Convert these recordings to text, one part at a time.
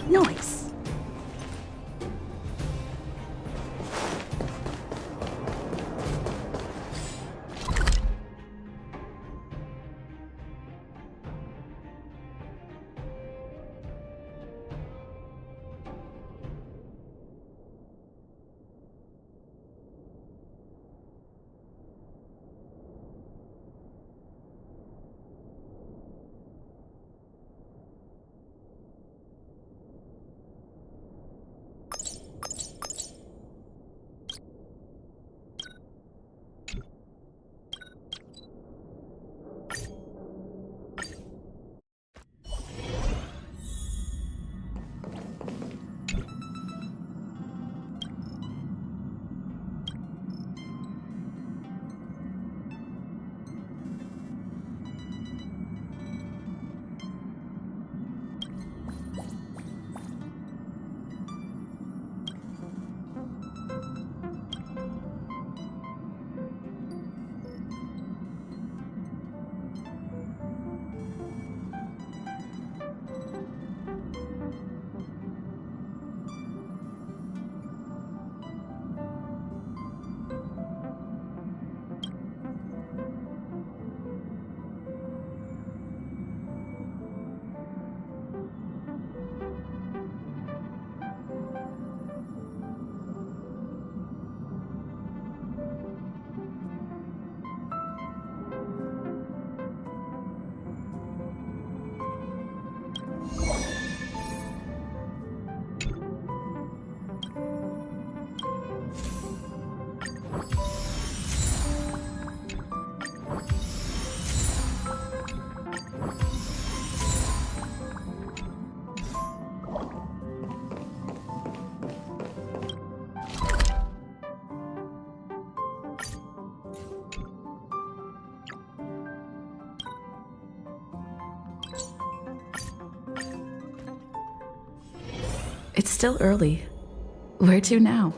Nice. It's still early. Where to now?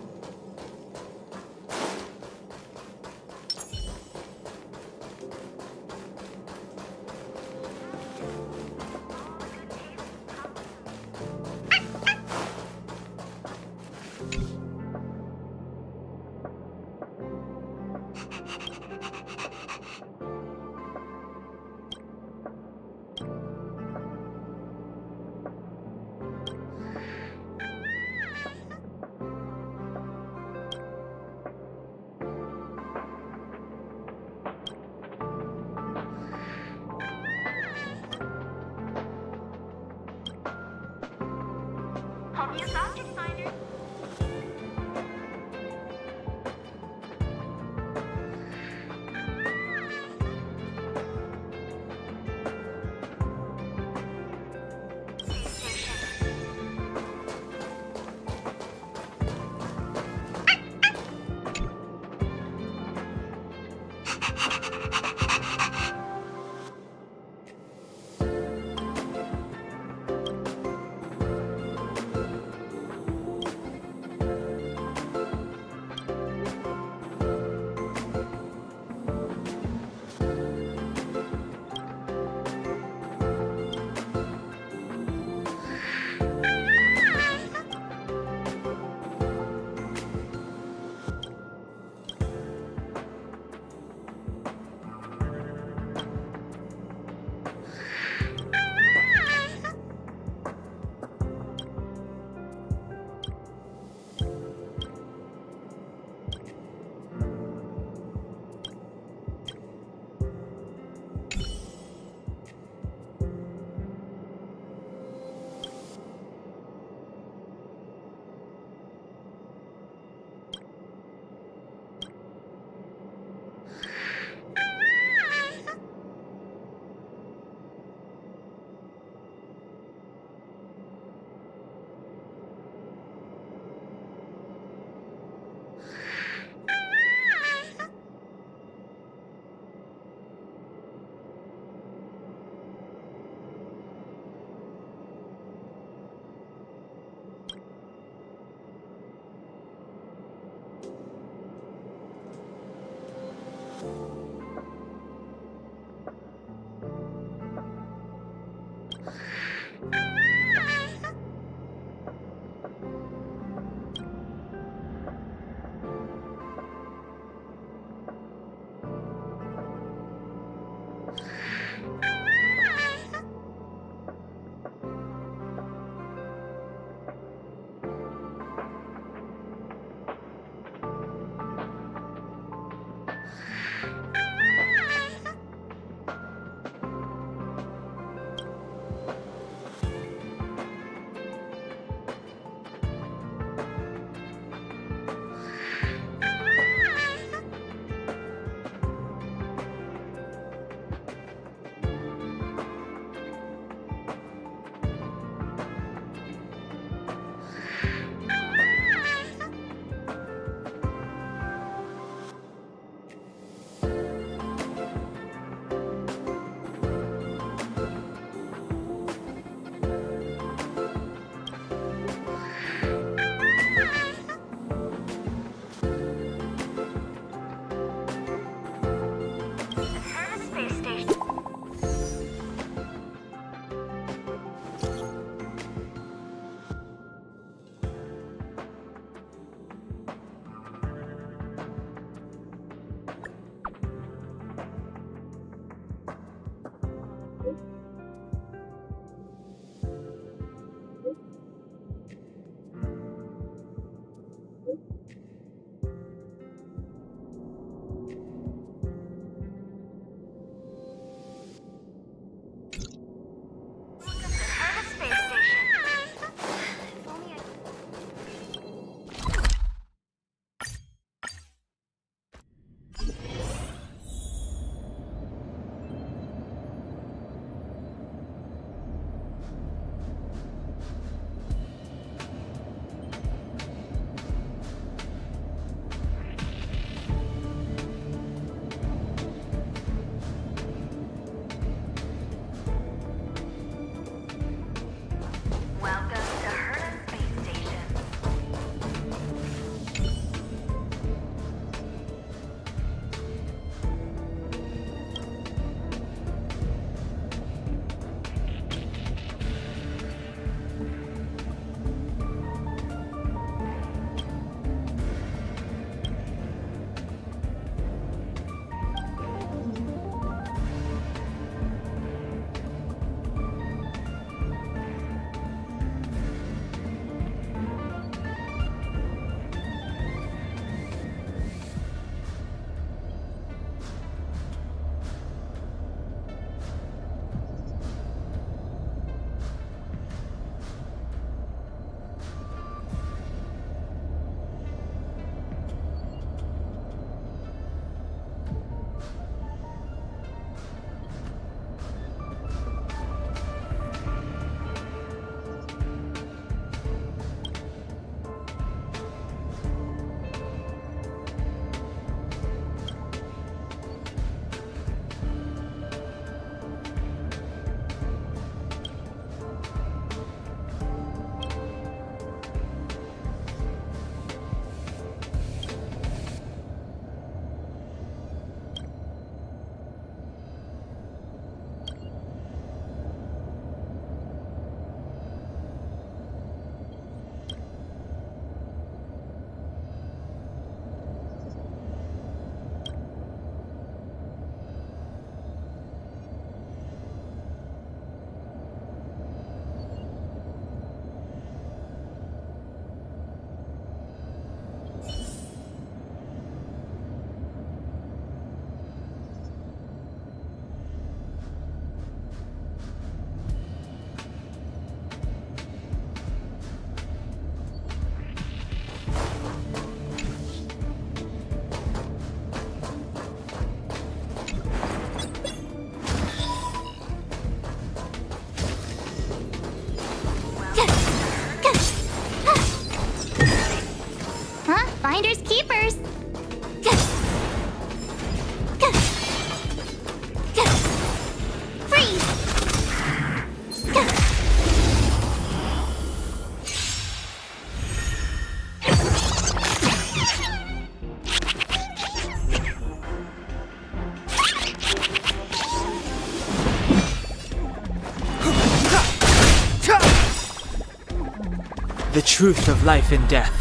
the truth of life and death.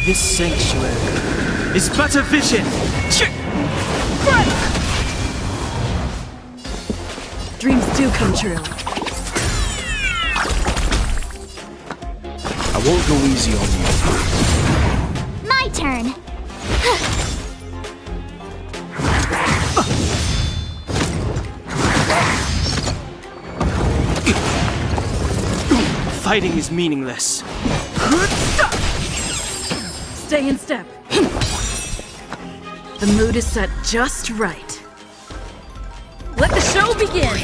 This sanctuary is but a vision. Dreams do come true. I won't go easy on you. My turn. Fighting is meaningless. Stay in step. The mood is set just right. Let the show begin!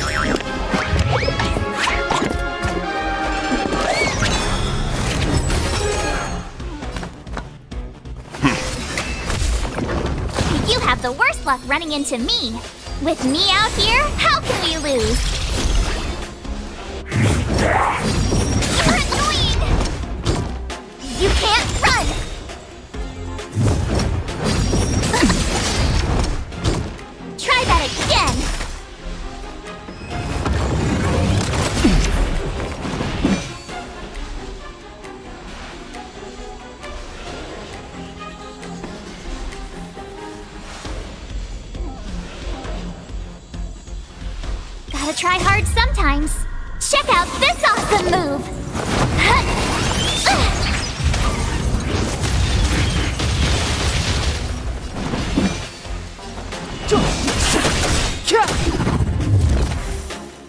You have the worst luck running into me. With me out here, how can we lose? You're annoying! You can't run! Try that again! Gotta try hard sometimes. Check out this awesome move!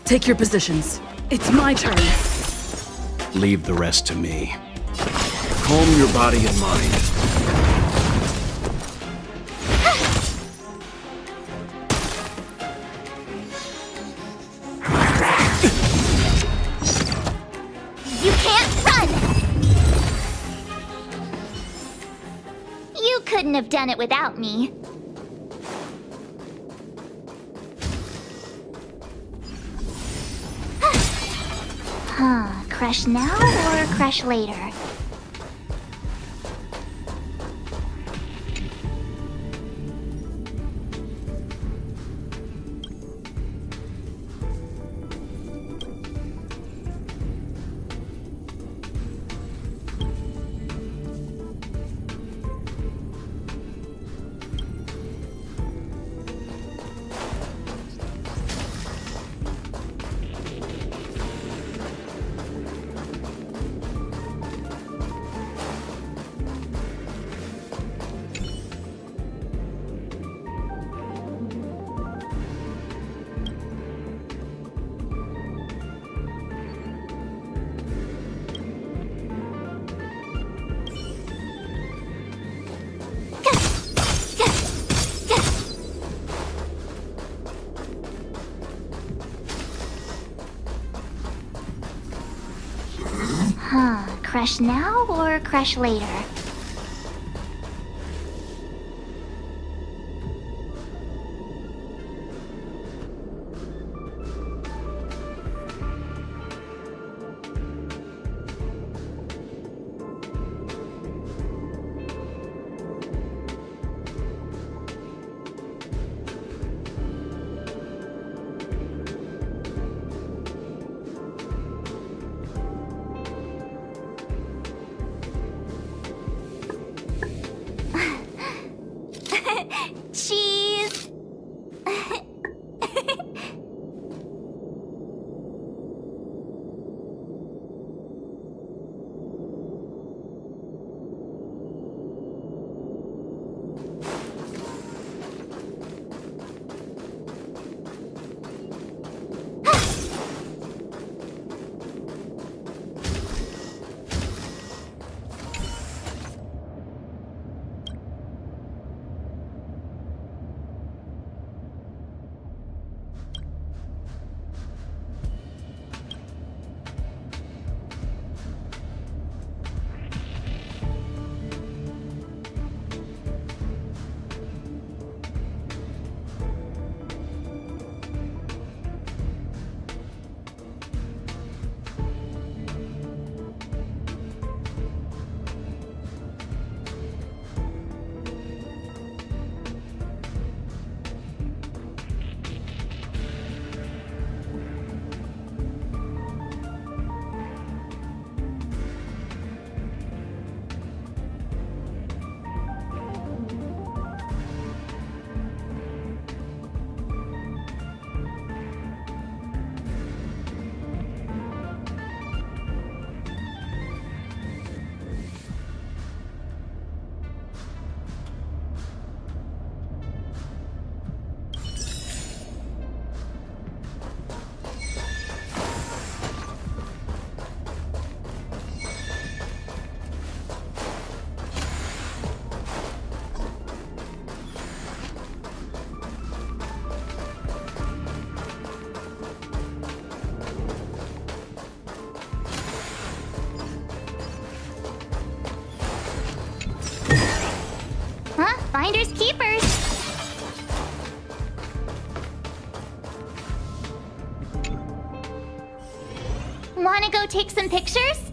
Take your positions. It's my turn. Leave the rest to me. Calm your body and mind. You can't run! You couldn't have done it without me. Crush now or crush later? Crush now or crush later? Wanna go take some pictures?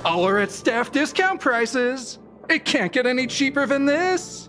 All are at staff discount prices. It can't get any cheaper than this.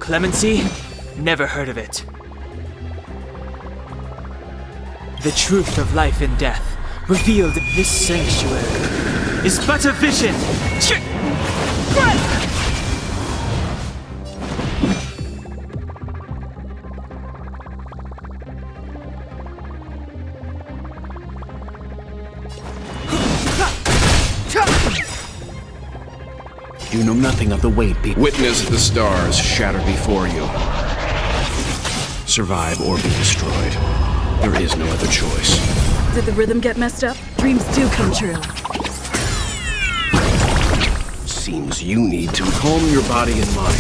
Clemency? Never heard of it. The truth of life and death, revealed in this sanctuary, is but a vision! You know nothing of the weight people. Witness the stars shatter before you. Survive or be destroyed. There is no other choice. Did the rhythm get messed up? Dreams do come true. Seems you need to calm your body and mind.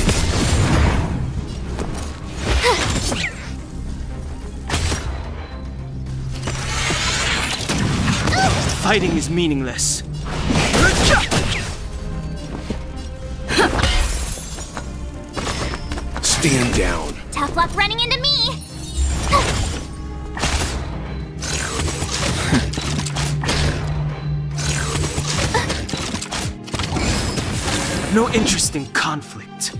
Fighting is meaningless. Stand down. Tough luck running into me! No interest in conflict.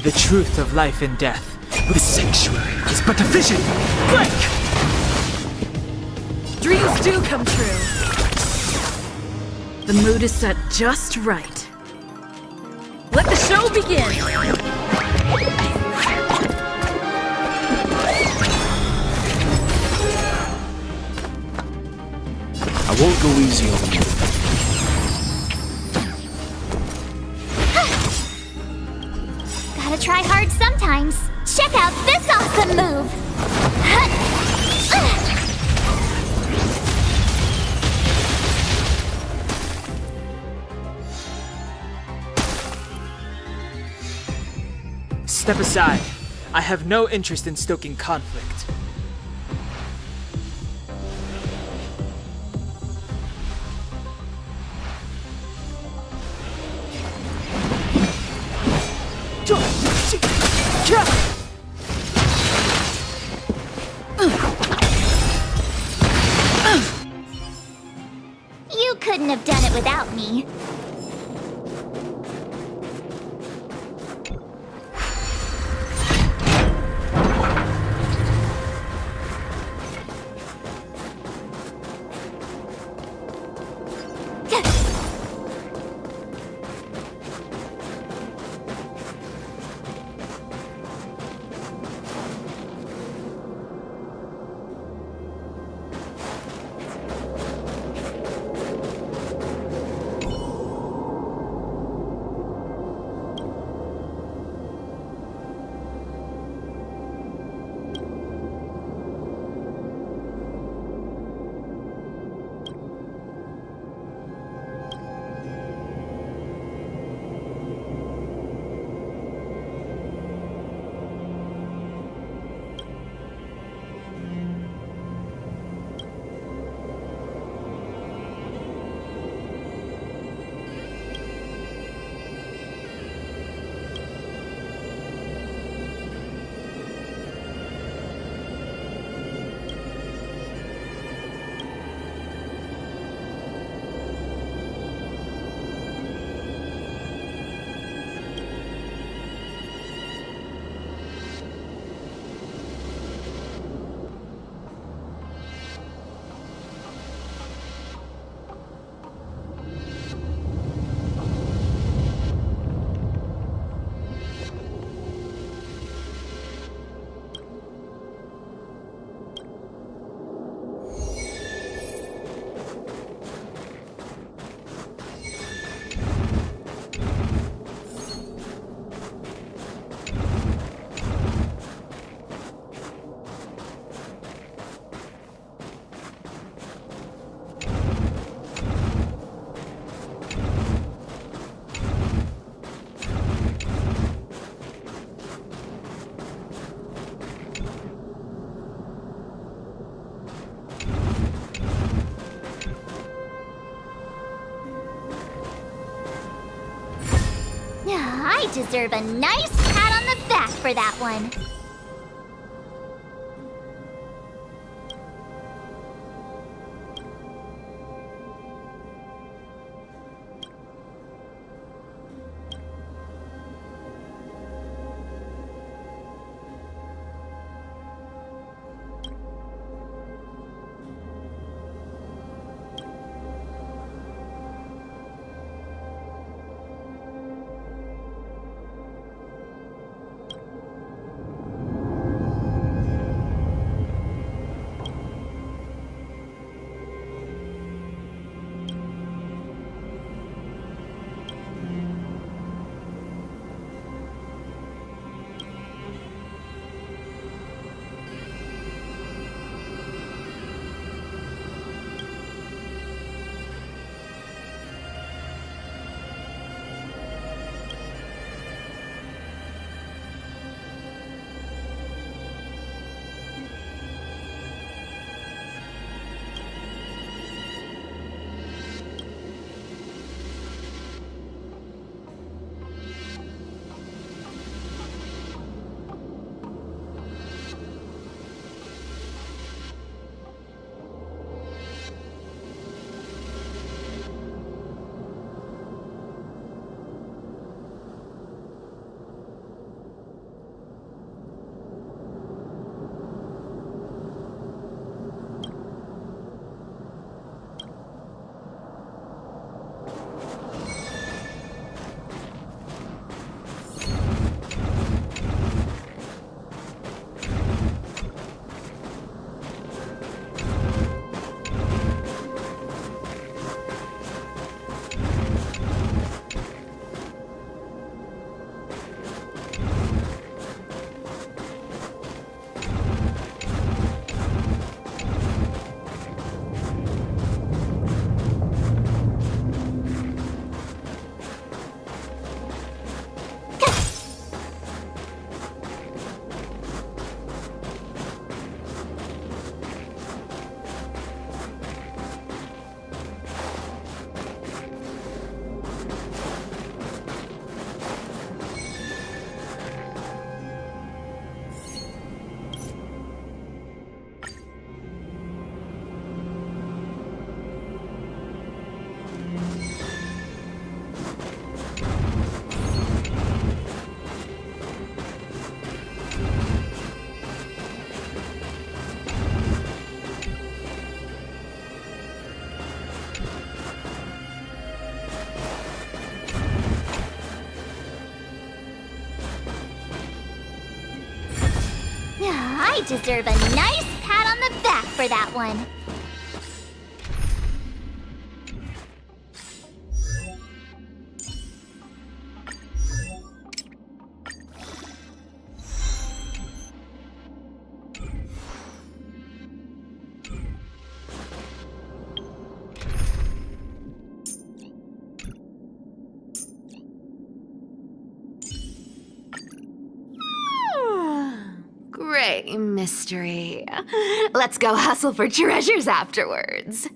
The truth of life and death. The sanctuary is but a vision. Break! Dreams do come true. The mood is set just right. Let the show begin! I won't go easy on you. Gotta try hard sometimes. Check out this awesome move! Step aside. I have no interest in stoking conflict. You couldn't have done it without me. I deserve a nice pat on the back for that one. I deserve a nice pat on the back for that one. Great mystery. Let's go hustle for treasures afterwards.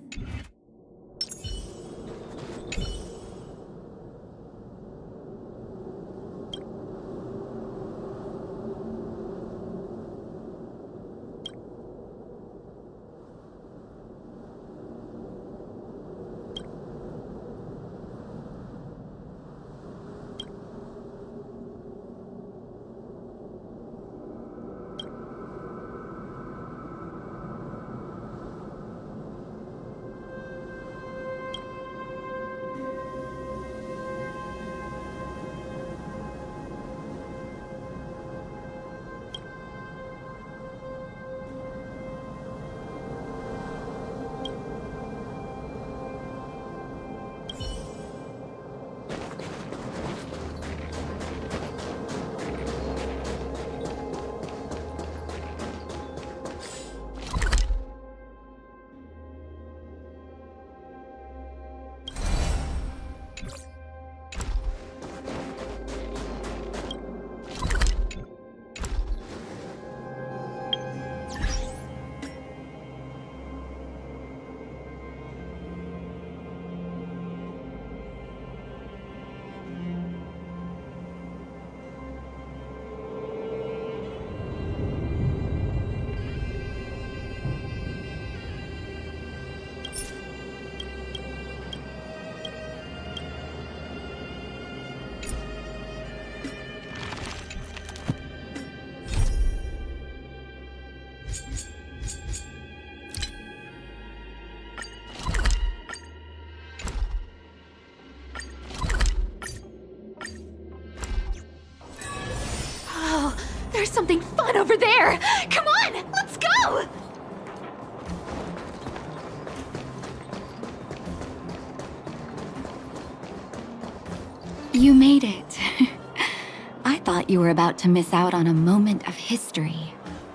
There's something fun over there! Come on, let's go! You made it. I thought you were about to miss out on a moment of history.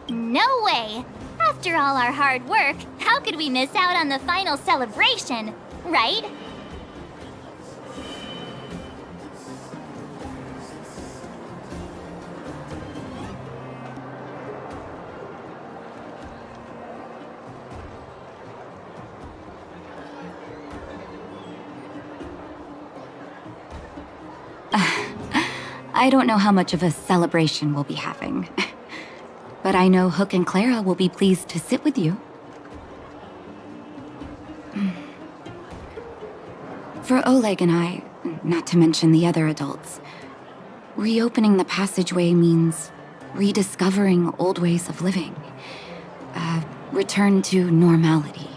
No way! After all our hard work, how could we miss out on the final celebration, right? I don't know how much of a celebration we'll be having. But I know Hook and Clara will be pleased to sit with you. For Oleg and I, not to mention the other adults, reopening the passageway means rediscovering old ways of living. Return to normality.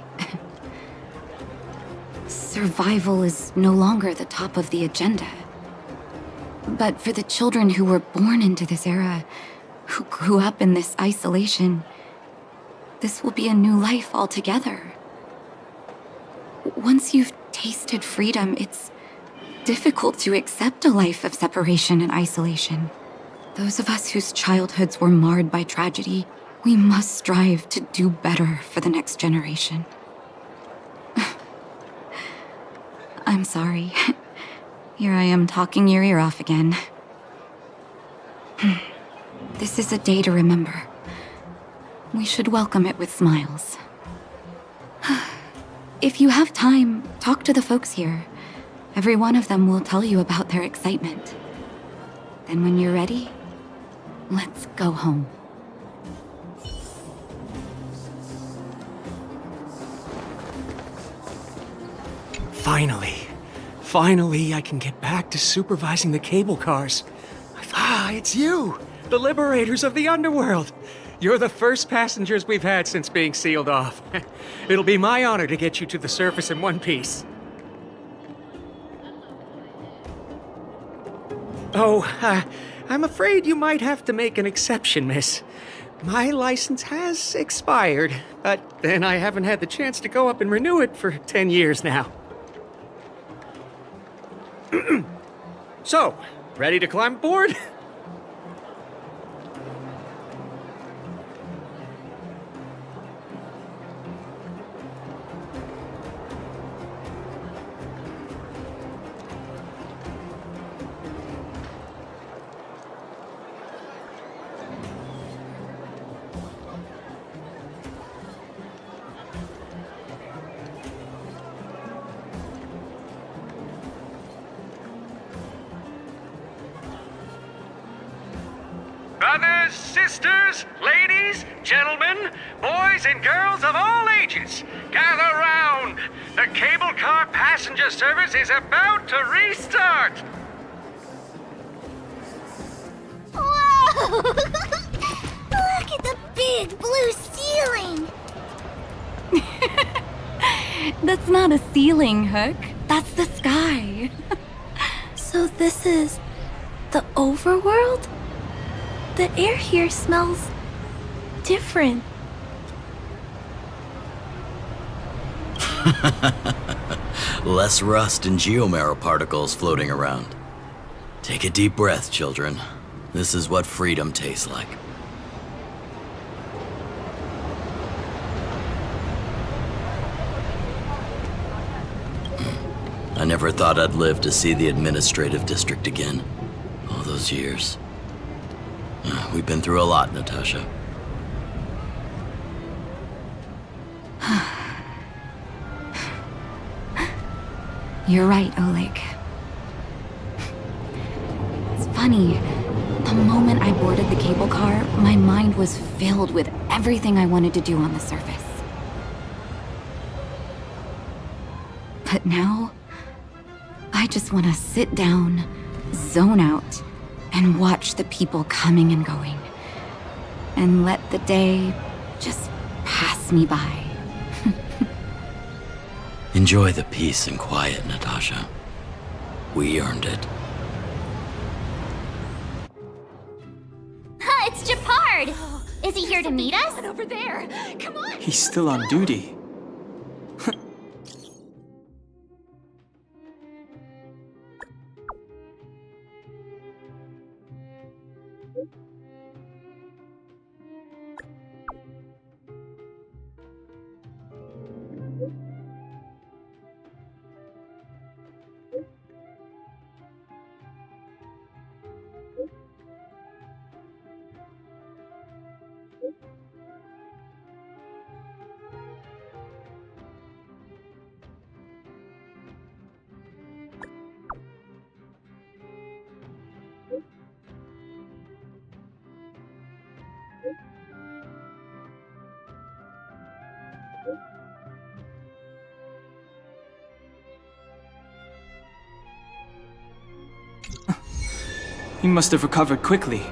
Survival is no longer the top of the agenda. But for the children who were born into this era, who grew up in this isolation, this will be a new life altogether. Once you've tasted freedom, it's difficult to accept a life of separation and isolation. Those of us whose childhoods were marred by tragedy, we must strive to do better for the next generation. I'm sorry. Here I am talking your ear off again. This is a day to remember. We should welcome it with smiles. If you have time, talk to the folks here. Every one of them will tell you about their excitement. Then when you're ready, let's go home. Finally, I can get back to supervising the cable cars. It's you! The liberators of the underworld! You're the first passengers we've had since being sealed off. It'll be my honor to get you to the surface in one piece. Oh, I'm afraid you might have to make an exception, miss. My license has expired, but then I haven't had the chance to go up and renew it for 10 years now. So, ready to climb aboard? Brothers, sisters, ladies, gentlemen, boys and girls of all ages, gather round. The cable car passenger service is about to restart. Whoa! Look at the big blue ceiling! That's not a ceiling, Hook. That's the sky. So this is the overworld? The air here smells different. Less rust and geomarrow particles floating around. Take a deep breath, children. This is what freedom tastes like. I never thought I'd live to see the administrative district again. All those years. We've been through a lot, Natasha. You're right, Oleg. It's funny. The moment I boarded the cable car, my mind was filled with everything I wanted to do on the surface. But now, I just want to sit down, zone out, and watch the people coming and going. And let the day just pass me by. Enjoy the peace and quiet, Natasha. We earned it. It's Japard! Is he here to meet us? Over there. Come on. He's still on duty. He must have recovered quickly.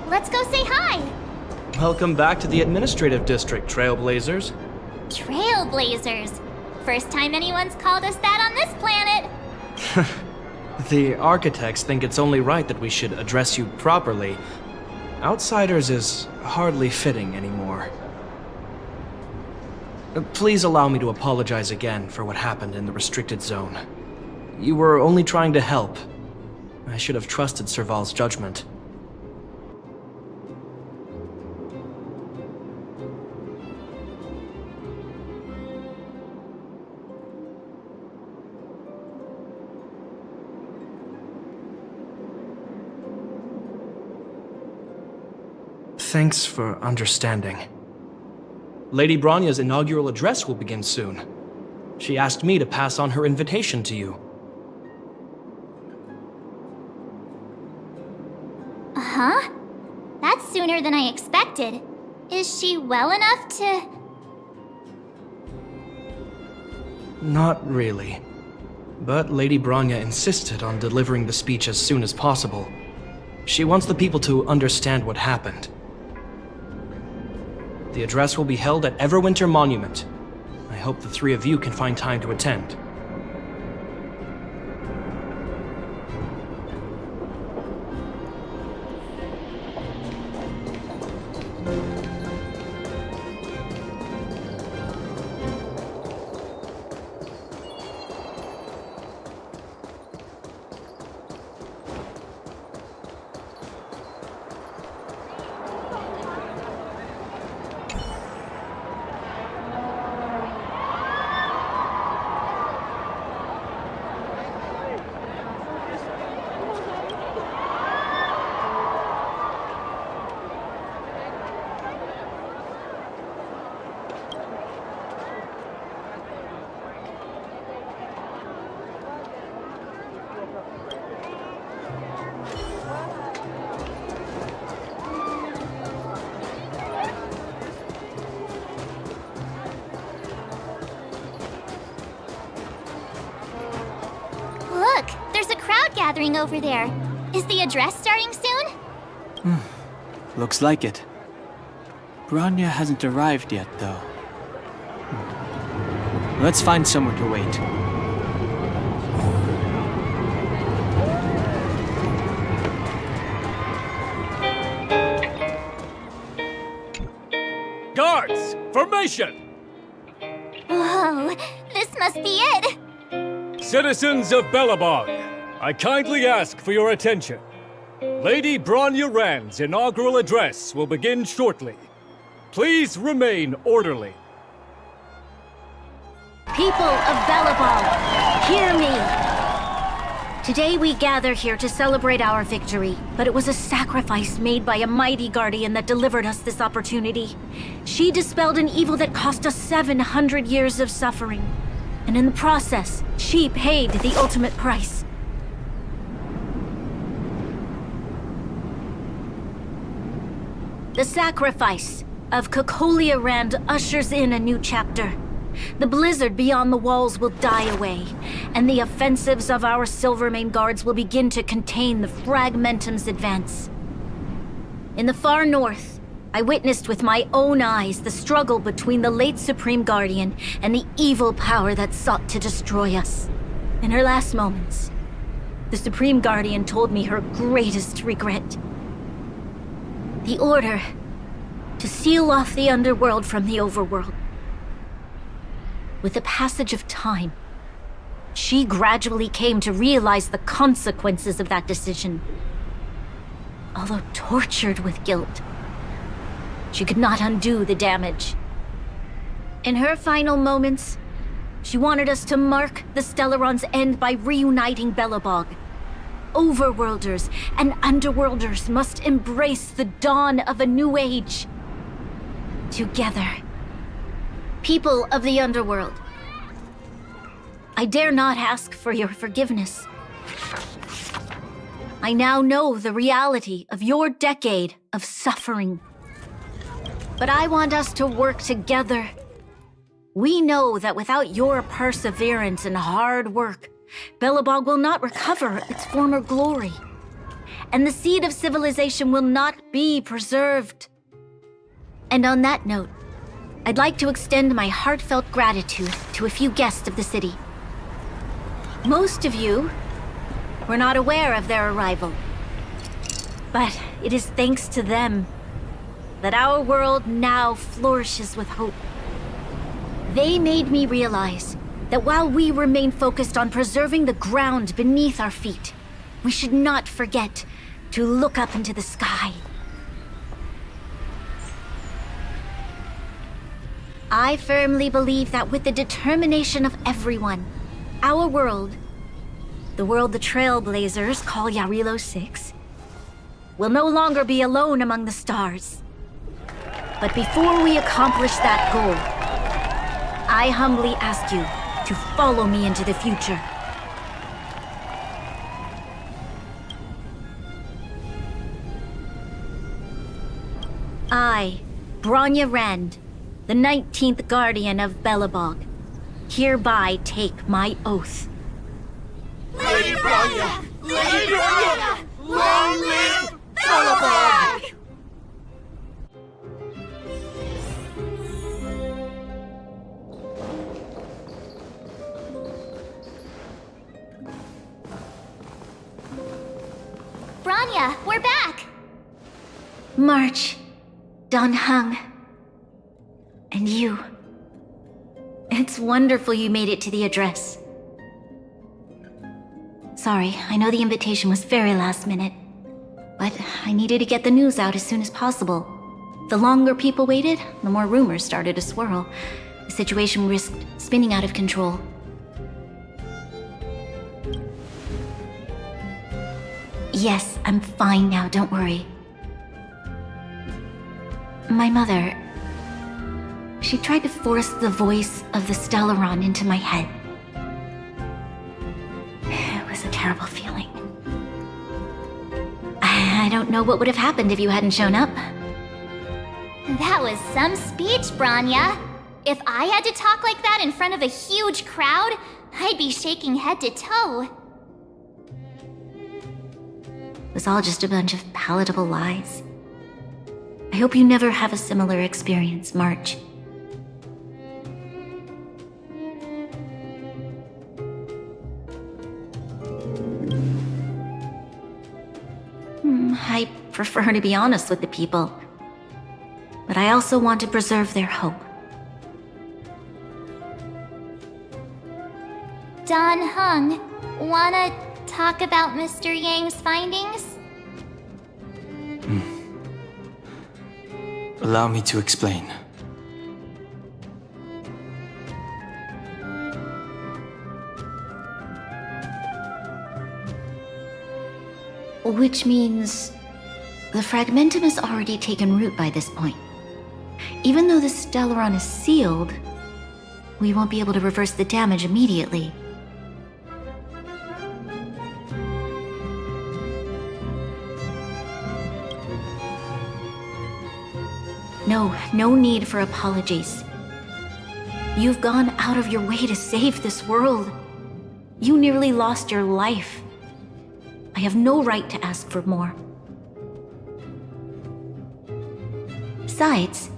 Let's go say hi! Welcome back to the administrative district, Trailblazers. Trailblazers. First time anyone's called us that on this planet. The architects think it's only right that we should address you properly. Outsiders is hardly fitting anymore. Please allow me to apologize again for what happened in the restricted zone. You were only trying to help. I should have trusted Serval's judgment. Thanks for understanding. Lady Bronya's inaugural address will begin soon. She asked me to pass on her invitation to you. Huh? That's sooner than I expected. Is she well enough to... Not really. But Lady Bronya insisted on delivering the speech as soon as possible. She wants the people to understand what happened. The address will be held at Everwinter Monument. I hope the three of you can find time to attend. crowd gathering over there. Is the address starting soon? Looks like it. Bronya hasn't arrived yet, though. Let's find somewhere to wait. Guards, formation! Whoa, this must be it! Citizens of Belobog, I kindly ask for your attention. Lady Bronya Rand's inaugural address will begin shortly. Please remain orderly. People of Belobog, hear me! Today we gather here to celebrate our victory, but it was a sacrifice made by a mighty guardian that delivered us this opportunity. She dispelled an evil that cost us 700 years of suffering, and in the process, she paid the ultimate price. The sacrifice of Cocolia Rand ushers in a new chapter. The blizzard beyond the walls will die away, and the offensives of our Silvermane guards will begin to contain the Fragmentum's advance. In the far north, I witnessed with my own eyes the struggle between the late Supreme Guardian and the evil power that sought to destroy us. In her last moments, the Supreme Guardian told me her greatest regret. The order to seal off the underworld from the overworld. With the passage of time, she gradually came to realize the consequences of that decision. Although tortured with guilt, she could not undo the damage. In her final moments, she wanted us to mark the Stellaron's end by reuniting Belobog. Overworlders and Underworlders must embrace the dawn of a new age. Together. People of the Underworld, I dare not ask for your forgiveness. I now know the reality of your decade of suffering. But I want us to work together. We know that without your perseverance and hard work, Belobog will not recover its former glory. And the seed of civilization will not be preserved. And on that note, I'd like to extend my heartfelt gratitude to a few guests of the city. Most of you were not aware of their arrival. But it is thanks to them that our world now flourishes with hope. They made me realize that while we remain focused on preserving the ground beneath our feet, we should not forget to look up into the sky. I firmly believe that with the determination of everyone, our world, the world the Trailblazers call Yarilo 6, will no longer be alone among the stars. But before we accomplish that goal, I humbly ask you to follow me into the future. I, Bronya Rand, the 19th Guardian of Belobog, hereby take my oath. Lady Bronya! Lady Bronya! Long live Belobog! Bronya, we're back! March, Don Hung, and you. It's wonderful you made it to the address. Sorry, I know the invitation was very last minute, but I needed to get the news out as soon as possible. The longer people waited, the more rumors started to swirl. The situation risked spinning out of control. Yes, I'm fine now, don't worry. My mother... she tried to force the voice of the Stellaron into my head. It was a terrible feeling. I don't know what would have happened if you hadn't shown up. That was some speech, Bronya. If I had to talk like that in front of a huge crowd, I'd be shaking head to toe. was all just a bunch of palatable lies. I hope you never have a similar experience, March. I prefer to be honest with the people, but I also want to preserve their hope. Don Hung, wanna talk about Mr. Yang's findings? Allow me to explain. Which means the fragmentum has already taken root by this point. Even though the Stellaron is sealed, we won't be able to reverse the damage immediately. No need for apologies. You've gone out of your way to save this world. You nearly lost your life. I have no right to ask for more. Besides,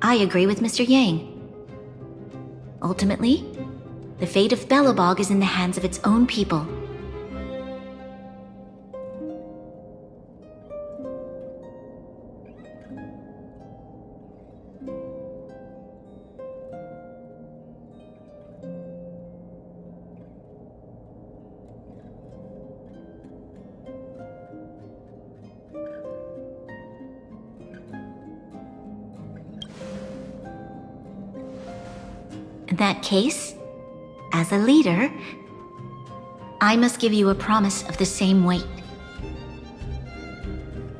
I agree with Mr. Yang. Ultimately, the fate of Belobog is in the hands of its own people. In that case, as a leader, I must give you a promise of the same weight.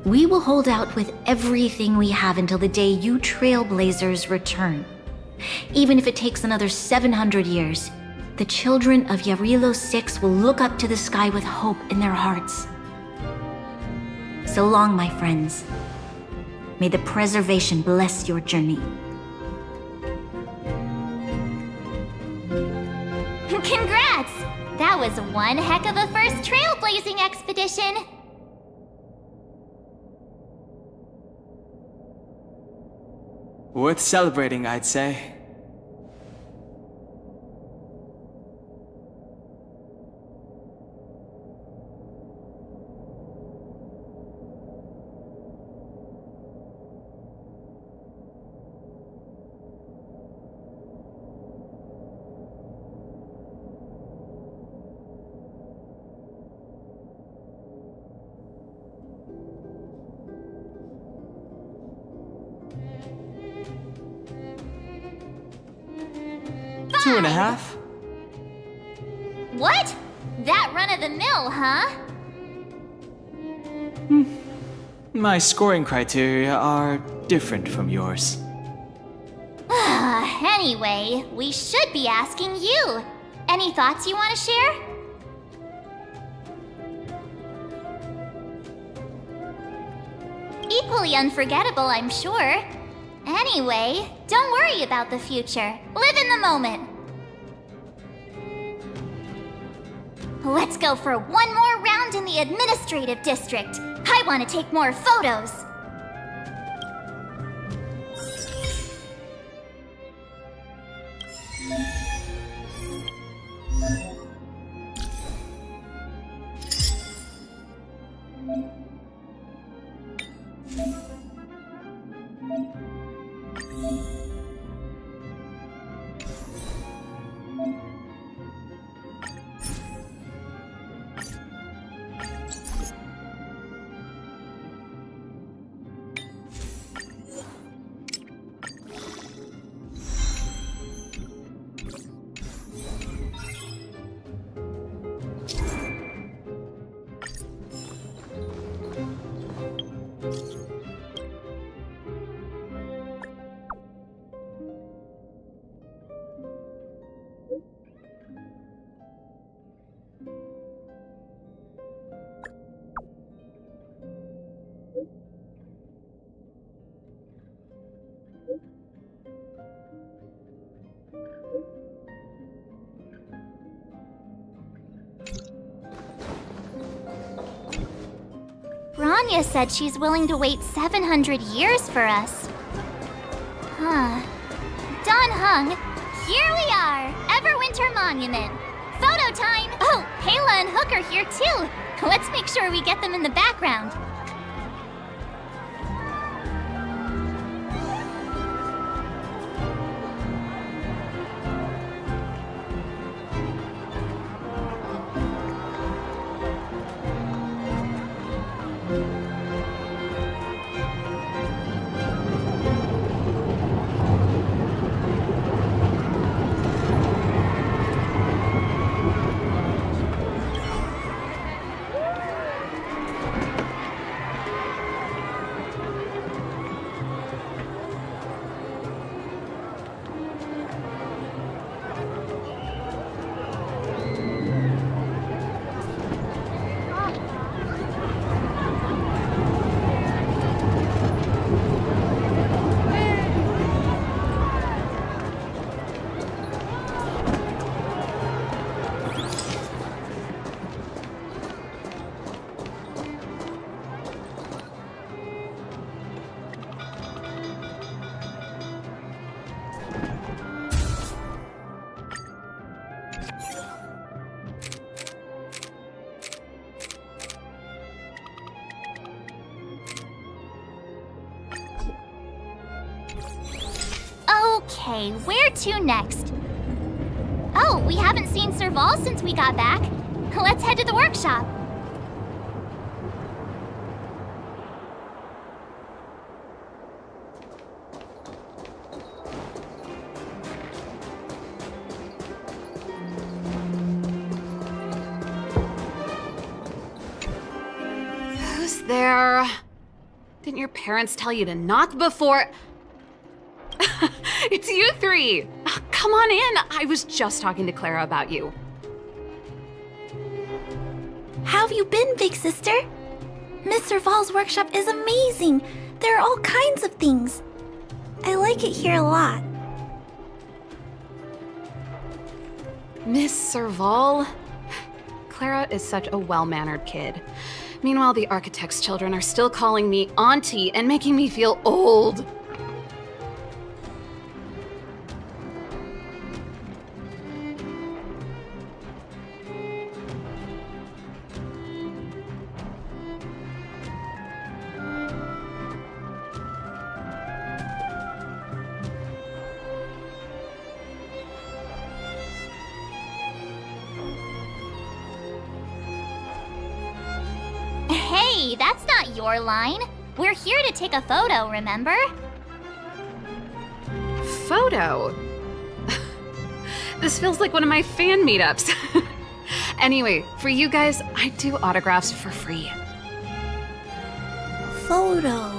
We will hold out with everything we have until the day you Trailblazers return. Even if it takes another 700 years, the children of Yarilo 6 will look up to the sky with hope in their hearts. So long, my friends. May the preservation bless your journey. Congrats! That was one heck of a first trailblazing expedition! Worth celebrating, I'd say. Fine. 2.5? What? That run-of-the-mill, huh? My scoring criteria are different from yours. Anyway, we should be asking you. Any thoughts you want to share? Equally unforgettable, I'm sure. Anyway, don't worry about the future. Live in the moment. Let's go for one more round in the administrative district. I want to take more photos. Bronya said she's willing to wait 700 years for us. Huh. Dan Heng, here we are! Everwinter Monument. Photo time! Oh, Kayla and Hook are here too! Let's make sure we get them in the background. Okay, where to next? Oh, we haven't seen Serval since we got back. Let's head to the workshop. Who's there? Didn't your parents tell you to knock before... It's you three! Come on in! I was just talking to Clara about you. How have you been, big sister? Miss Serval's workshop is amazing. There are all kinds of things. I like it here a lot. Miss Serval? Clara is such a well-mannered kid. Meanwhile, the architect's children are still calling me auntie and making me feel old. Hey, that's not your line. We're here to take a photo, remember? Photo? This feels like one of my fan meetups. Anyway, for you guys, I do autographs for free. Photo.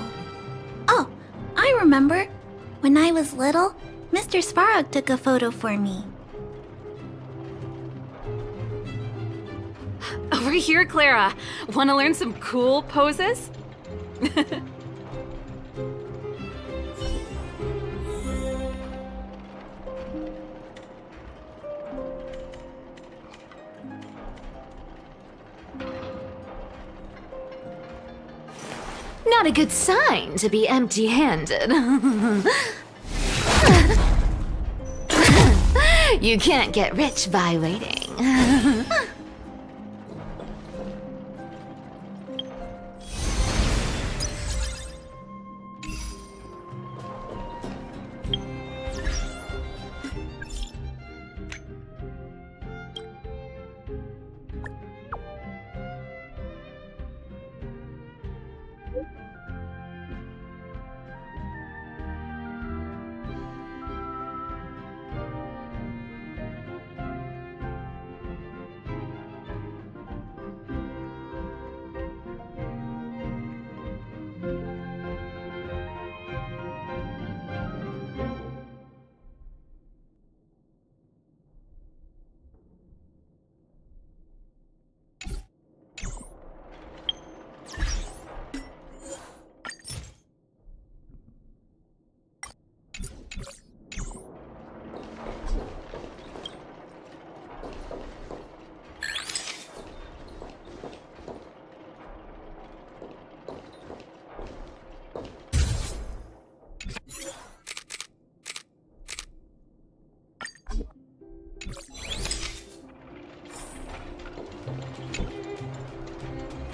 Oh, I remember. When I was little, Mr. Svarog took a photo for me. Over here, Clara. Want to learn some cool poses? Not a good sign to be empty-handed. You can't get rich by waiting.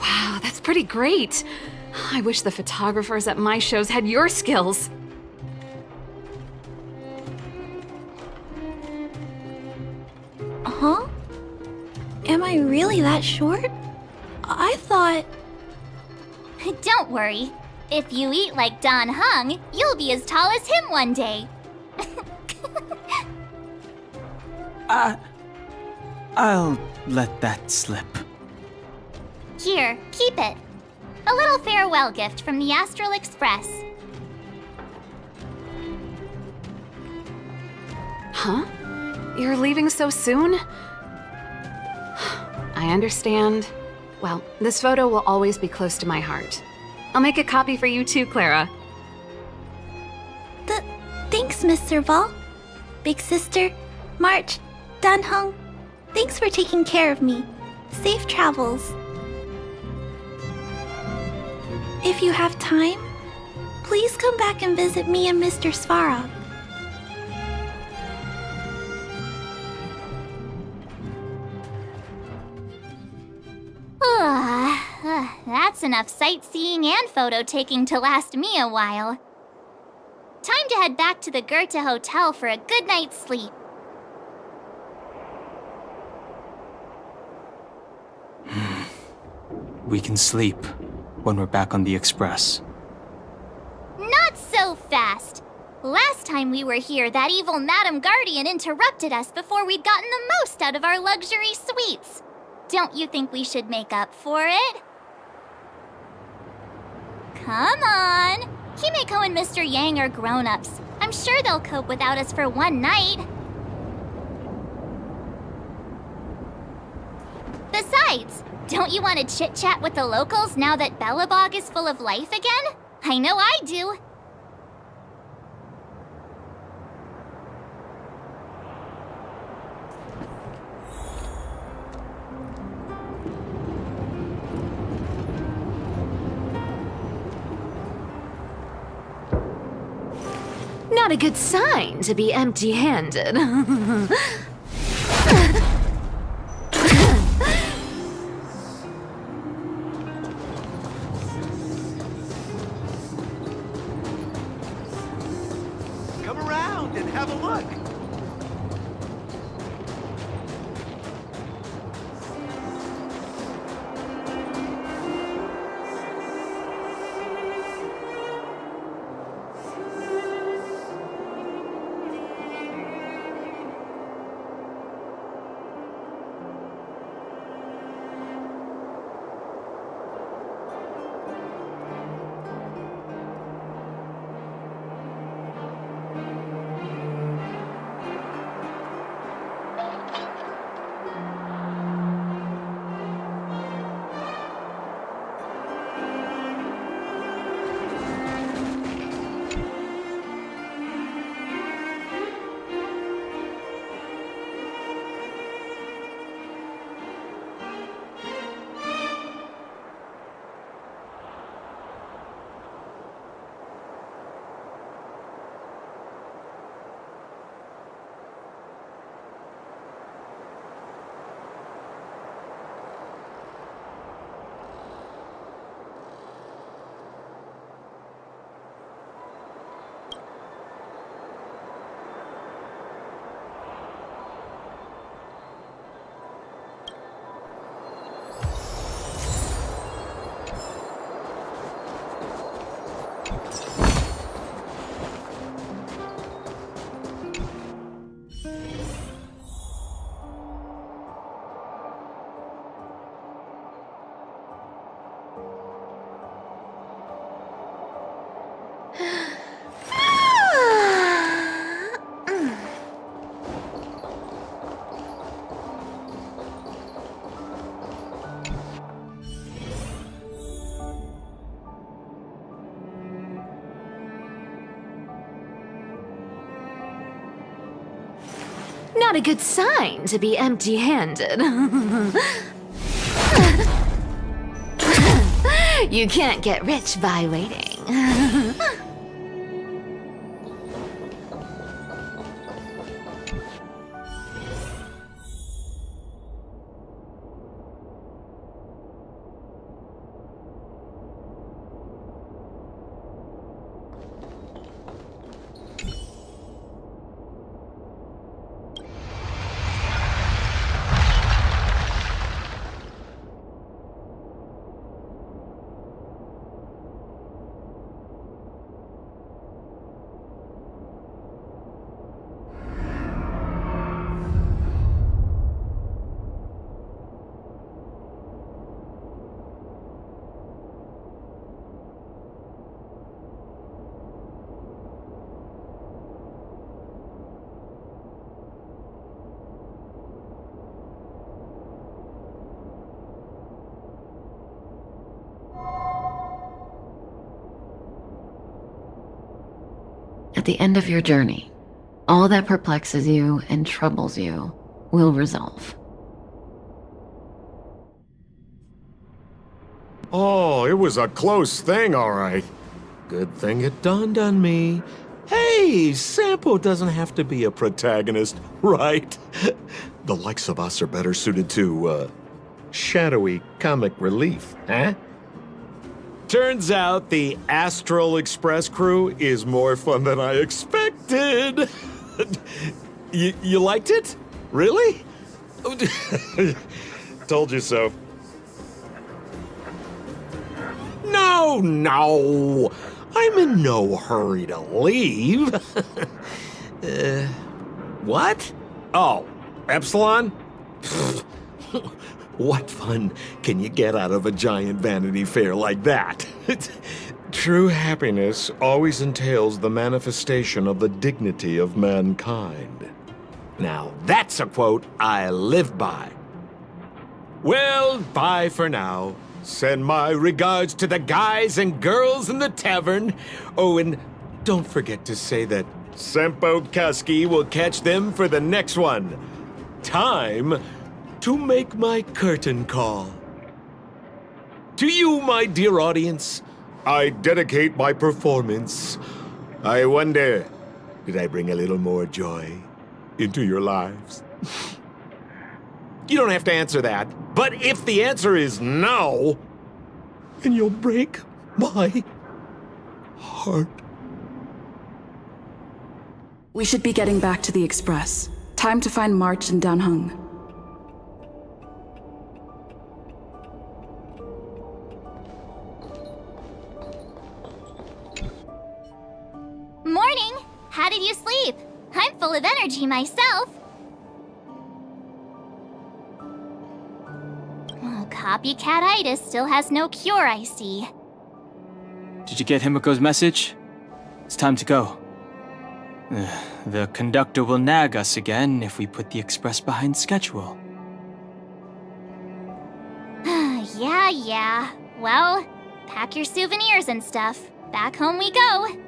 Wow, that's pretty great. I wish the photographers at my shows had your skills. Huh? Am I really that short? I thought... Don't worry. If you eat like Don Hung, you'll be as tall as him one day. I'll let that slip. Here, keep it. A little farewell gift from the Astral Express. Huh? You're leaving so soon? I understand. Well, this photo will always be close to my heart. I'll make a copy for you too, Clara. Thanks, Miss Serval. Big Sister, March, Danhung, thanks for taking care of me. Safe travels. If you have time, please come back and visit me and Mr. Svarog. That's enough sightseeing and photo taking to last me a while. Time to head back to the Goethe Hotel for a good night's sleep. We can sleep when we're back on the Express. Not so fast! Last time we were here, that evil Madam Guardian interrupted us before we'd gotten the most out of our luxury suites. Don't you think we should make up for it? Come on! Himeko and Mr. Yang are grown-ups. I'm sure they'll cope without us for one night. Besides, don't you want to chit-chat with the locals now that Belobog is full of life again? I know I do. Not a good sign to be empty-handed. Come around and have a look. Not a good sign to be empty-handed. You can't get rich by waiting. At the end of your journey, all that perplexes you and troubles you will resolve. Oh, it was a close thing, all right. Good thing it dawned on me. Hey, Sampo doesn't have to be a protagonist, right? The likes of us are better suited to, shadowy comic relief, huh? Turns out the Astral Express crew is more fun than I expected. You liked it? Really? Told you so. No! I'm in no hurry to leave. What? Oh, Epsilon? What fun can you get out of a giant Vanity Fair like that? True happiness always entails the manifestation of the dignity of mankind. Now, that's a quote I live by. Well, bye for now. Send my regards to the guys and girls in the tavern. Oh, and don't forget to say that Sempo Kasky will catch them for the next one. Time to make my curtain call. To you, my dear audience, I dedicate my performance. I wonder, did I bring a little more joy into your lives? You don't have to answer that, but if the answer is no, then you'll break my heart. We should be getting back to the Express. Time to find March and Danhung. Morning! How did you sleep? I'm full of energy myself. Oh, copycat-itis still has no cure, I see. Did you get Himiko's message? It's time to go. The conductor will nag us again if we put the express behind schedule. Yeah. Well, pack your souvenirs and stuff. Back home we go.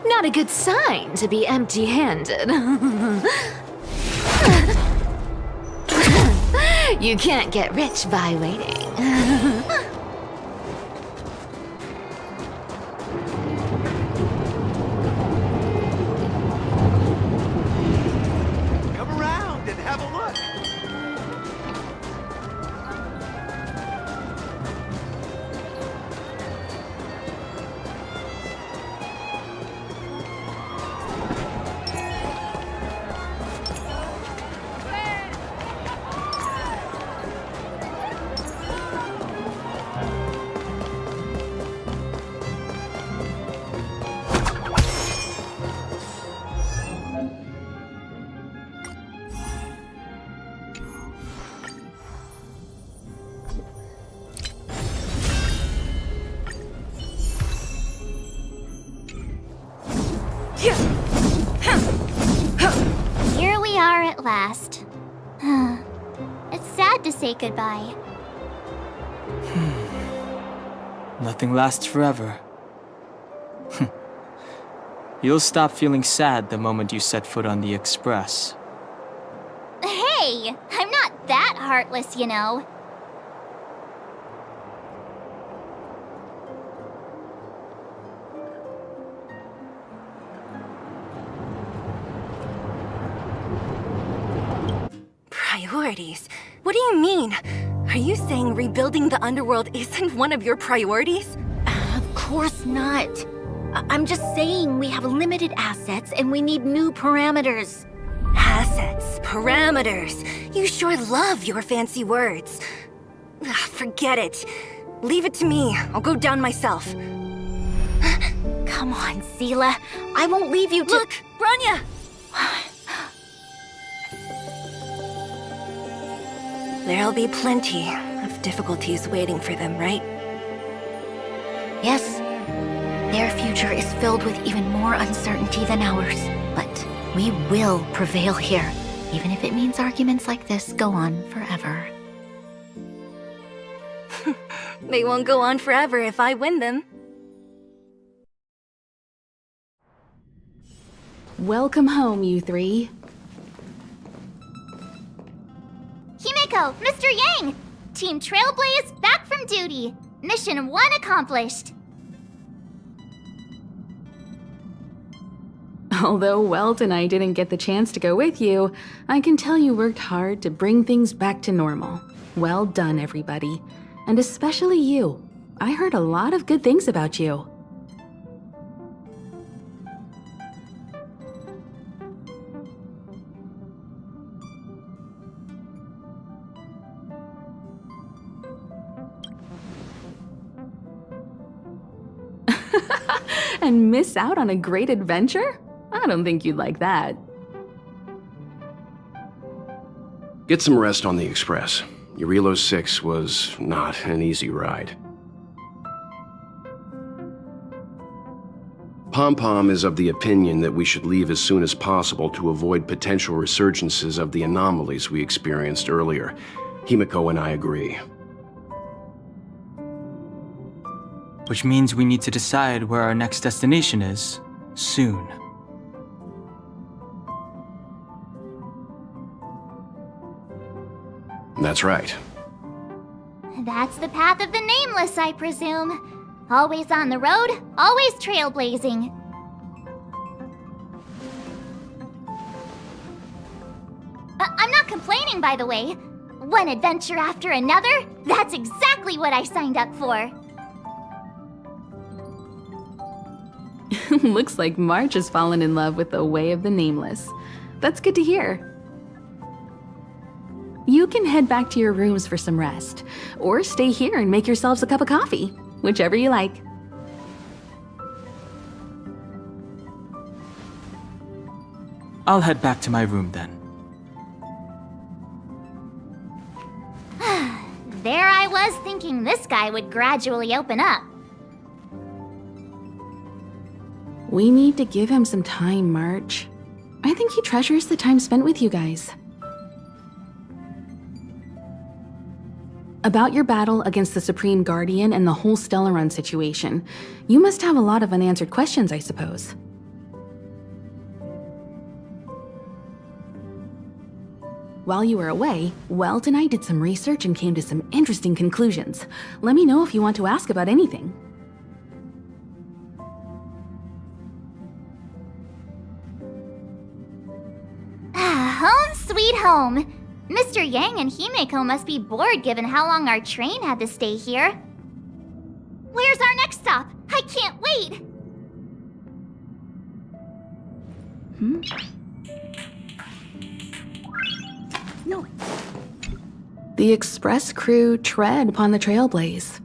Not a good sign to be empty-handed. You can't get rich by waiting. Come around and have a look. Here we are at last. It's sad to say goodbye, Nothing lasts forever. You'll stop feeling sad the moment you set foot on the Express. Hey, I'm not that heartless, you know. Priorities? What do you mean? Are you saying rebuilding the underworld isn't one of your priorities? Of course not. I'm just saying we have limited assets and we need new parameters. Assets, parameters. You sure love your fancy words. Forget it. Leave it to me. I'll go down myself. Come on, Seela. I won't leave you to— Look, Bronya! There'll be plenty of difficulties waiting for them, right? Yes. Their future is filled with even more uncertainty than ours. But we will prevail here, even if it means arguments like this go on forever. They won't go on forever if I win them. Welcome home, you three. Himeko, Mr. Yang! Team Trailblaze back from duty. Mission 1 accomplished. Although Welt and I didn't get the chance to go with you, I can tell you worked hard to bring things back to normal. Well done, everybody. And especially you. I heard a lot of good things about you. And miss out on a great adventure? I don't think you'd like that. Get some rest on the Express. Eurilo 6 was not an easy ride. Pom-Pom is of the opinion that we should leave as soon as possible to avoid potential resurgences of the anomalies we experienced earlier. Himeko and I agree. Which means we need to decide where our next destination is, soon. That's right. That's the path of the Nameless, I presume. Always on the road, always trailblazing. I'm not complaining, by the way. One adventure after another, that's exactly what I signed up for. Looks like March has fallen in love with the way of the Nameless. That's good to hear. You can head back to your rooms for some rest, or stay here and make yourselves a cup of coffee, whichever you like. I'll head back to my room then. There I was thinking this guy would gradually open up. We need to give him some time, March. I think he treasures the time spent with you guys. About your battle against the Supreme Guardian and the whole Stellaron situation, you must have a lot of unanswered questions, I suppose. While you were away, Welt and I did some research and came to some interesting conclusions. Let me know if you want to ask about anything. Home sweet home. Mr. Yang and Himeko must be bored given how long our train had to stay here. Where's our next stop? I can't wait! No. The Express crew tread upon the Trailblaze.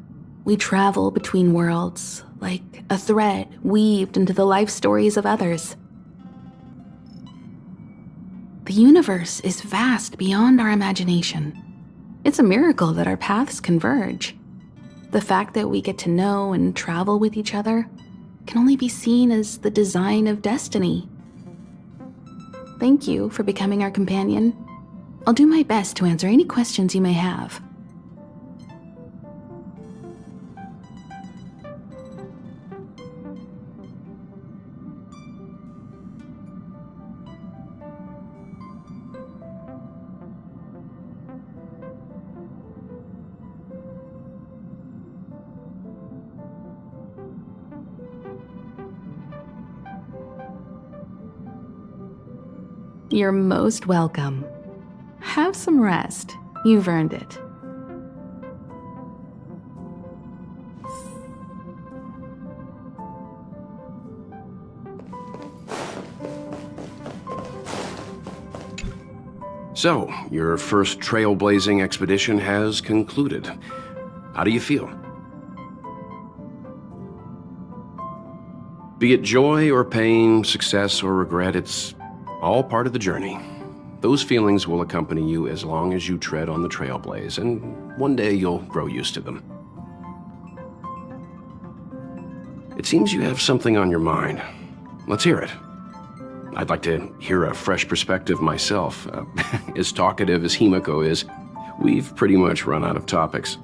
We travel between worlds, like a thread weaved into the life stories of others. The universe is vast beyond our imagination. It's a miracle that our paths converge. The fact that we get to know and travel with each other can only be seen as the design of destiny. Thank you for becoming our companion. I'll do my best to answer any questions you may have. You're most welcome. Have some rest. You've earned it. So, your first trailblazing expedition has concluded. How do you feel? Be it joy or pain, success or regret, it's all part of the journey. Those feelings will accompany you as long as you tread on the trailblaze, and one day you'll grow used to them. It seems you have something on your mind. Let's hear it. I'd like to hear a fresh perspective myself. As talkative as Himiko is, we've pretty much run out of topics.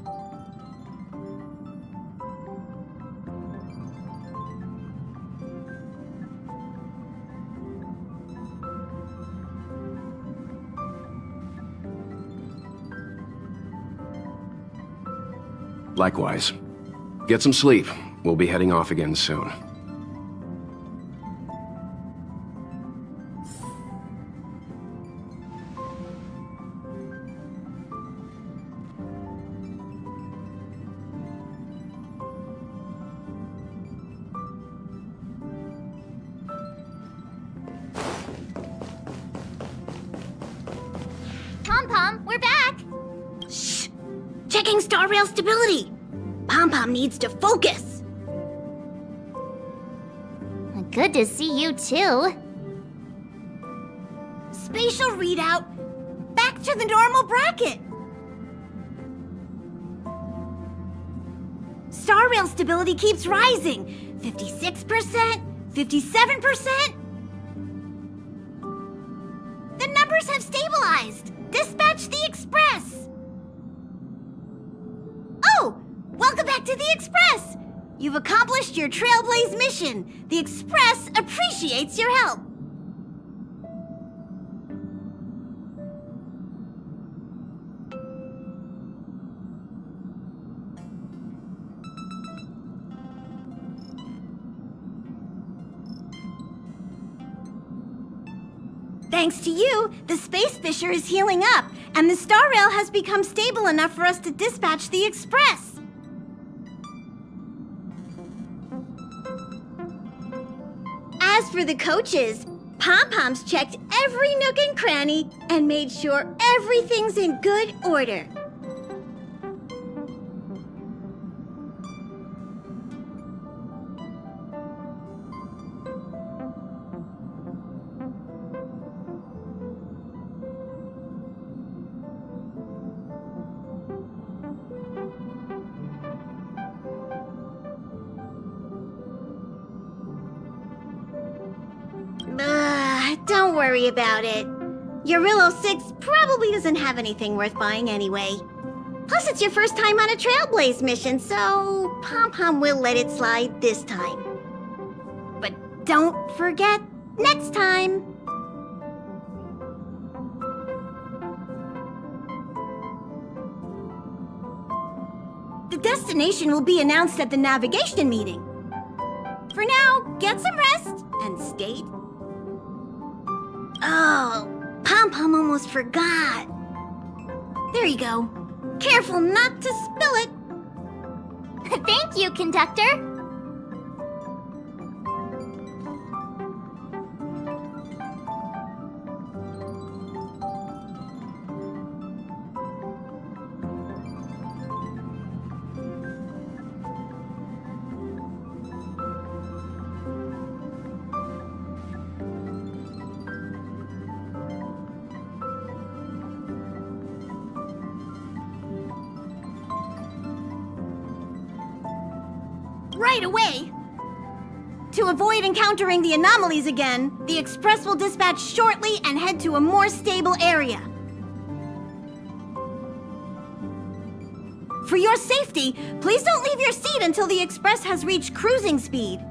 Likewise. Get some sleep. We'll be heading off again soon. Pom-Pom, we're back! Shh! Checking star rail stability! Pom-Pom needs to focus! Good to see you too. Spatial readout! Back to the normal bracket! Star rail stability keeps rising! 56%, 57%! The numbers have stabilized! Dispatch the Express! Oh! Welcome back to the Express! You've accomplished your Trailblaze mission. The Express appreciates your help. Thanks to you, the Space Fisher is healing up, and the Star Rail has become stable enough for us to dispatch the Express. As for the coaches, Pom-Pom's checked every nook and cranny and made sure everything's in good order. Don't worry about it. Eurillo 6 probably doesn't have anything worth buying anyway. Plus, it's your first time on a Trailblaze mission, so Pom-Pom will let it slide this time. But don't forget, next time! The destination will be announced at the navigation meeting. For now, get some rest and skate. Oh, Pom-Pom almost forgot. There you go. Careful not to spill it. Thank you, conductor. Right away! To avoid encountering the anomalies again, the Express will dispatch shortly and head to a more stable area. For your safety, please don't leave your seat until the Express has reached cruising speed.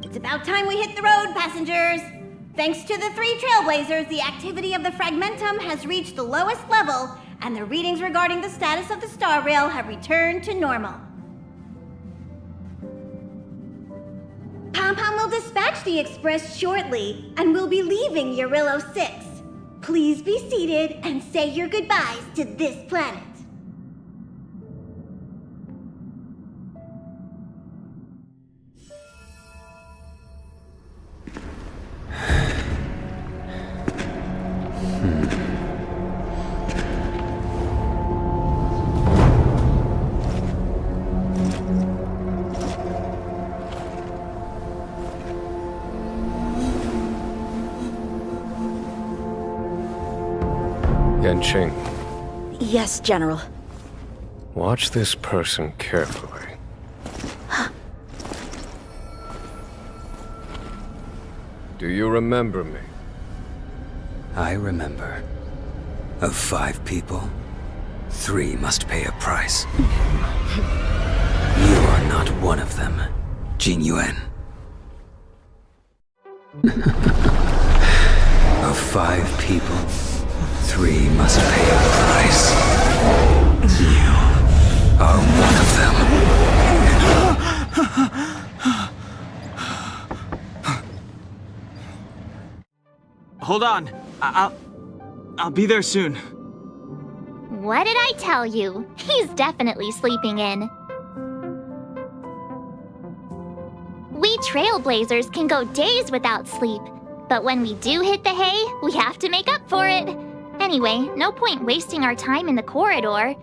It's about time we hit the road, passengers! Thanks to the 3 Trailblazers, the activity of the Fragmentum has reached the lowest level, and the readings regarding the status of the Star Rail have returned to normal. Pom-Pom will dispatch the Express shortly, and we'll be leaving Eurillo 6. Please be seated and say your goodbyes to this planet. Yanqing, Yes, General. watch this person carefully. Do you remember me? I remember. Of 5 people, 3 must pay a price. You are not one of them, Jin Yuan. Of 5 people, 3 must pay a price. You are one of them. Hold on. I'll be there soon. What did I tell you? He's definitely sleeping in. We Trailblazers can go days without sleep, but when we do hit the hay, we have to make up for it. Anyway, no point wasting our time in the corridor.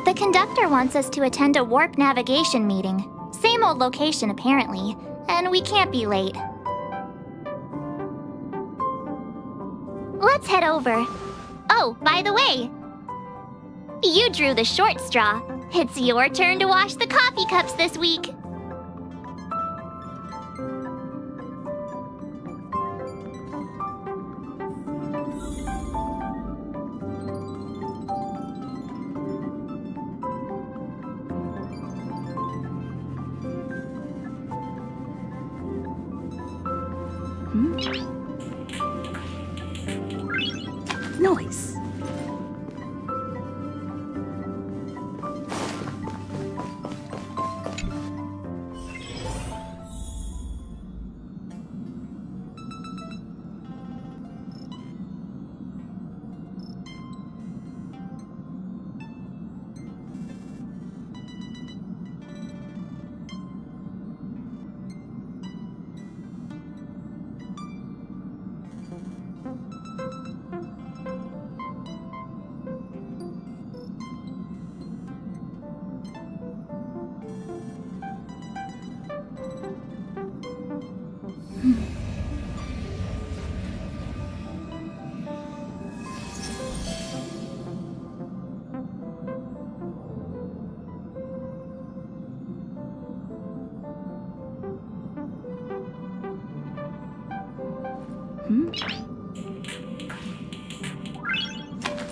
The conductor wants us to attend a warp navigation meeting. Same old location, apparently, and we can't be late. Let's head over. Oh, by the way, you drew the short straw. It's your turn to wash the coffee cups this week. Noise.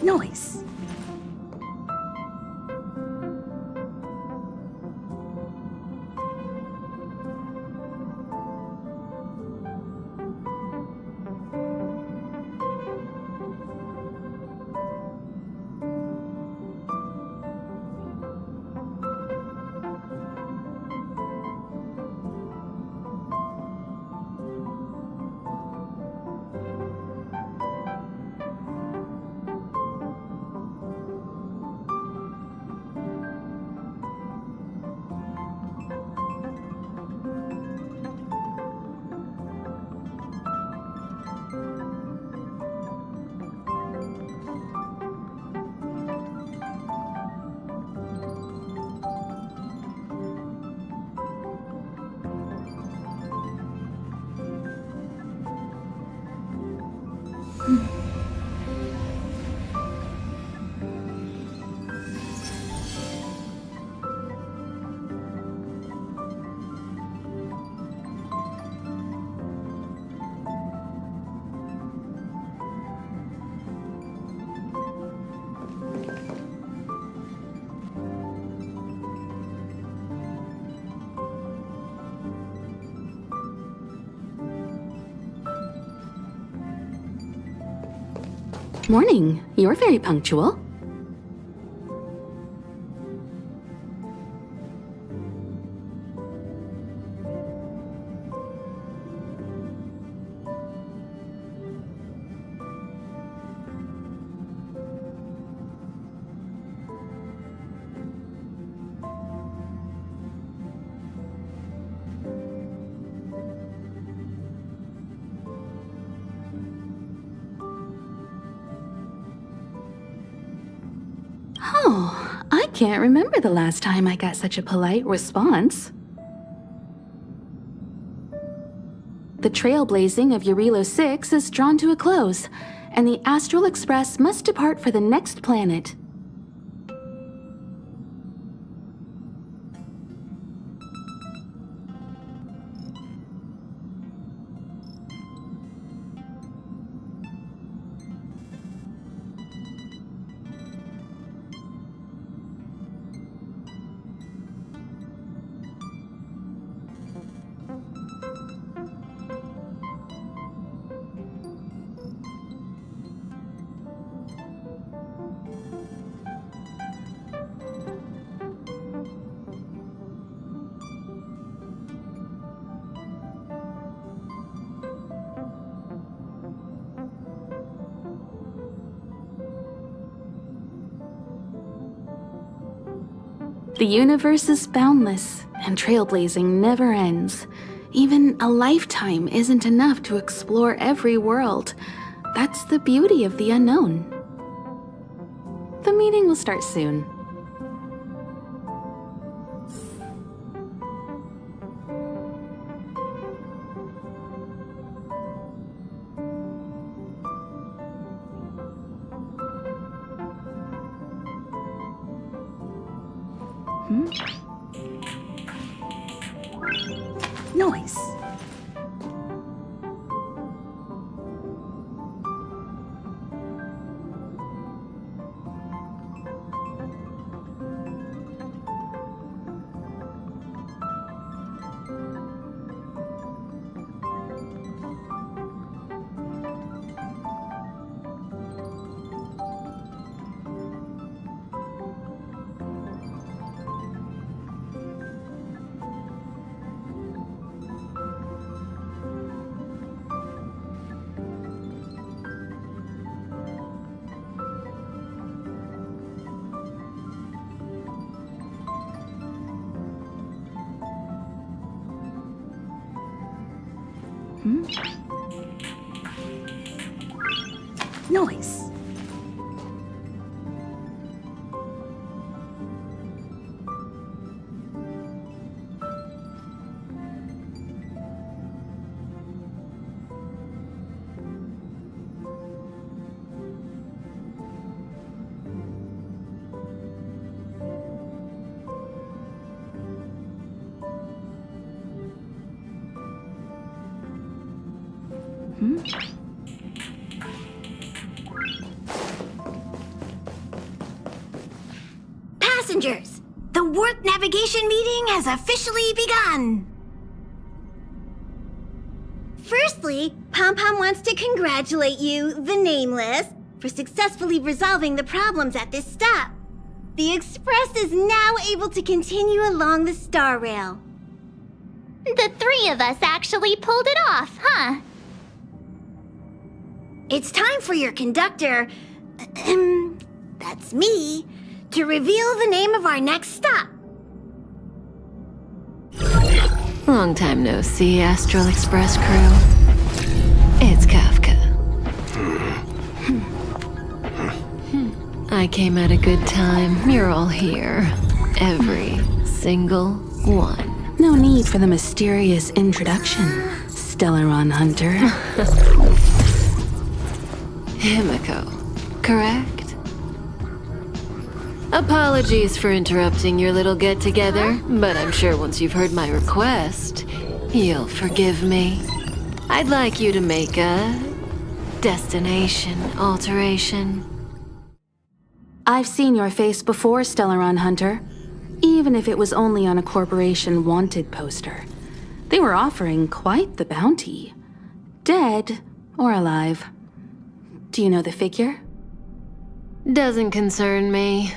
Noise. Morning. You're very punctual. Oh, I can't remember the last time I got such a polite response. The trailblazing of Eurilo 6 is drawn to a close, and the Astral Express must depart for the next planet. The universe is boundless, and trailblazing never ends. Even a lifetime isn't enough to explore every world. That's the beauty of the unknown. The meeting will start soon. Noise. Noise. Passengers, the warp navigation meeting has officially begun. Firstly, Pom Pom wants to congratulate you, the Nameless, for successfully resolving the problems at this stop. The Express is now able to continue along the Star Rail. The three of us actually pulled it off, huh? It's time for your conductor, that's me, to reveal the name of our next stop. Long time no see, Astral Express crew. It's Kafka. I came at a good time. You're all here. Every single one. No need for the mysterious introduction, Stellaron Hunter. Himiko, correct? Apologies for interrupting your little get-together, but I'm sure once you've heard my request, you'll forgive me. I'd like you to make a destination alteration. I've seen your face before, Stellaron Hunter. Even if it was only on a corporation wanted poster. They were offering quite the bounty. Dead or alive. Do you know the figure? Doesn't concern me.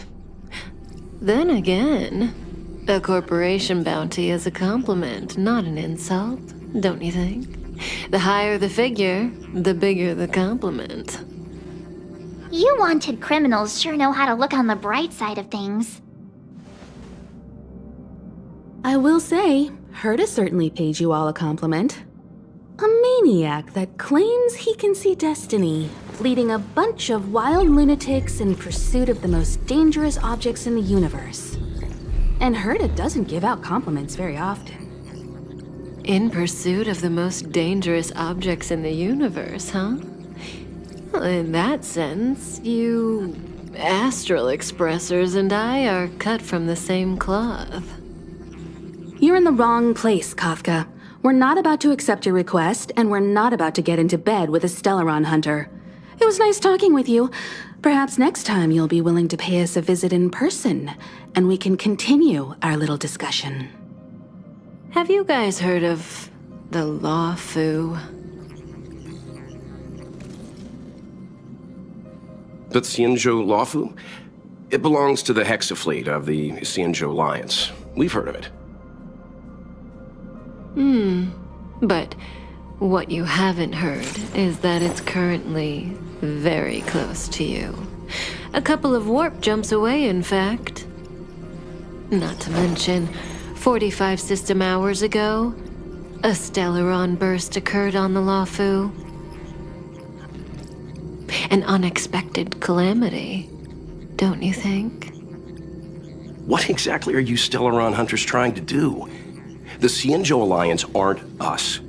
Then again, a corporation bounty is a compliment, not an insult, don't you think? The higher the figure, the bigger the compliment. You wanted criminals sure know how to look on the bright side of things. I will say, Herta certainly paid you all a compliment. A maniac that claims he can see destiny, leading a bunch of wild lunatics in pursuit of the most dangerous objects in the universe. And Herta doesn't give out compliments very often. In pursuit of the most dangerous objects in the universe, huh? Well, in that sense, you astral expressors and I are cut from the same cloth. You're in the wrong place, Kafka. We're not about to accept your request, and we're not about to get into bed with a Stellaron hunter. It was nice talking with you. Perhaps next time you'll be willing to pay us a visit in person, and we can continue our little discussion. Have you guys heard of the Law Fu? The Xianzhou Lawfu? It belongs to the Hexafleet of the Xianzhou Alliance. We've heard of it. But what you haven't heard is that it's currently very close to you. A couple of warp jumps away, in fact. Not to mention, 45 system hours ago, a Stellaron burst occurred on the Lawfu. An unexpected calamity, don't you think? What exactly are you Stellaron hunters trying to do? The Xianzhou Alliance aren't us.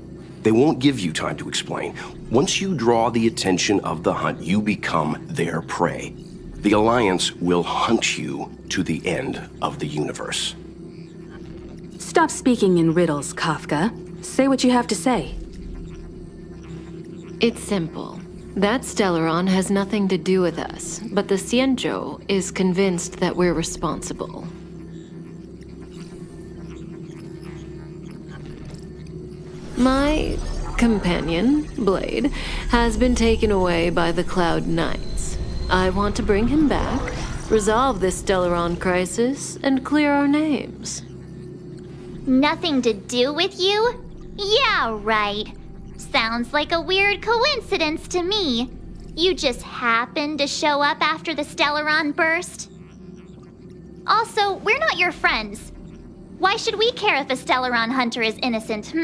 They won't give you time to explain. Once you draw the attention of the hunt, you become their prey. The Alliance will hunt you to the end of the universe. Stop speaking in riddles, Kafka. Say what you have to say. It's simple. That Stellaron has nothing to do with us, but the Xianzhou is convinced that we're responsible. My companion, Blade, has been taken away by the Cloud Knights. I want to bring him back, resolve this Stellaron crisis, and clear our names. Nothing to do with you? Yeah, right. Sounds like a weird coincidence to me. You just happened to show up after the Stellaron burst? Also, we're not your friends. Why should we care if a Stellaron hunter is innocent,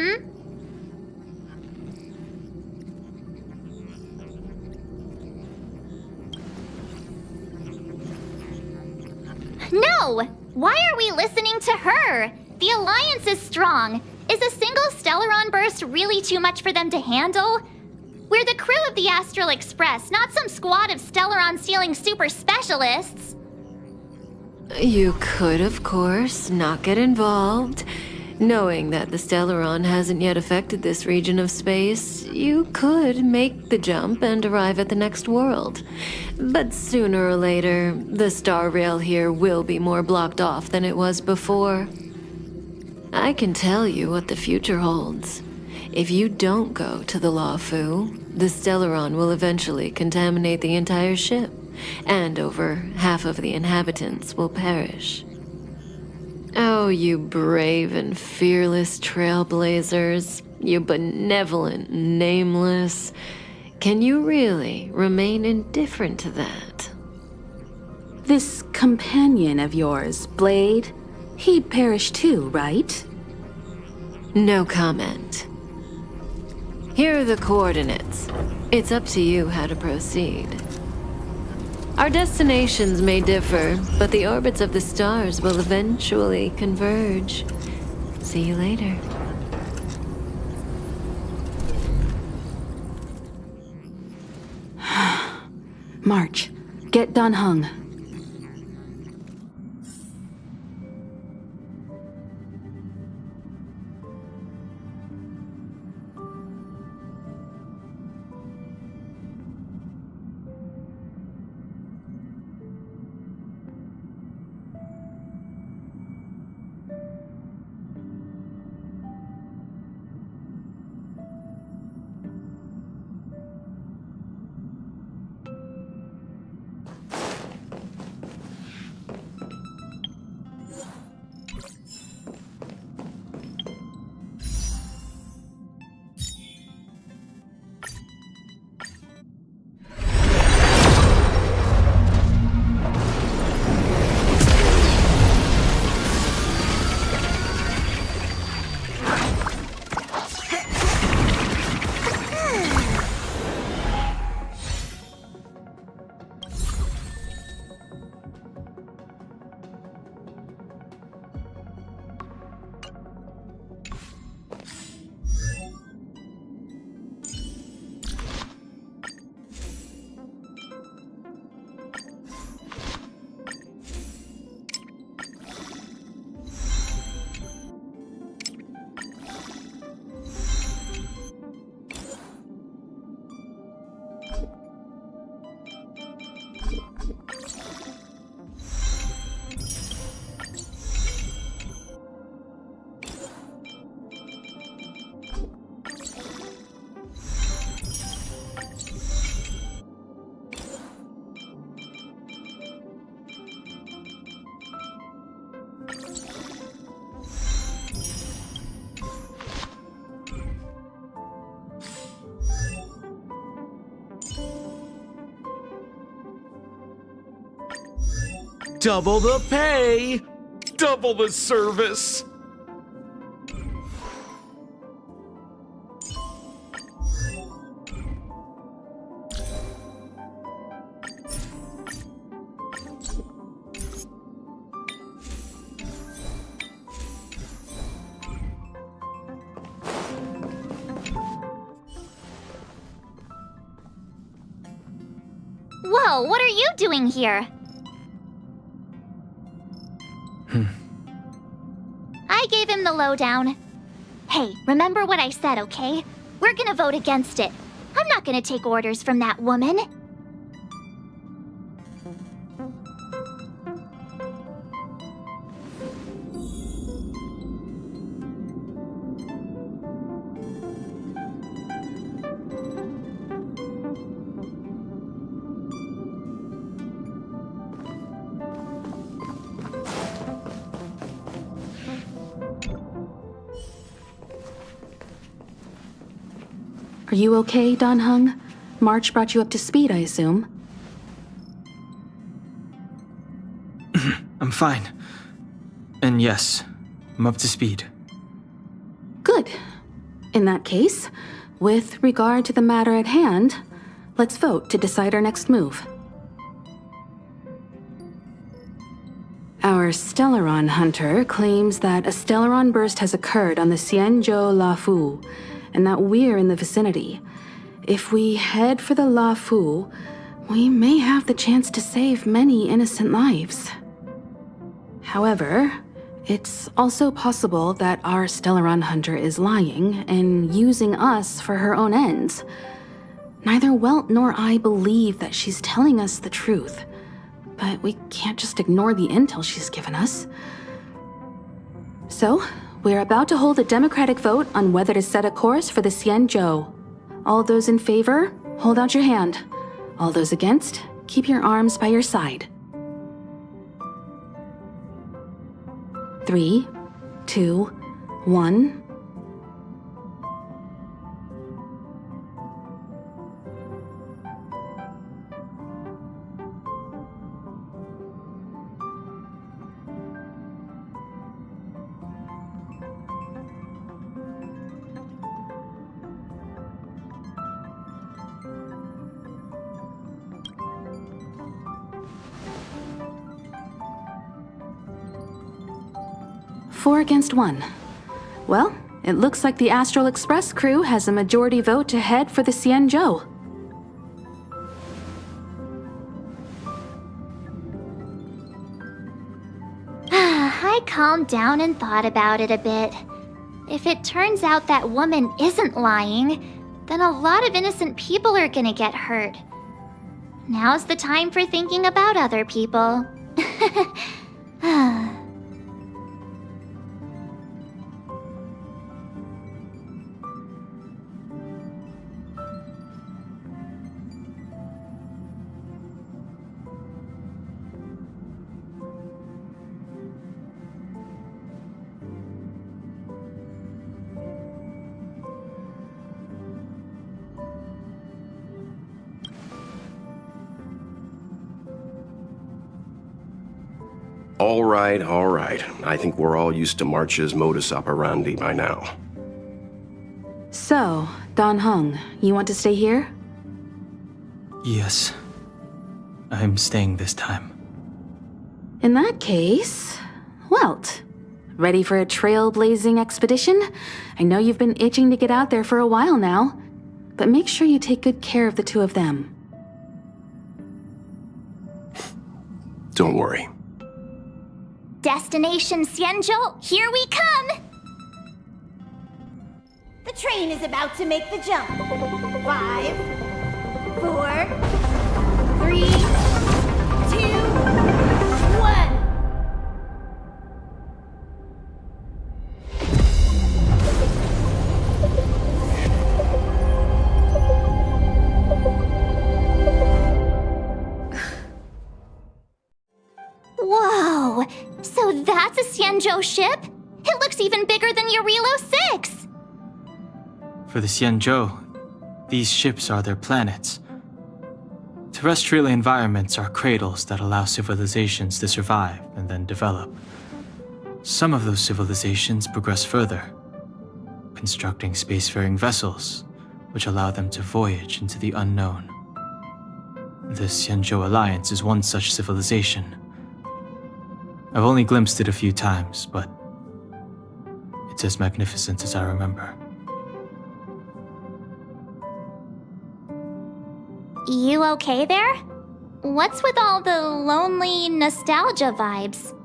No! Why are we listening to her? The Alliance is strong. Is a single Stellaron burst really too much for them to handle? We're the crew of the Astral Express, not some squad of Stellaron-stealing super specialists. You could, of course, not get involved. Knowing that the Stellaron hasn't yet affected this region of space, you could make the jump and arrive at the next world. But sooner or later, the star rail here will be more blocked off than it was before. I can tell you what the future holds. If you don't go to the Lawfu, the Stellaron will eventually contaminate the entire ship, and over half of the inhabitants will perish. Oh, you brave and fearless trailblazers, you benevolent nameless. Can you really remain indifferent to that? This companion of yours, Blade, he'd perish too, right? No comment. Here are the coordinates. It's up to you how to proceed. Our destinations may differ, but the orbits of the stars will eventually converge. See you later. March, get Dan Heng. Double the pay! Double the service! Whoa, what are you doing here? I gave him the lowdown. Hey, remember what I said, okay? We're gonna vote against it. I'm not gonna take orders from that woman. Are you okay, Dan Heng? March brought you up to speed, I assume. I'm fine. And yes, I'm up to speed. Good. In that case, with regard to the matter at hand, let's vote to decide our next move. Our Stellaron hunter claims that a Stellaron burst has occurred on the Xianzhou Lafu, and that we're in the vicinity. If we head for the Lafu, we may have the chance to save many innocent lives. However, it's also possible that our Stellaron hunter is lying and using us for her own ends. Neither Welt nor I believe that she's telling us the truth, but we can't just ignore the intel she's given us. So, we're about to hold a democratic vote on whether to set a course for the Xianzhou. All those in favor, hold out your hand. All those against, keep your arms by your side. 3, 2, 1. Four against 1. Well, it looks like the Astral Express crew has a majority vote to head for the Xianzhou. I calmed down and thought about it a bit. If it turns out that woman isn't lying, then a lot of innocent people are gonna get hurt. Now's the time for thinking about other people. All right. I think we're all used to March's modus operandi by now. So, Dan Heng, you want to stay here? Yes. I'm staying this time. In that case, Welt, ready for a trailblazing expedition? I know you've been itching to get out there for a while now, but make sure you take good care of the two of them. Don't worry. Destination Xianzhou, here we come! The train is about to make the jump. 5, 4, 3, 2, 1. Whoa! So That's a Xianzhou ship? It looks even bigger than Eurilo 6! For the Xianzhou, these ships are their planets. Terrestrial environments are cradles that allow civilizations to survive and then develop. Some of those civilizations progress further, constructing spacefaring vessels, which allow them to voyage into the unknown. The Xianzhou Alliance is one such civilization. I've only glimpsed it a few times, but it's as magnificent as I remember. You okay there? What's with all the lonely nostalgia vibes?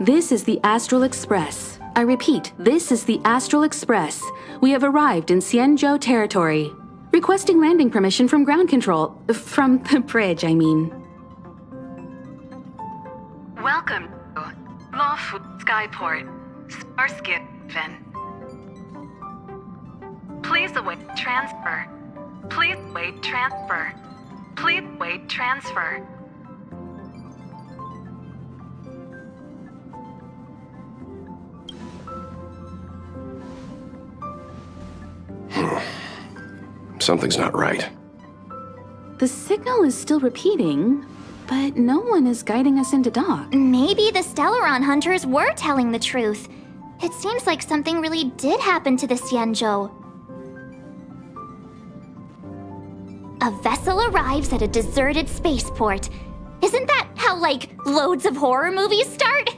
This is the Astral Express. I repeat, this is the Astral Express. We have arrived in Xianzhou territory. Requesting landing permission from ground control. From the bridge, I mean. Welcome to Lawfu Skyport, Starskiven. Please await transfer. Please wait transfer. Please wait transfer. Something's not right. The signal is still repeating, but no one is guiding us into dock. Maybe the Stellaron hunters were telling the truth. It seems like something really did happen to the Xianzhou. A vessel arrives at a deserted spaceport. Isn't that how, like, loads of horror movies start?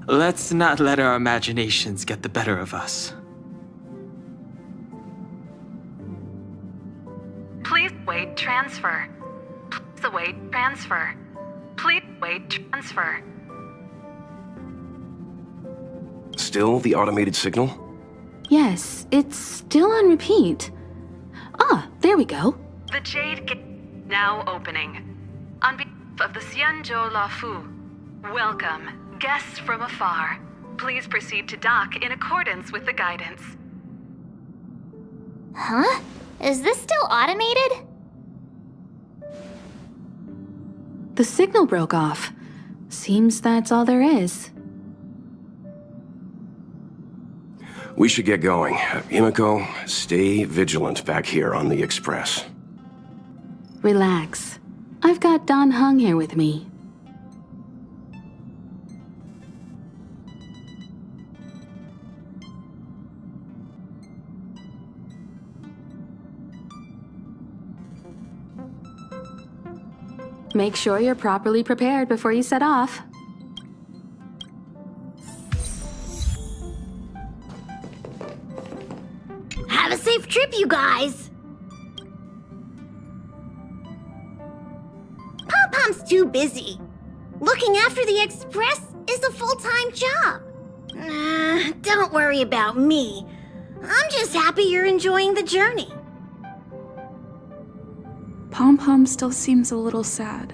Let's not let our imaginations get the better of us. Please wait transfer. Please await transfer. Please wait transfer. Still the automated signal? Yes, it's still on repeat. Ah, there we go. The Jade Gate now opening. On behalf of the Xianzhou Lawfu, welcome, guests from afar. Please proceed to dock in accordance with the guidance. Huh? Is this still automated? The signal broke off. Seems that's all there is. We should get going. Himiko, stay vigilant back here on the Express. Relax. I've got Dan Heng here with me. Make sure you're properly prepared before you set off. Have a safe trip, you guys! Pom-Pom's too busy. Looking after the Express is a full-time job. Don't worry about me. I'm just happy you're enjoying the journey. Pom-Pom still seems a little sad.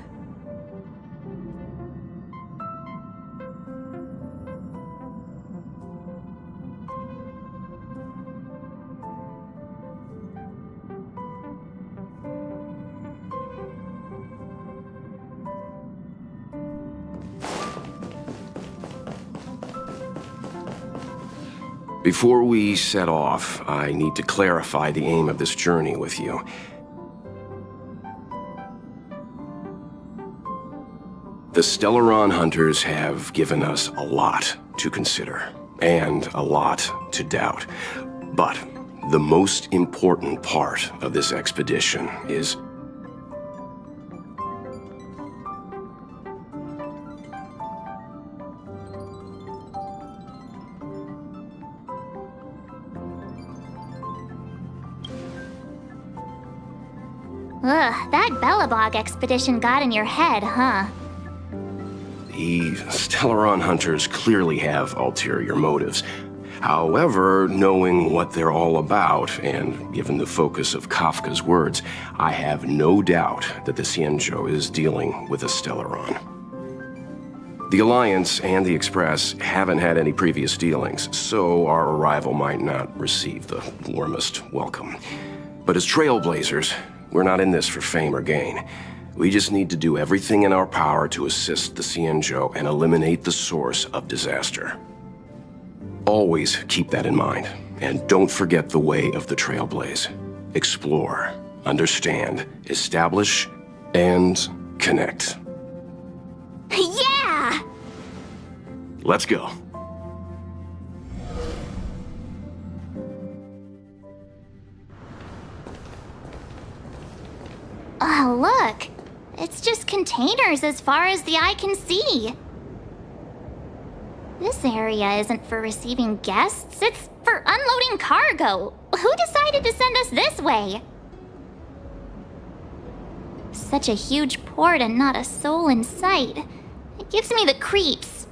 Before we set off, I need to clarify the aim of this journey with you. The Stellaron hunters have given us a lot to consider, and a lot to doubt. But the most important part of this expedition is Ugh, that Belobog expedition got in your head, huh? the Stellaron hunters clearly have ulterior motives. However, knowing what they're all about, and given the focus of Kafka's words, I have no doubt that the Xianzhou is dealing with a Stellaron. The Alliance and the Express haven't had any previous dealings, so our arrival might not receive the warmest welcome. But as trailblazers, We're not in this for fame or gain. We just need to do everything in our power to assist the Xianzhou and eliminate the source of disaster. Always keep that in mind, and don't forget the way of the Trailblaze. Explore, understand, establish, and connect. Yeah! Let's go. Oh, look! It's just containers as far as the eye can see. This area isn't for receiving guests, it's for unloading cargo. Who decided to send us this way? Such a huge port and not a soul in sight. It gives me the creeps.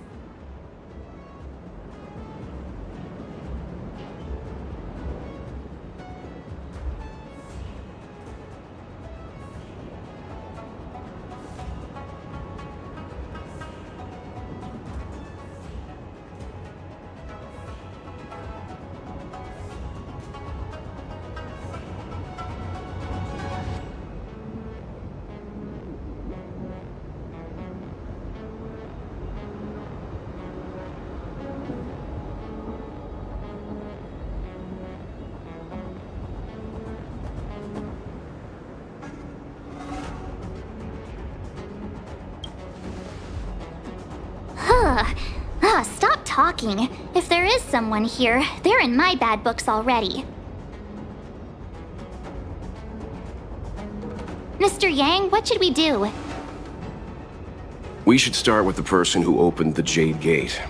Stop talking. If there is someone here, they're in my bad books already. Mr. Yang, what should we do? We should start with the person who opened the Jade Gate.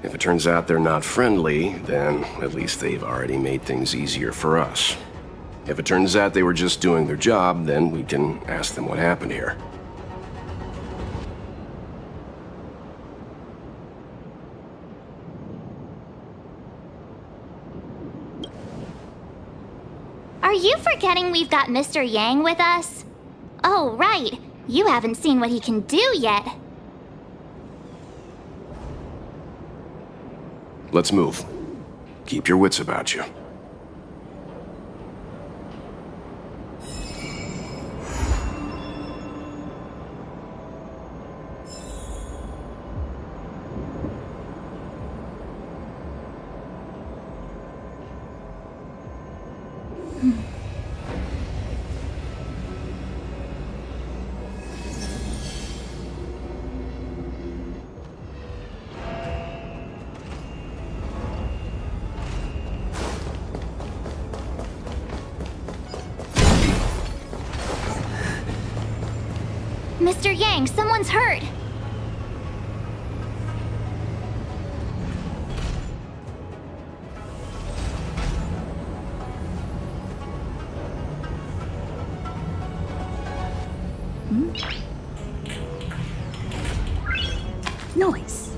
If it turns out they're not friendly, then at least they've already made things easier for us. If it turns out they were just doing their job, then we can ask them what happened here. Are you forgetting we've got Mr. Yang with us? Oh, right. You haven't seen what he can do yet. Let's move. Keep your wits about you. Mr. Yang, someone's hurt. Noise.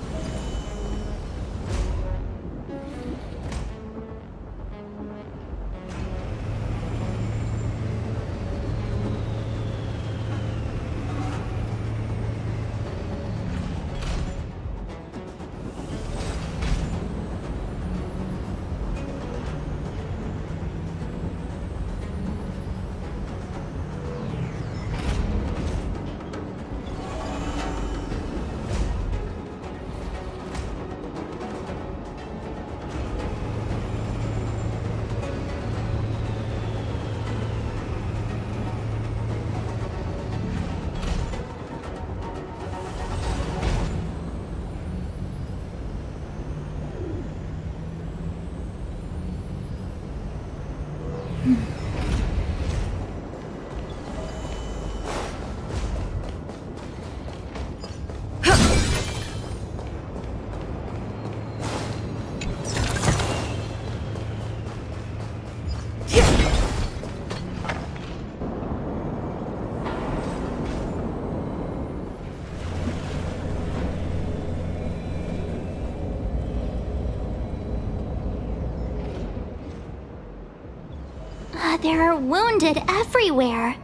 There are wounded everywhere.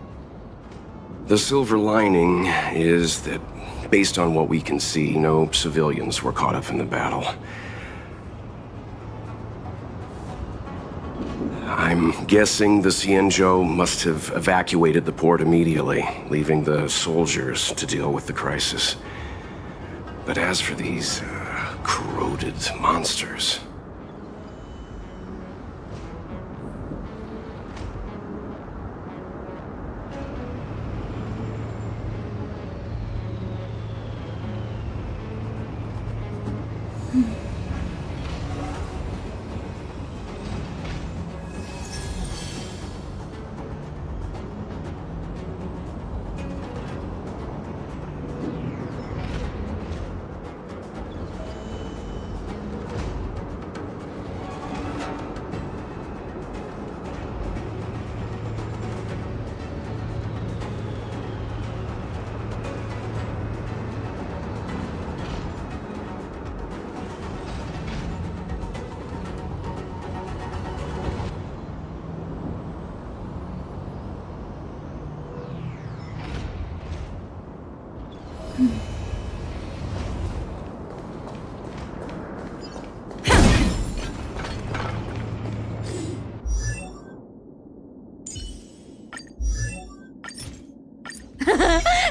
The silver lining is that, based on what we can see, no civilians were caught up in the battle. I'm guessing the Xianzhou must have evacuated the port immediately, leaving the soldiers to deal with the crisis. But as for these corroded monsters...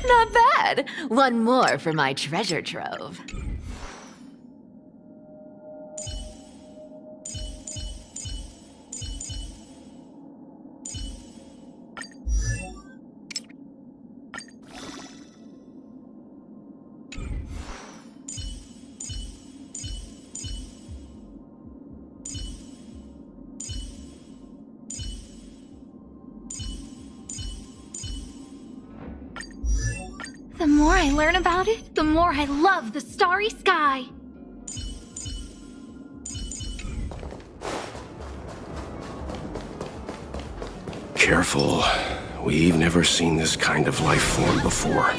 Not bad. One more for my treasure trove. The more I learn about it, the more I love the starry sky. Careful. We've never seen this kind of life form before.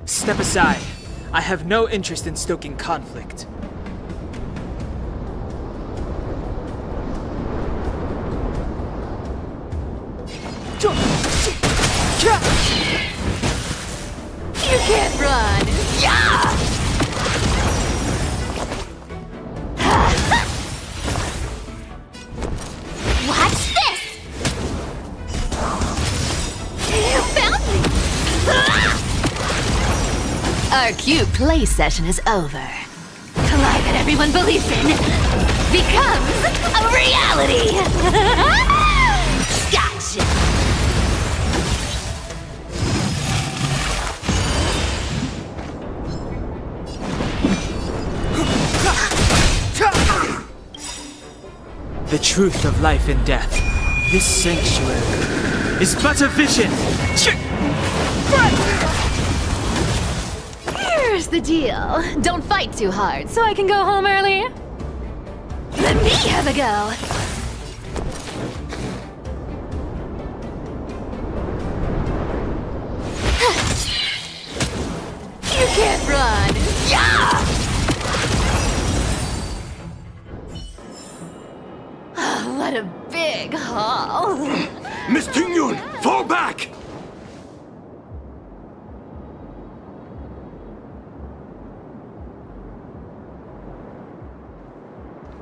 Step aside. I have no interest in stoking conflict. You can't run! Yeah! Watch this! You found me! Our cute play session is over. The lie that everyone believes in becomes a reality! Gotcha! The truth of life and death. This sanctuary is but a vision. Here's the deal. Don't fight too hard so I can go home early. Let me have a go. You can't run. Yeah! What a big haul. Miss Tingyun, fall back!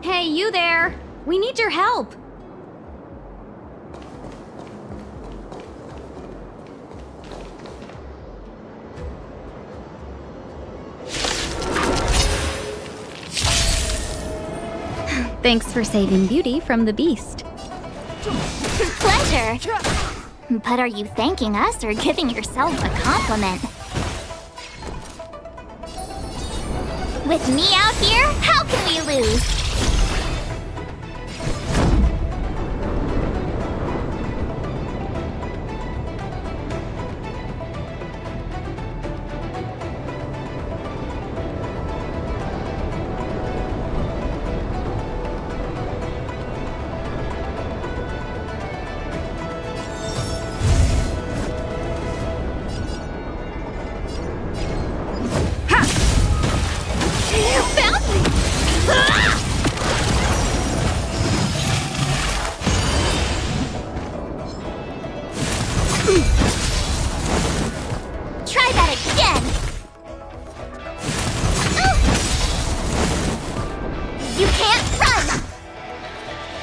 Hey, you there! We need your help! Thanks for saving Beauty from the beast. Pleasure. But are you thanking us or giving yourself a compliment? With me out here, how can we lose?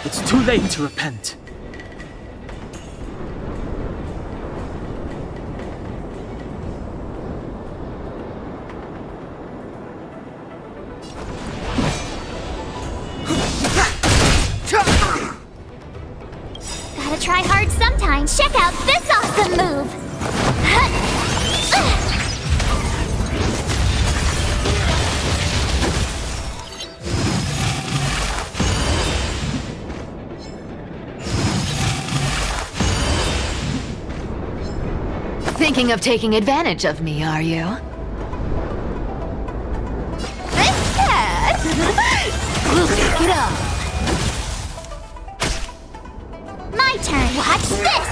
It's too late to repent. Gotta try hard sometimes. Check out this awesome move! Thinking of taking advantage of me, are you? We'll take it off. My turn. Watch this!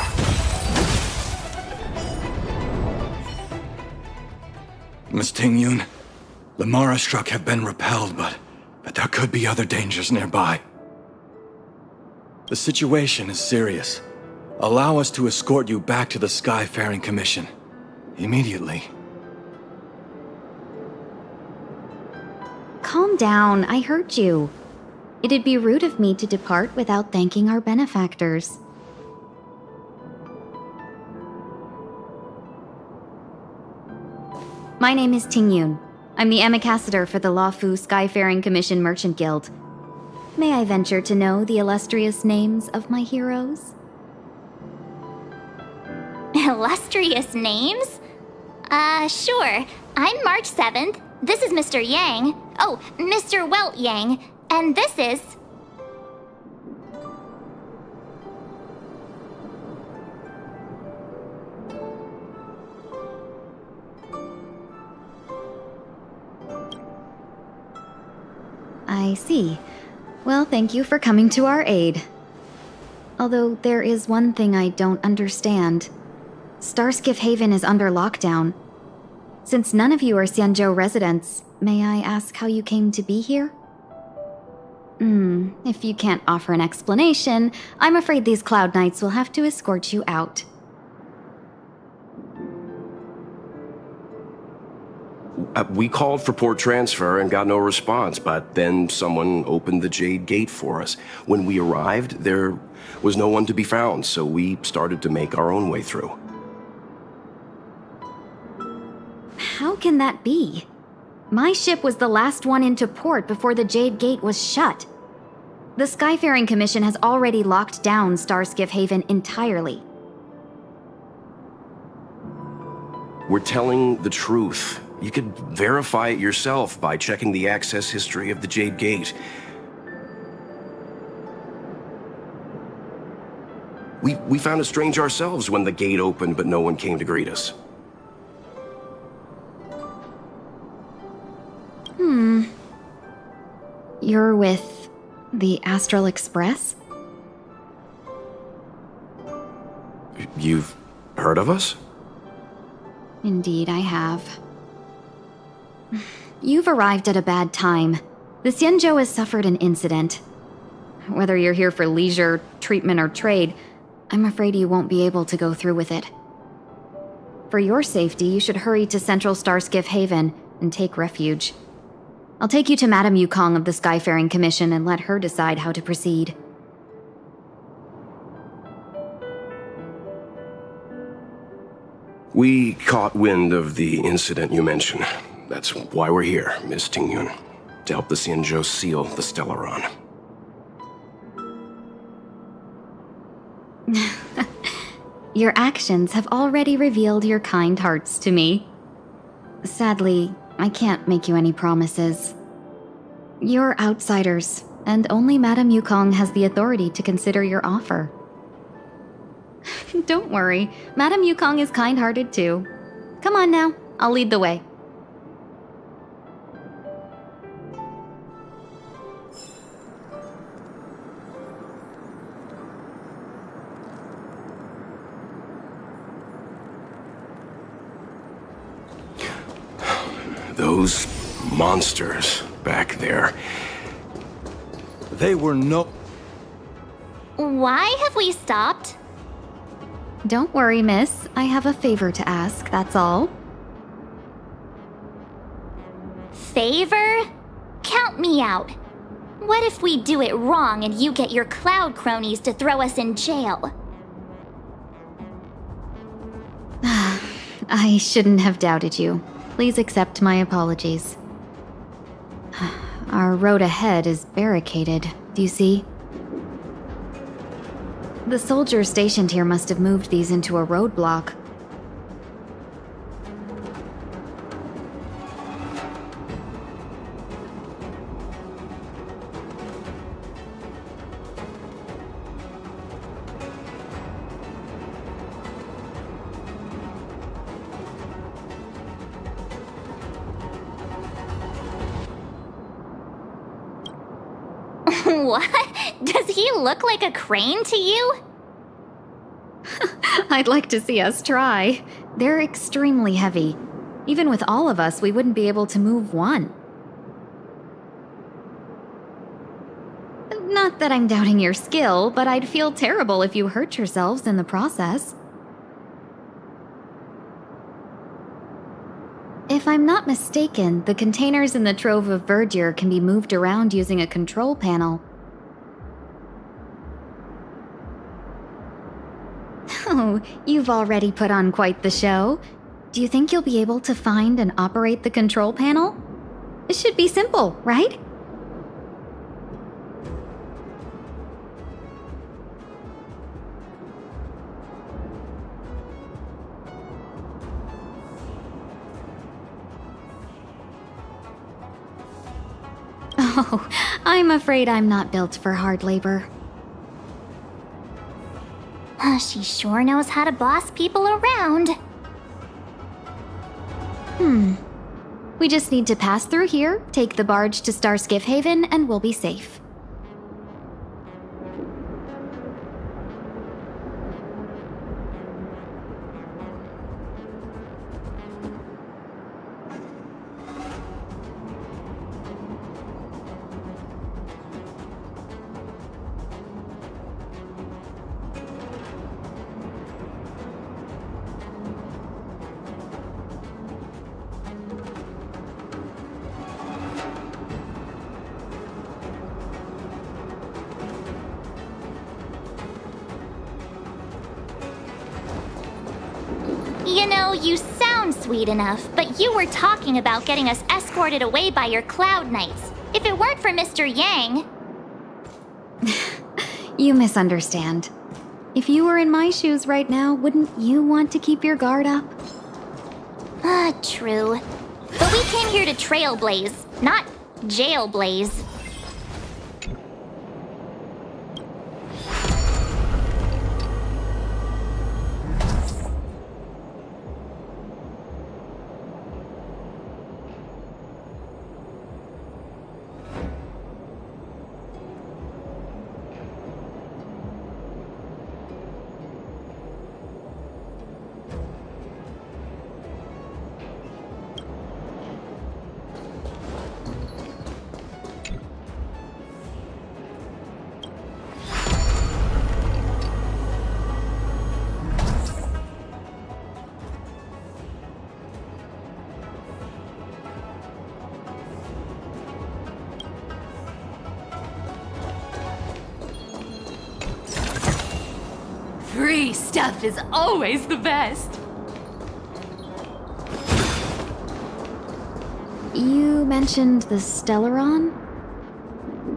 Miss Ting-Yun, the Mara struck have been repelled, but there could be other dangers nearby. The situation is serious. Allow us to escort you back to the Skyfaring Commission. Immediately. Calm down, I heard you. It'd be rude of me to depart without thanking our benefactors. My name is Ting-Yun. I'm the ambassador for the Lawfu Skyfaring Commission Merchant Guild. May I venture to know the illustrious names of my heroes? Illustrious names? Sure. I'm March 7th. This is Mr. Yang. Oh, Mr. Welt Yang. And this is... I see. Well, thank you for coming to our aid. Although there is one thing I don't understand. Starskiff Haven is under lockdown. Since none of you are Xianzhou residents, may I ask how you came to be here? If you can't offer an explanation, I'm afraid these Cloud Knights will have to escort you out. We called for port transfer and got no response, but then someone opened the Jade Gate for us. When we arrived, there was no one to be found, so we started to make our own way through. How can that be? My ship was the last one into port before the Jade Gate was shut. The Skyfaring Commission has already locked down Starskiff Haven entirely. We're telling the truth. You could verify it yourself by checking the access history of the Jade Gate. We found it strange ourselves when the gate opened, but no one came to greet us. You're with the Astral Express? You've heard of us? Indeed, I have. You've arrived at a bad time. The Xianzhou has suffered an incident. Whether you're here for leisure, treatment, or trade, I'm afraid you won't be able to go through with it. For your safety, you should hurry to Central Starskiff Haven and take refuge. I'll take you to Madame Yukong of the Skyfaring Commission and let her decide how to proceed. We caught wind of the incident you mentioned. That's why we're here, Miss Ting-Yun. To help the Xianzhou seal the Stellaron. Your actions have already revealed your kind hearts to me. Sadly, I can't make you any promises. You're outsiders, and only Madame Yukong has the authority to consider your offer. Don't worry, Madame Yukong is kind-hearted too. Come on now, I'll lead the way. Those monsters back there. They were no... Why have we stopped? Don't worry, miss. I have a favor to ask, that's all. Favor? Count me out. What if we do it wrong and you get your cloud cronies to throw us in jail? I shouldn't have doubted you. Please accept my apologies. Our road ahead is barricaded, do you see? The soldiers stationed here must have moved these into a roadblock. What? Does he look like a crane to you? I'd like to see us try. They're extremely heavy. Even with all of us, we wouldn't be able to move one. Not that I'm doubting your skill, but I'd feel terrible if you hurt yourselves in the process. If I'm not mistaken, the containers in the Trove of Verdure can be moved around using a control panel. Oh, you've already put on quite the show. Do you think you'll be able to find and operate the control panel? It should be simple, right? Oh, I'm afraid I'm not built for hard labor. She sure knows how to boss people around. We just need to pass through here, take the barge to Starskiff Haven, and we'll be safe. You know, you sound sweet enough, but you were talking about getting us escorted away by your Cloud Knights. If it weren't for Mr. Yang... You misunderstand. If you were in my shoes right now, wouldn't you want to keep your guard up? True. But we came here to trailblaze, not jailblaze. Free stuff is always the best. You mentioned the Stellaron?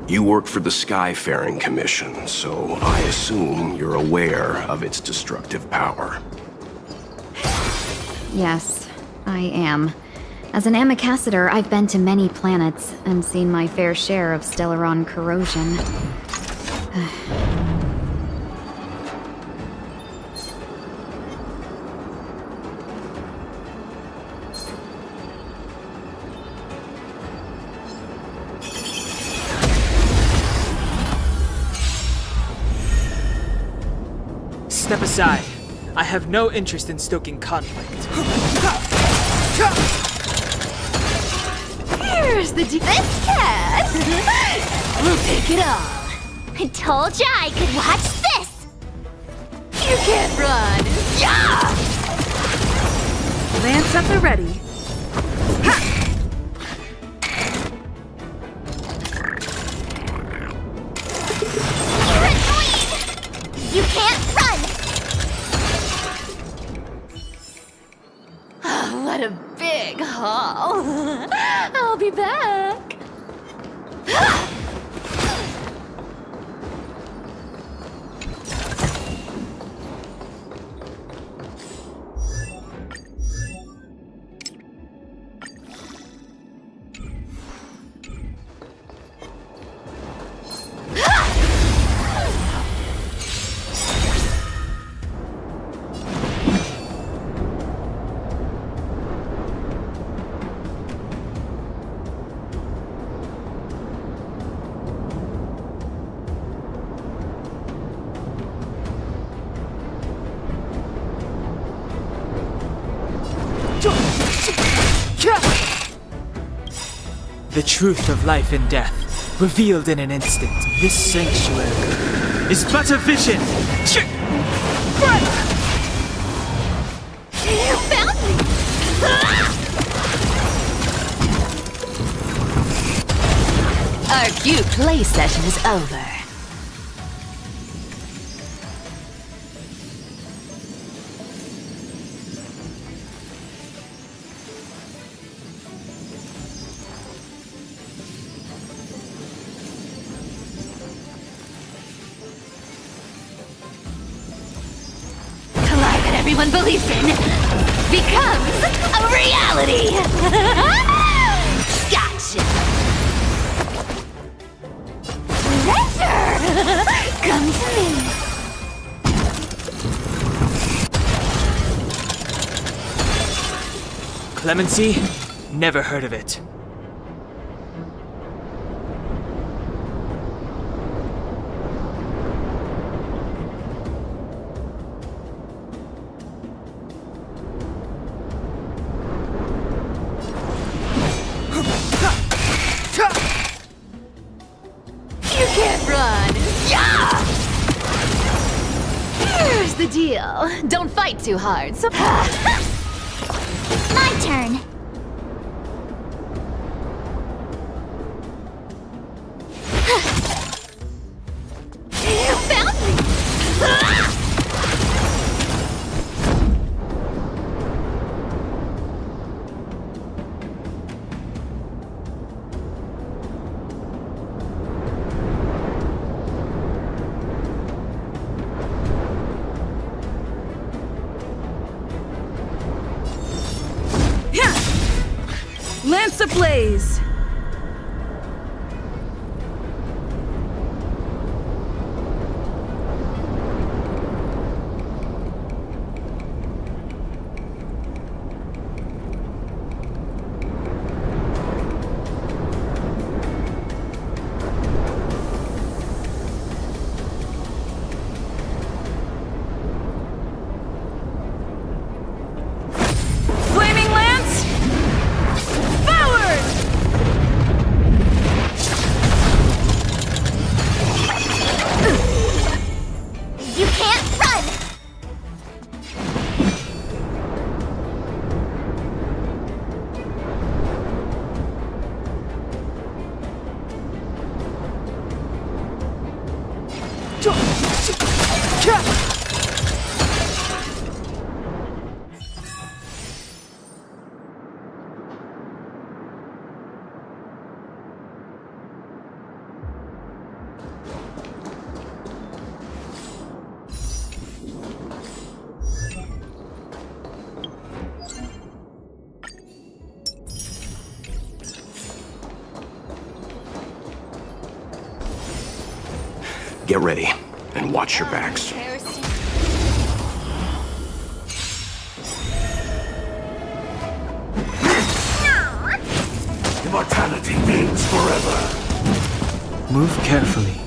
You work for the Skyfaring Commission, so I assume you're aware of its destructive power. Yes, I am. As an Amicassador, I've been to many planets and seen my fair share of Stellaron corrosion. Step aside. I have no interest in stoking conflict. Here's the defense cat. We'll take it all. I told ya I could watch this! You can't run. Yeah! Lance at the ready. You can't run! Oh, what a big haul. I'll be back. The truth of life and death, revealed in an instant. This sanctuary is but a vision. You found me! Our cute play session is over. Everyone believes in becomes a reality! Gotcha! Treasure! Come to me! Clemency? Never heard of it. Here's the deal. Don't fight too hard, so... My turn. You found me! Lance ablaze! Flaming lance! Forward! You can't run! Get ready, and watch your backs. Immortality means forever. Move carefully.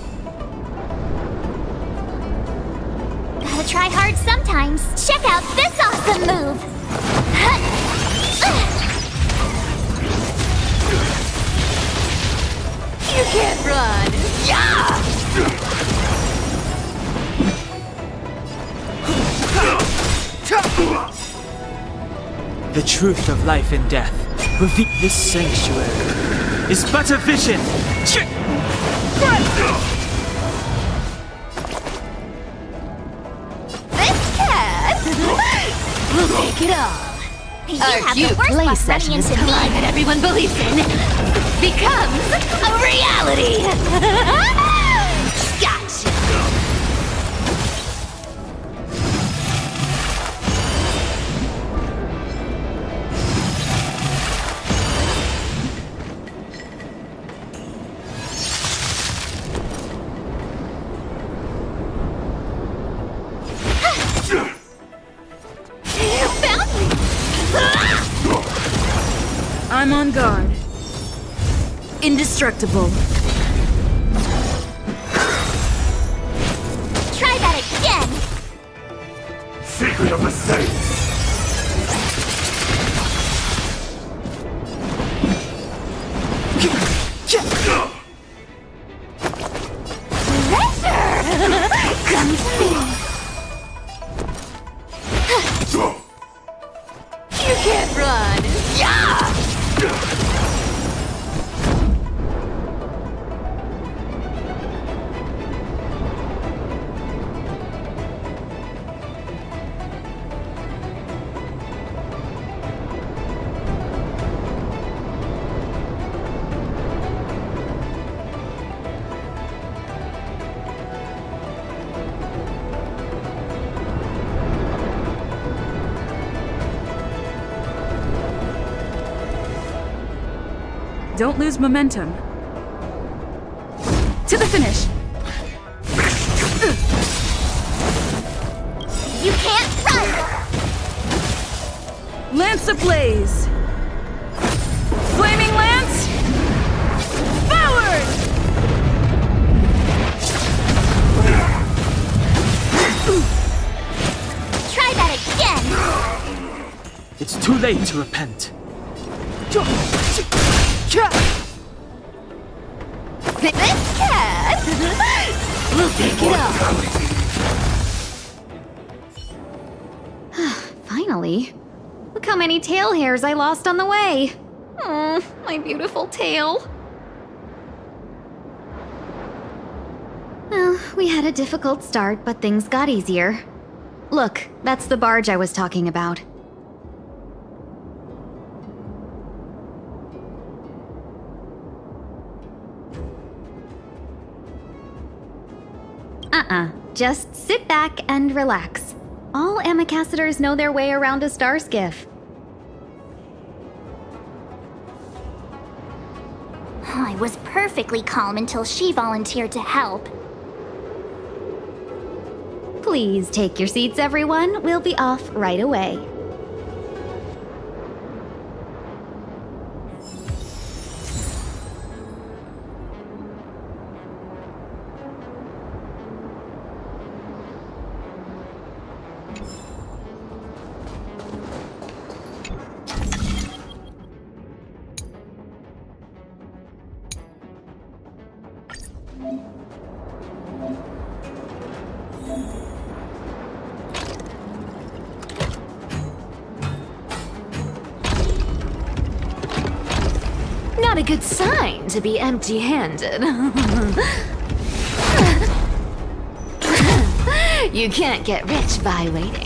Gotta try hard sometimes. Check out this awesome move! You can't run! Yeah! The truth of life and death, revealed. This sanctuary is but a vision. take it all. You Our have cute the worst play luck session running is into collide me. that everyone believes in becomes a reality. Gotcha. You found me! I'm on guard. Indestructible. Try that again! Secret of the Saints! Come to me! You can't run. Yeah! Don't lose momentum. To the finish. You can't run! Lance ablaze. Flaming lance. Forward! Try that again! It's too late to repent. This cat will take it all. Finally. Look how many tail hairs I lost on the way. My beautiful tail. Well, we had a difficult start, but things got easier. Look, that's the barge I was talking about. Just sit back and relax. All Amicacetors know their way around a star skiff. I was perfectly calm until she volunteered to help. Please take your seats, everyone. We'll be off right away. Not a good sign to be empty-handed. You can't get rich by waiting.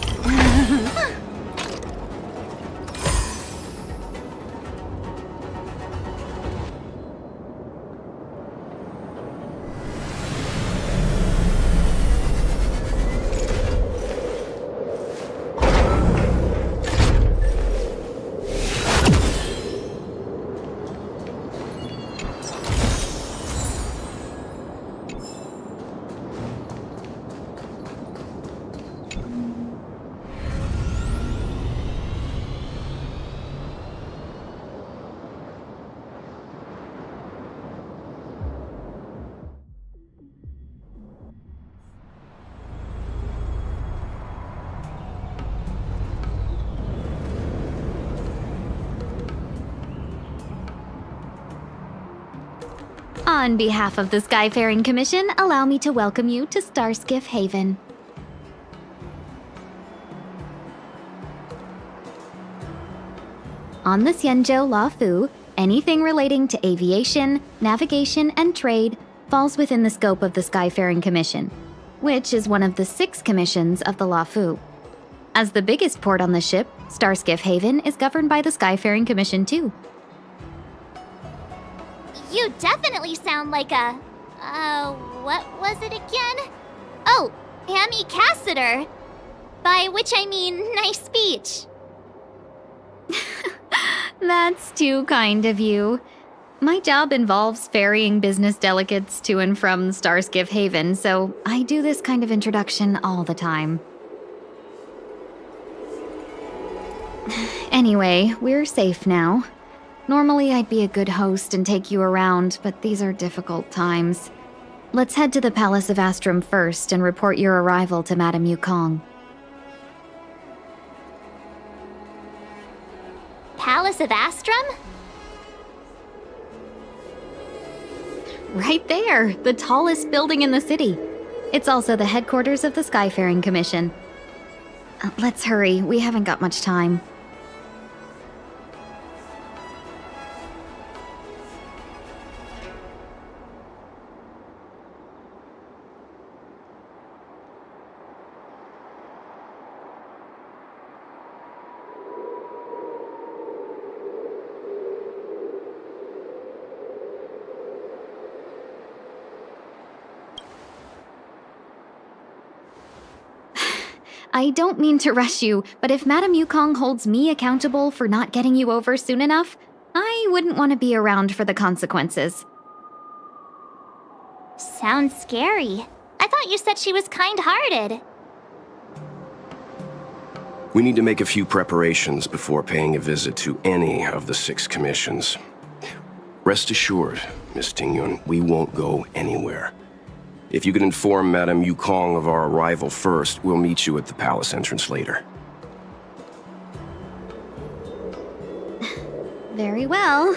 On behalf of the Skyfaring Commission, allow me to welcome you to Starskiff Haven. On the Xianzhou Luofu, anything relating to aviation, navigation, and trade falls within the scope of the Skyfaring Commission, which is one of the 6 commissions of the Luofu. As the biggest port on the ship, Starskiff Haven is governed by the Skyfaring Commission too. You definitely sound like a... what was it again? Oh, Amy Cassiter. By which I mean, nice speech. That's too kind of you. My job involves ferrying business delegates to and from Starskiff Haven, so I do this kind of introduction all the time. Anyway, we're safe now. Normally I'd be a good host and take you around, but these are difficult times. Let's head to the Palace of Astrum first and report your arrival to Madame Yukong. Palace of Astrum? Right there, the tallest building in the city. It's also the headquarters of the Skyfaring Commission. Let's hurry, we haven't got much time. I don't mean to rush you, but if Madame Yukong holds me accountable for not getting you over soon enough, I wouldn't want to be around for the consequences. Sounds scary. I thought you said she was kind-hearted. We need to make a few preparations before paying a visit to any of the 6 commissions. Rest assured, Miss Tingyun, we won't go anywhere. If you could inform Madame Yukong of our arrival first, we'll meet you at the palace entrance later. Very well.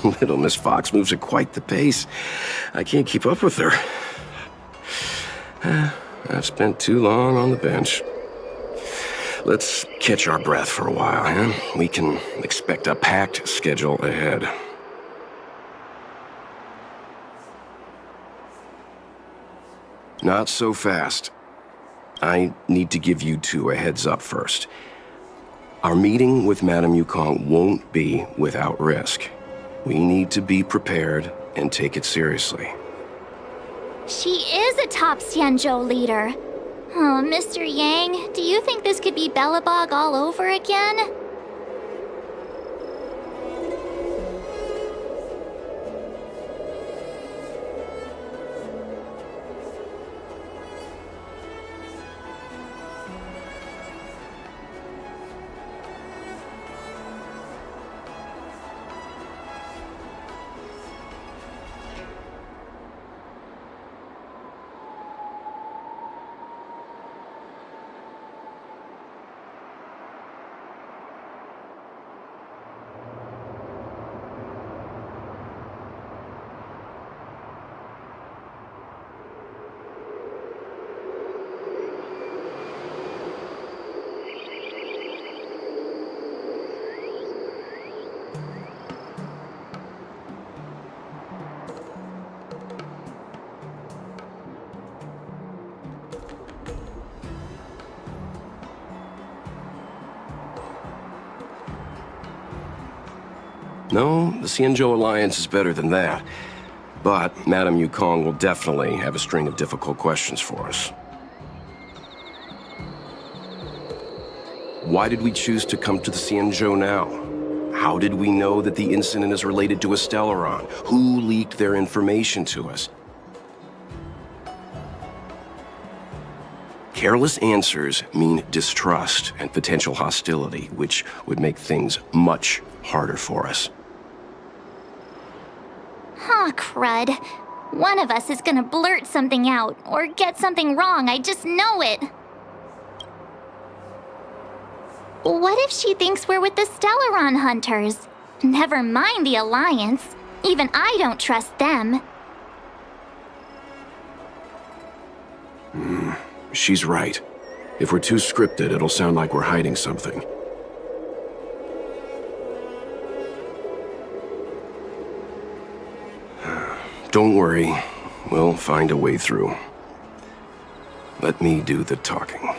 Little Miss Fox moves at quite the pace. I can't keep up with her. I've spent too long on the bench. Let's catch our breath for a while, huh? We can expect a packed schedule ahead. Not so fast. I need to give you 2 a heads up first. Our meeting with Madame Yukong won't be without risk. We need to be prepared and take it seriously. She is a top Xianzhou leader. Oh, Mr. Yang, do you think this could be Belobog all over again? No, the Xianzhou Alliance is better than that. But Madame Yukong will definitely have a string of difficult questions for us. Why did we choose to come to the Xianzhou now? How did we know that the incident is related to a Stellaron? Who leaked their information to us? Careless answers mean distrust and potential hostility, which would make things much harder for us. Aw, crud. One of us is gonna blurt something out, or get something wrong, I just know it. What if she thinks we're with the Stellaron Hunters? Never mind the Alliance. Even I don't trust them. She's right. If we're too scripted, it'll sound like we're hiding something. Don't worry. We'll find a way through. Let me do the talking.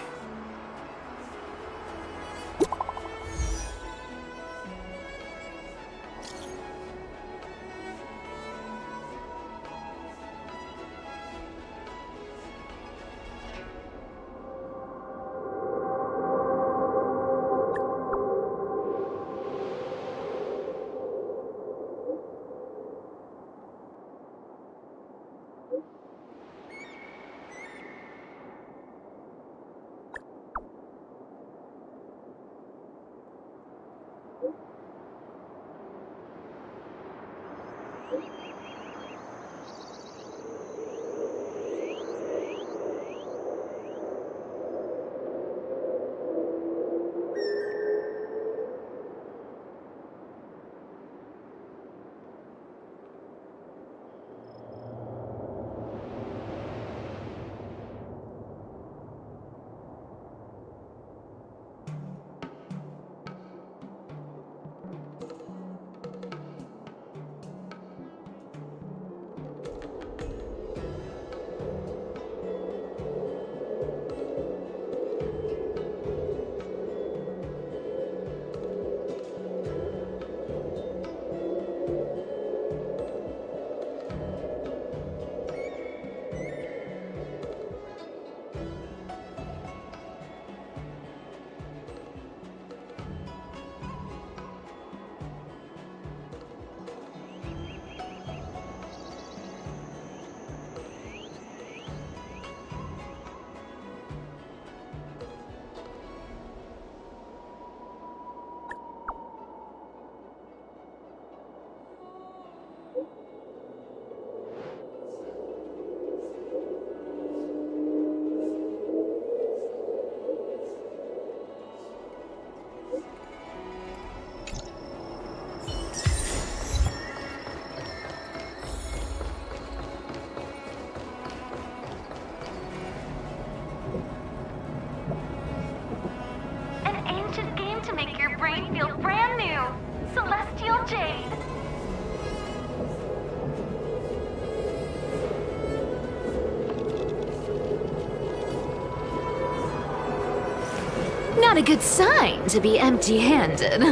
Not a good sign to be empty-handed.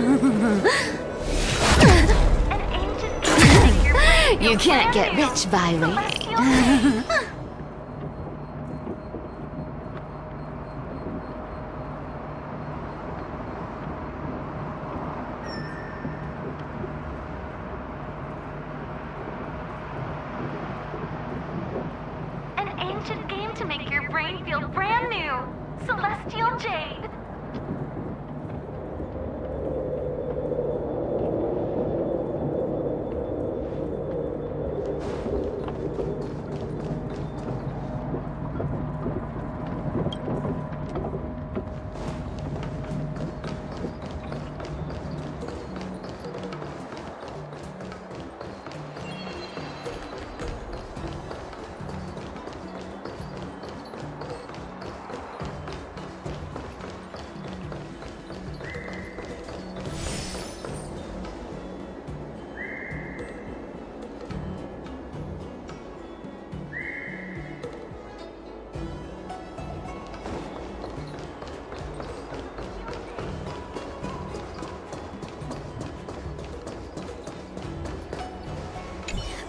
You can't get rich by waiting. An ancient game to make your brain feel brand new. Celestial Jade.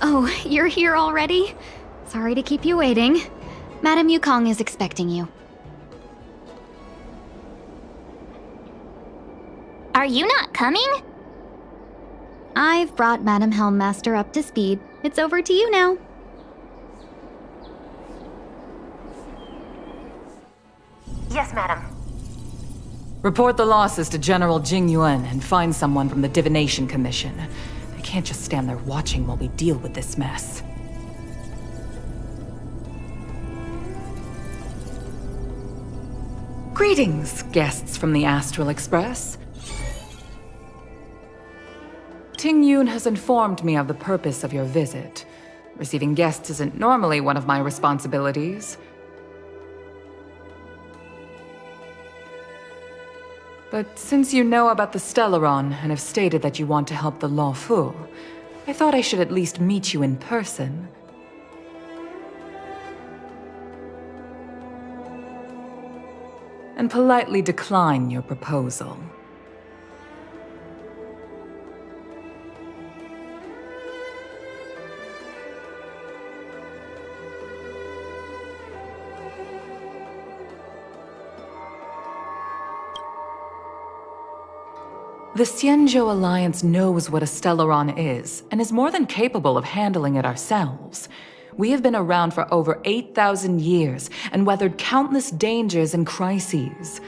Oh, you're here already? Sorry to keep you waiting. Madame Yukong is expecting you. Are you not coming? I've brought Madame Helmmaster up to speed. It's over to you now. Yes, madam. Report the losses to General Jing Yuan and find someone from the Divination Commission. They can't just stand there watching while we deal with this mess. Greetings, guests from the Astral Express. Ting Yun has informed me of the purpose of your visit. Receiving guests isn't normally one of my responsibilities. But since you know about the Stellaron and have stated that you want to help the Luofu, I thought I should at least meet you in person and politely decline your proposal. The Xianzhou Alliance knows what a Stellaron is, and is more than capable of handling it ourselves. We have been around for over 8,000 years, and weathered countless dangers and crises.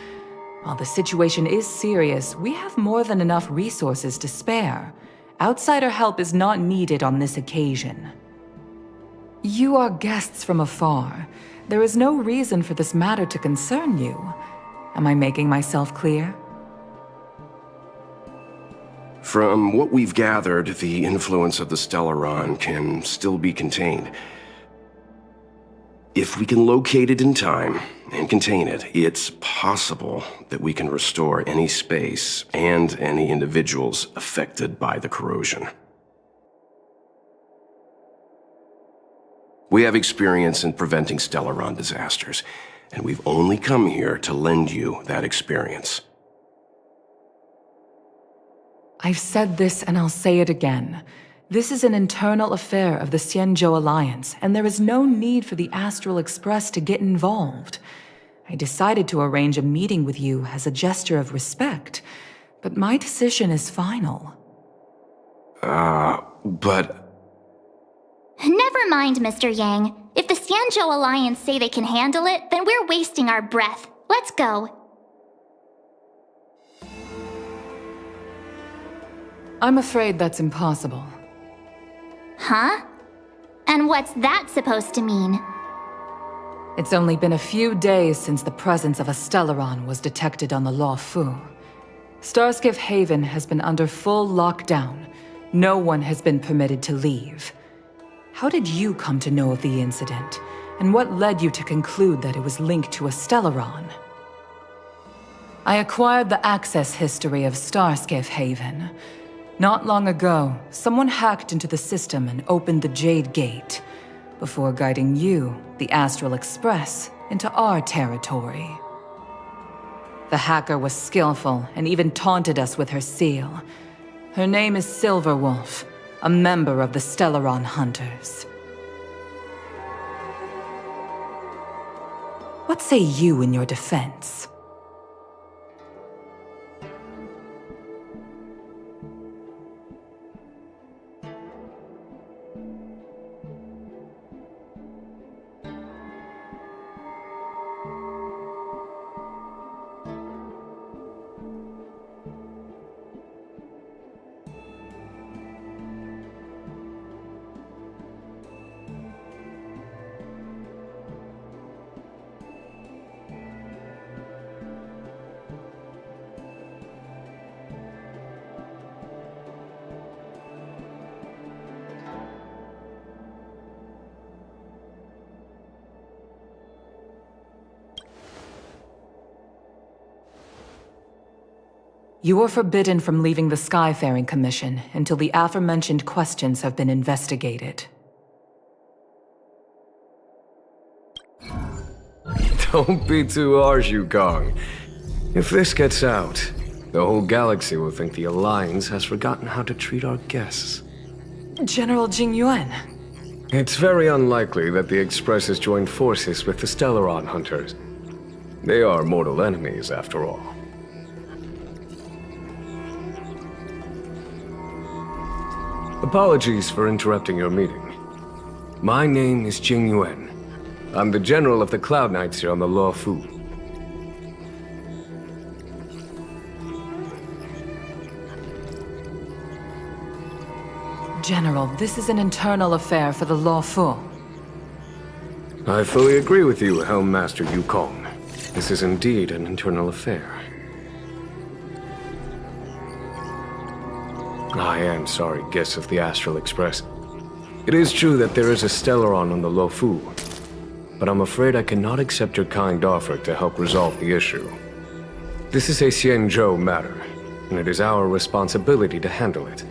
While the situation is serious, we have more than enough resources to spare. Outsider help is not needed on this occasion. You are guests from afar. There is no reason for this matter to concern you. Am I making myself clear? From what we've gathered, the influence of the Stellaron can still be contained. If we can locate it in time and contain it, it's possible that we can restore any space and any individuals affected by the corrosion. We have experience in preventing Stellaron disasters, and we've only come here to lend you that experience. I've said this and I'll say it again. This is an internal affair of the Xianzhou Alliance, and there is no need for the Astral Express to get involved. I decided to arrange a meeting with you as a gesture of respect, but my decision is final. But... Never mind, Mr. Yang. If the Xianzhou Alliance say they can handle it, then we're wasting our breath. Let's go. I'm afraid that's impossible. Huh? And what's that supposed to mean? It's only been a few days since the presence of a Stellaron was detected on the Luofu. Starskiff Haven has been under full lockdown. No one has been permitted to leave. How did you come to know of the incident? And what led you to conclude that it was linked to a Stellaron? I acquired the access history of Starskiff Haven. Not long ago, someone hacked into the system and opened the Jade Gate, before guiding you, the Astral Express, into our territory. The hacker was skillful and even taunted us with her seal. Her name is Silverwolf, a member of the Stellaron Hunters. What say you in your defense? You are forbidden from leaving the Skyfaring Commission until the aforementioned questions have been investigated. Don't be too harsh, Yukong. If this gets out, the whole galaxy will think the Alliance has forgotten how to treat our guests. General Jingyuan. It's very unlikely that the Express has joined forces with the Stellaron Hunters. They are mortal enemies, after all. Apologies for interrupting your meeting. My name is Jingyuan. I'm the General of the Cloud Knights here on the Luofu. General, this is an internal affair for the Luofu. I fully agree with you, Helm Master Yukong. This is indeed an internal affair. I am sorry, guests of the Astral Express. It is true that there is a Stellaron on the Luofu, but I'm afraid I cannot accept your kind offer to help resolve the issue. This is a Xianzhou matter, and it is our responsibility to handle it.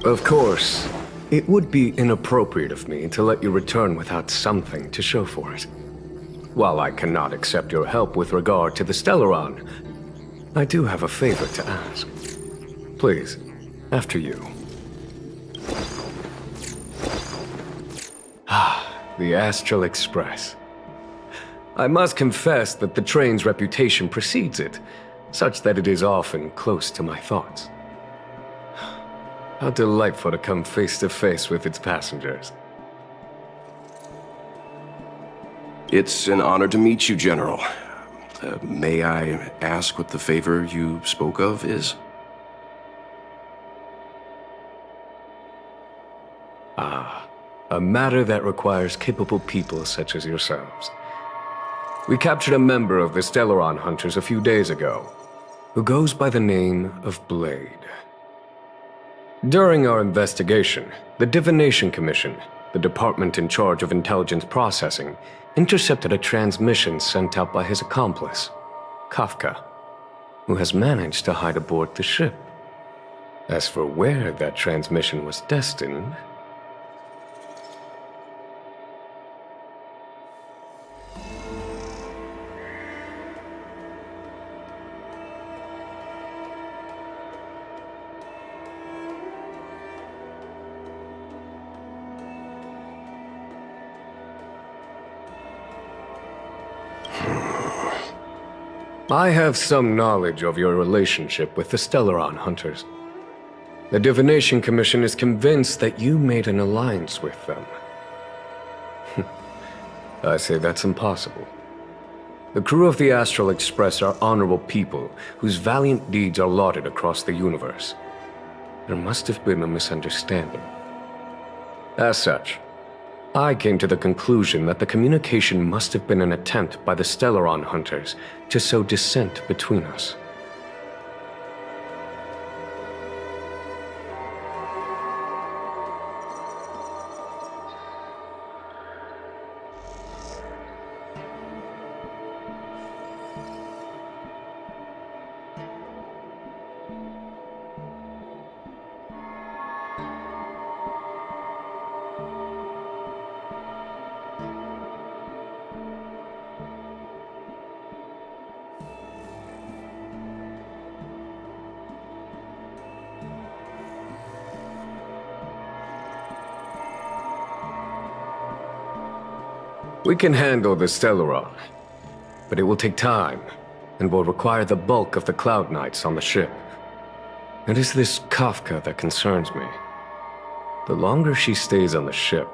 Of course, It would be inappropriate of me to let you return without something to show for it. While I cannot accept your help with regard to the Stellaron, I do have a favor to ask. Please, after you. The Astral Express. I must confess that the train's reputation precedes it, such that it is often close to my thoughts. How delightful to come face to face with its passengers. It's an honor to meet you, General. May I ask what the favor you spoke of is? A matter that requires capable people such as yourselves. We captured a member of the Stellaron Hunters a few days ago, who goes by the name of Blade. During our investigation, the Divination Commission, the department in charge of intelligence processing, intercepted a transmission sent out by his accomplice, Kafka, who has managed to hide aboard the ship. As for where that transmission was destined, I have some knowledge of your relationship with the Stellaron Hunters. The Divination Commission is convinced that you made an alliance with them. I say that's impossible. The crew of the Astral Express are honorable people whose valiant deeds are lauded across the universe. There must have been a misunderstanding. As such, I came to the conclusion that the communication must have been an attempt by the Stellaron Hunters to sow dissent between us. We can handle the Stellaron, but it will take time and will require the bulk of the Cloud Knights on the ship. It is this Kafka that concerns me. The longer she stays on the ship,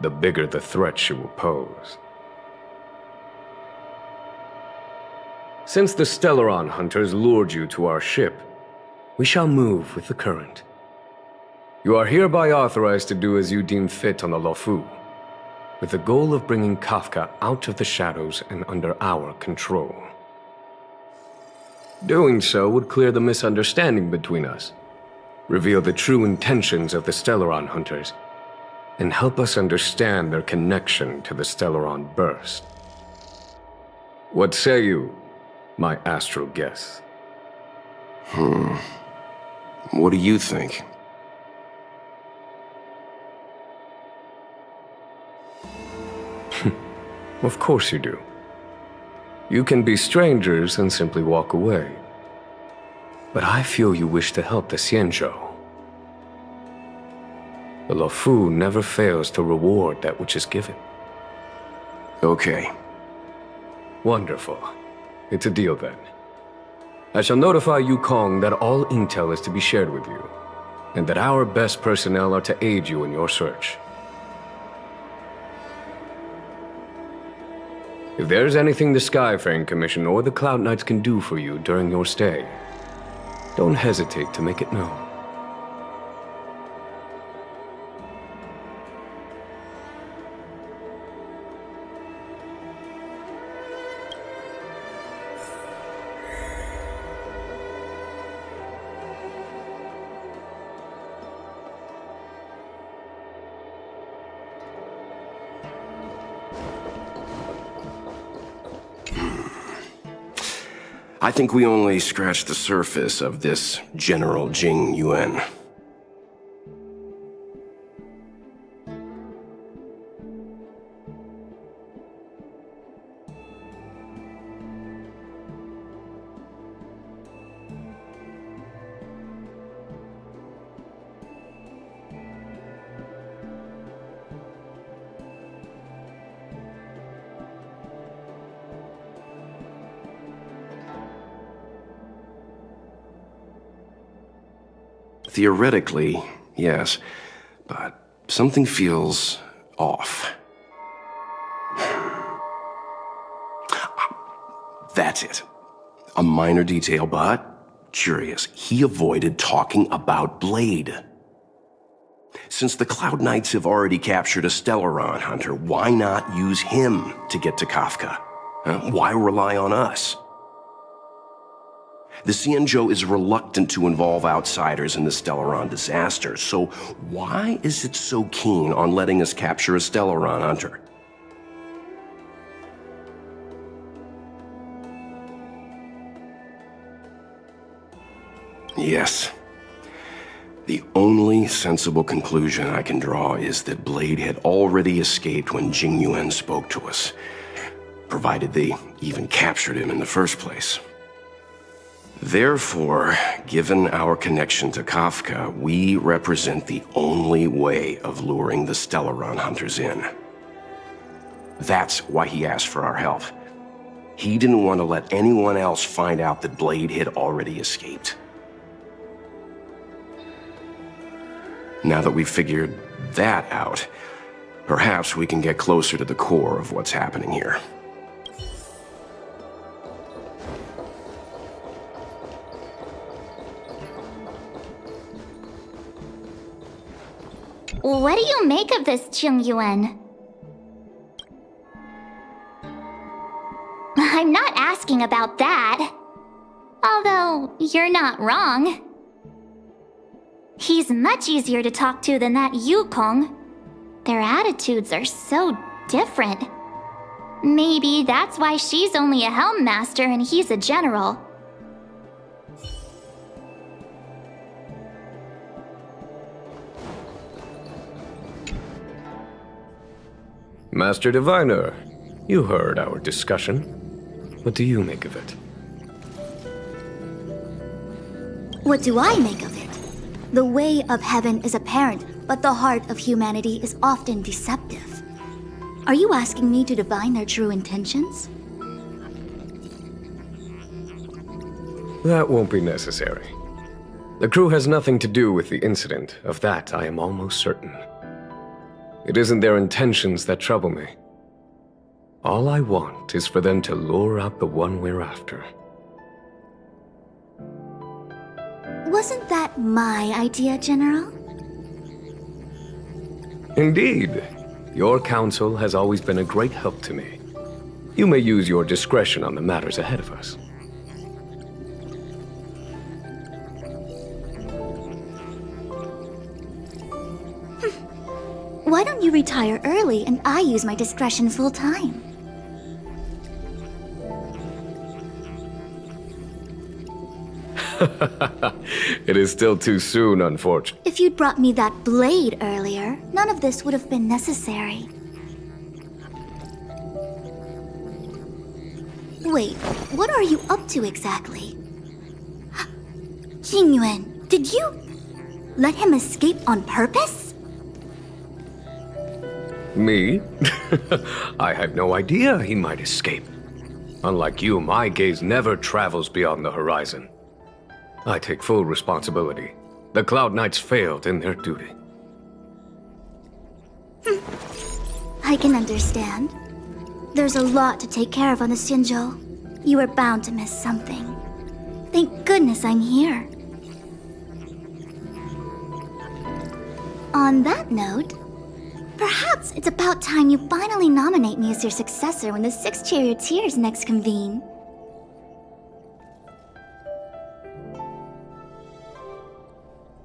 the bigger the threat she will pose. Since the Stellaron Hunters lured you to our ship, we shall move with the current. You are hereby authorized to do as you deem fit on the Luofu, with the goal of bringing Kafka out of the shadows and under our control. Doing so would clear the misunderstanding between us, reveal the true intentions of the Stellaron Hunters, and help us understand their connection to the Stellaron Burst. What say you, my astral guests? What do you think? Of course you do. You can be strangers and simply walk away. But I feel you wish to help the Xianzhou. The Luofu never fails to reward that which is given. Okay. Wonderful. It's a deal then. I shall notify Yukong that all intel is to be shared with you, and that our best personnel are to aid you in your search. If there's anything the Skyfaring Commission or the Cloud Knights can do for you during your stay, don't hesitate to make it known. I think we only scratched the surface of this General Jing Yuan. Theoretically, yes, but something feels off. That's it. A minor detail, but curious. He avoided talking about Blade. Since the Cloud Knights have already captured a Stellaron hunter, why not use him to get to Kafka? Why rely on us? The Xianzhou is reluctant to involve outsiders in the Stellaron disaster, so why is it so keen on letting us capture a Stellaron hunter? Yes. The only sensible conclusion I can draw is that Blade had already escaped when Jing Yuan spoke to us, provided they even captured him in the first place. Therefore, given our connection to Kafka, we represent the only way of luring the Stellaron hunters in. That's why he asked for our help. He didn't want to let anyone else find out that Blade had already escaped. Now that we've figured that out, perhaps we can get closer to the core of what's happening here. What do you make of this, Jing Yuan? I'm not asking about that. Although, you're not wrong. He's much easier to talk to than that Yukong. Their attitudes are so different. Maybe that's why she's only a helm master and he's a general. Master Diviner, you heard our discussion. What do you make of it? What do I make of it? The way of heaven is apparent, but the heart of humanity is often deceptive. Are you asking me to divine their true intentions? That won't be necessary. The crew has nothing to do with the incident. Of that, I am almost certain. It isn't their intentions that trouble me. All I want is for them to lure out the one we're after. Wasn't that my idea, General? Indeed. Your counsel has always been a great help to me. You may use your discretion on the matters ahead of us. Why don't you retire early and I use my discretion full time? It is still too soon, unfortunately. If you'd brought me that blade earlier, none of this would have been necessary. Wait, what are you up to exactly? Jing Yuan, did you let him escape on purpose? Me? I had no idea he might escape. Unlike you, my gaze never travels beyond the horizon. I take full responsibility. The Cloud Knights failed in their duty. I can understand. There's a lot to take care of on the Xianzhou. You are bound to miss something. Thank goodness I'm here. On that note, perhaps it's about time you finally nominate me as your successor when the 6 charioteers next convene.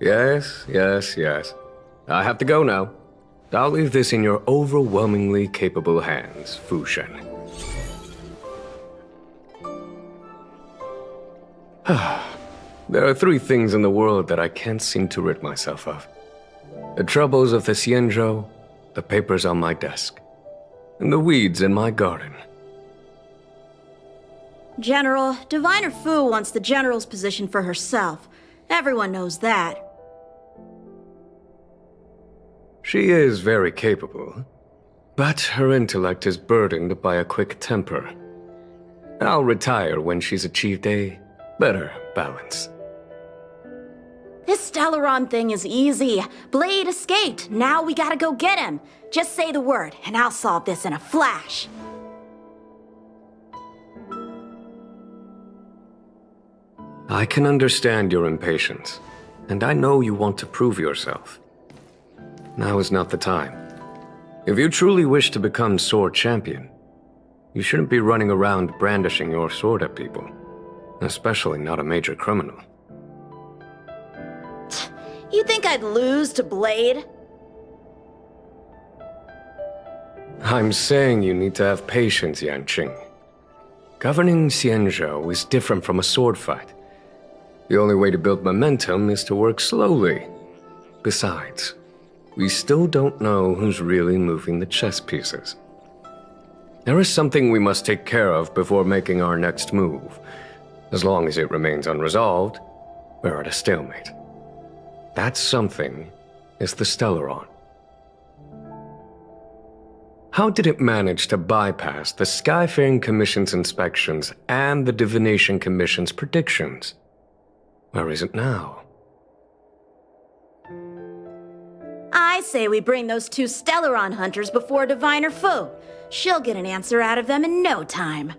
Yes. I have to go now. I'll leave this in your overwhelmingly capable hands, Fu Shen. There are 3 things in the world that I can't seem to rid myself of. The troubles of the Xianzhou, the papers on my desk, and the weeds in my garden. General, Diviner Fu wants the General's position for herself. Everyone knows that. She is very capable, but her intellect is burdened by a quick temper. I'll retire when she's achieved a better balance. This Stellaron thing is easy. Blade escaped. Now we gotta go get him. Just say the word, and I'll solve this in a flash. I can understand your impatience, and I know you want to prove yourself. Now is not the time. If you truly wish to become sword champion, you shouldn't be running around brandishing your sword at people, especially not a major criminal. You think I'd lose to Blade? I'm saying you need to have patience, Yanqing. Governing Xianzhou is different from a sword fight. The only way to build momentum is to work slowly. Besides, we still don't know who's really moving the chess pieces. There is something we must take care of before making our next move. As long as it remains unresolved, we're at a stalemate. That something is the Stellaron. How did it manage to bypass the Skyfaring Commission's inspections and the Divination Commission's predictions? Where is it now? I say we bring those two Stellaron hunters before Diviner Fu. She'll get an answer out of them in no time.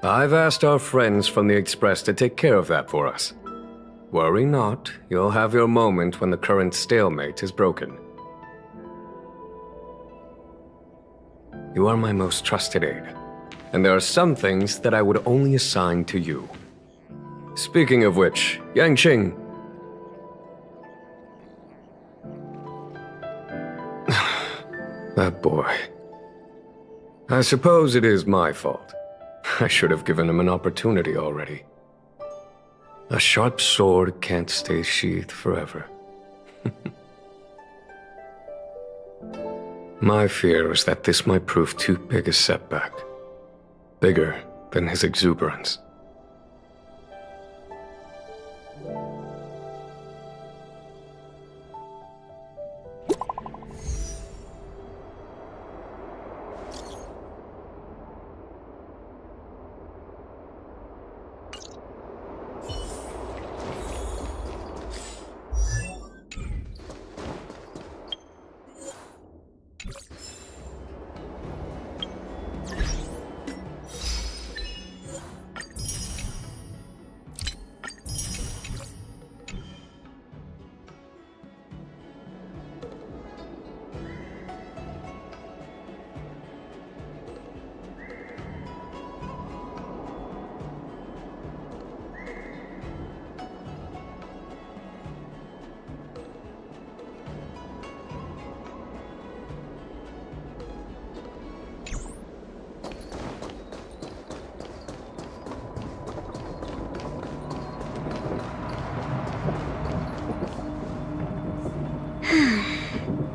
I've asked our friends from the Express to take care of that for us. Worry not, you'll have your moment when the current stalemate is broken. You are my most trusted aide, and there are some things that I would only assign to you. Speaking of which, Yanqing. That boy. I suppose it is my fault. I should have given him an opportunity already. A sharp sword can't stay sheathed forever. My fear is that this might prove too big a setback. Bigger than his exuberance.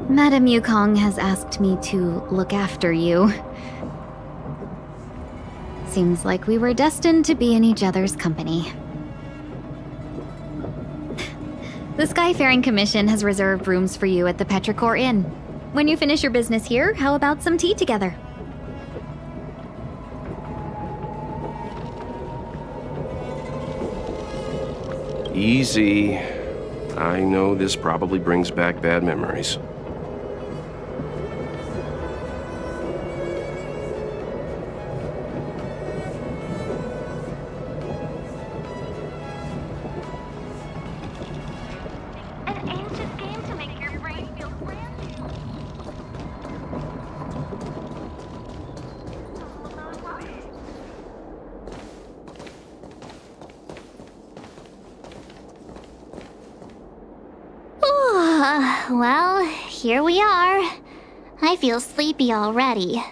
Madame Yukong has asked me to look after you. Seems like we were destined to be in each other's company. The Skyfaring Commission has reserved rooms for you at the Petrichor Inn. When you finish your business here, how about some tea together? Easy. I know this probably brings back bad memories. An ancient game to make your brain feel brand new. Well, here we are. I feel sleepy already.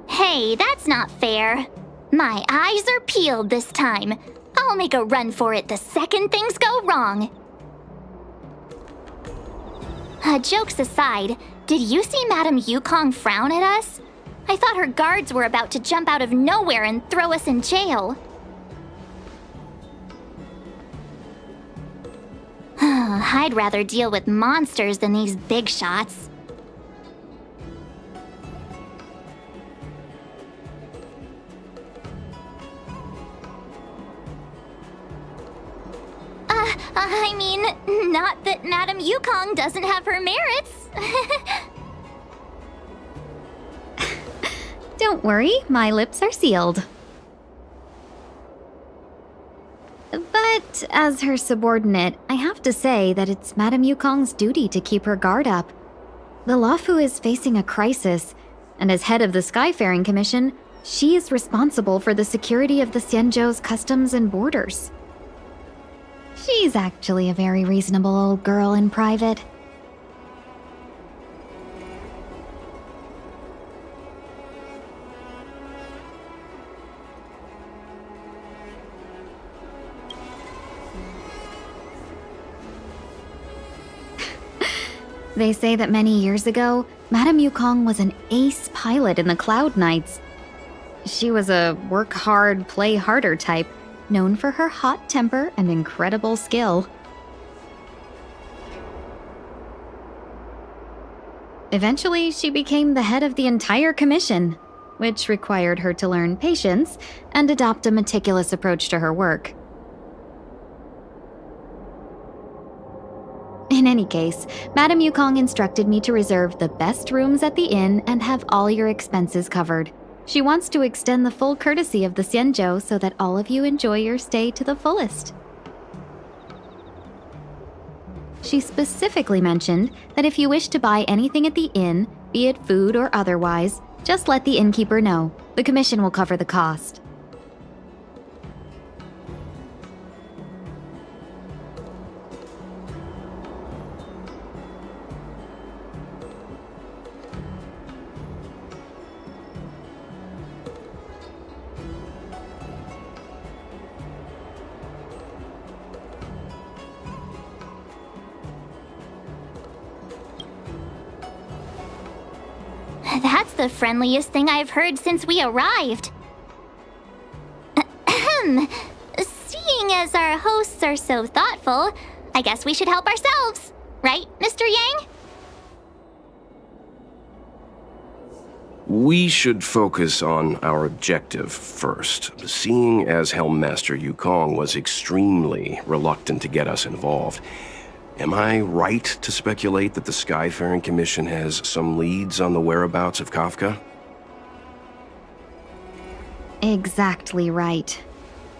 Hey, that's not fair. My eyes are peeled this time. I'll make a run for it the second things go wrong. Jokes aside, did you see Madame Yukong frown at us? I thought her guards were about to jump out of nowhere and throw us in jail. I'd rather deal with monsters than these big shots. I mean, not that Madame Yukong doesn't have her merits. Don't worry, my lips are sealed. But as her subordinate, I have to say that it's Madame Yukong's duty to keep her guard up. The Luofu is facing a crisis, and as head of the Skyfaring Commission, she is responsible for the security of the Xianzhou's customs and borders. She's actually a very reasonable old girl in private. They say that many years ago, Madame Yukong was an ace pilot in the Cloud Knights. She was a work hard, play harder type, known for her hot temper and incredible skill. Eventually, she became the head of the entire commission, which required her to learn patience and adopt a meticulous approach to her work. In any case, Madame Yukong instructed me to reserve the best rooms at the inn and have all your expenses covered. She wants to extend the full courtesy of the Xianzhou so that all of you enjoy your stay to the fullest. She specifically mentioned that if you wish to buy anything at the inn, be it food or otherwise, just let the innkeeper know. The commission will cover the cost. That's the friendliest thing I've heard since we arrived. Seeing as our hosts are so thoughtful, I guess we should help ourselves. Right, Mr. Yang? We should focus on our objective first. Seeing as Helmmaster Yukong was extremely reluctant to get us involved, am I right to speculate that the Skyfaring Commission has some leads on the whereabouts of Kafka? Exactly right.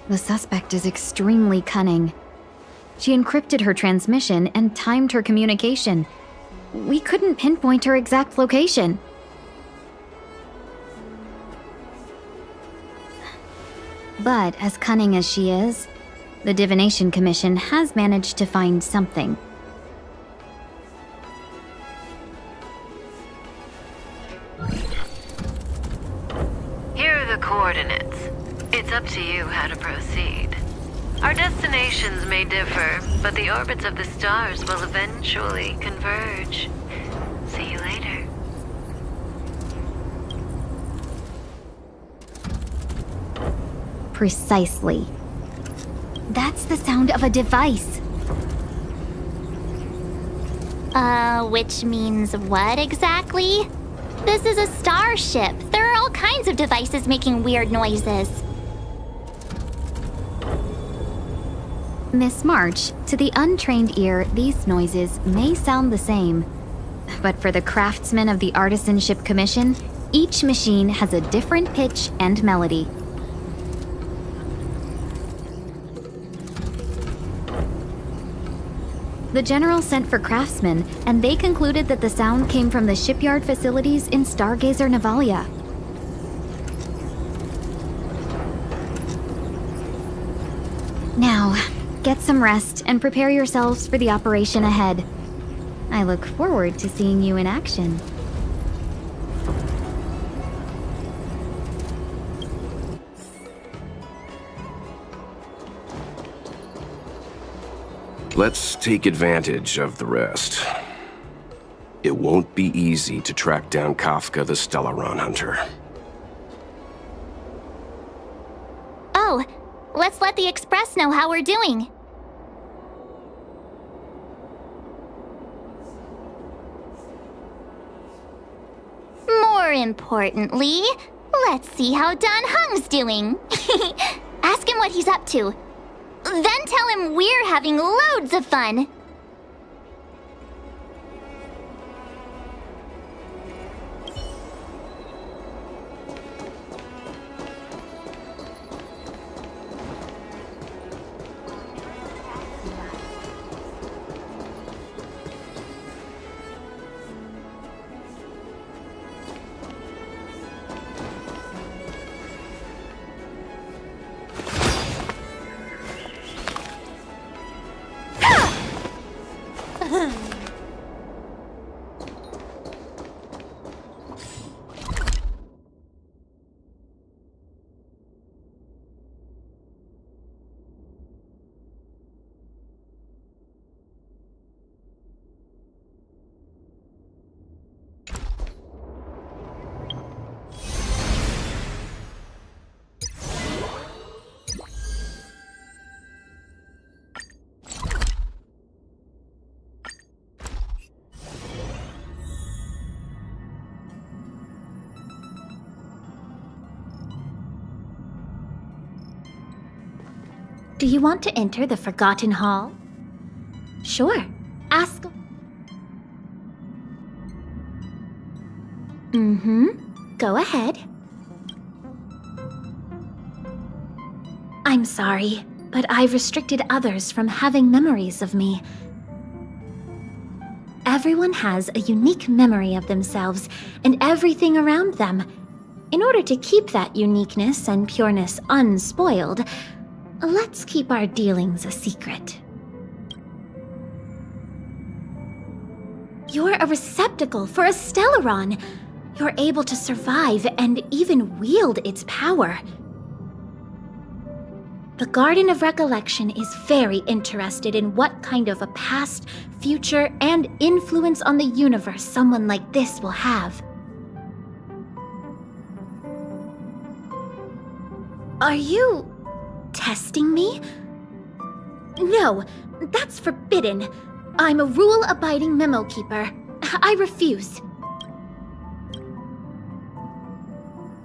The suspect is extremely cunning. She encrypted her transmission and timed her communication. We couldn't pinpoint her exact location. But as cunning as she is, the Divination Commission has managed to find something. Here are the coordinates. It's up to you how to proceed. Our destinations may differ, but the orbits of the stars will eventually converge. See you later. Precisely. That's the sound of a device. Which means what exactly? This is a starship. There are all kinds of devices making weird noises. Miss March, to the untrained ear, these noises may sound the same. But for the craftsmen of the Artisanship Commission, each machine has a different pitch and melody. The General sent for craftsmen, and they concluded that the sound came from the shipyard facilities in Stargazer Navalia. Now, get some rest and prepare yourselves for the operation ahead. I look forward to seeing you in action. Let's take advantage of the rest. It won't be easy to track down Kafka the Stellaron Hunter. Oh, let's let the Express know how we're doing. More importantly, let's see how Dan Hung's doing. Ask him what he's up to. Then tell him we're having loads of fun. Do you want to enter the Forgotten Hall? Sure. Ask... Go ahead. I'm sorry, but I've restricted others from having memories of me. Everyone has a unique memory of themselves and everything around them. In order to keep that uniqueness and pureness unspoiled, let's keep our dealings a secret. You're a receptacle for a Stellaron. You're able to survive and even wield its power. The Garden of Recollection is very interested in what kind of a past, future, and influence on the universe someone like this will have. Are you testing me? No, that's forbidden. I'm a rule-abiding memo keeper. I refuse.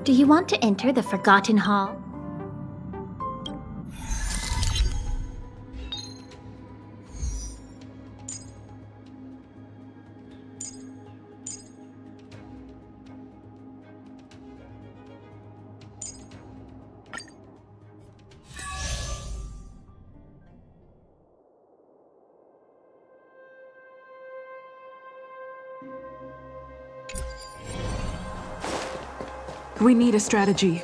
Do you want to enter the Forgotten Hall? We need a strategy.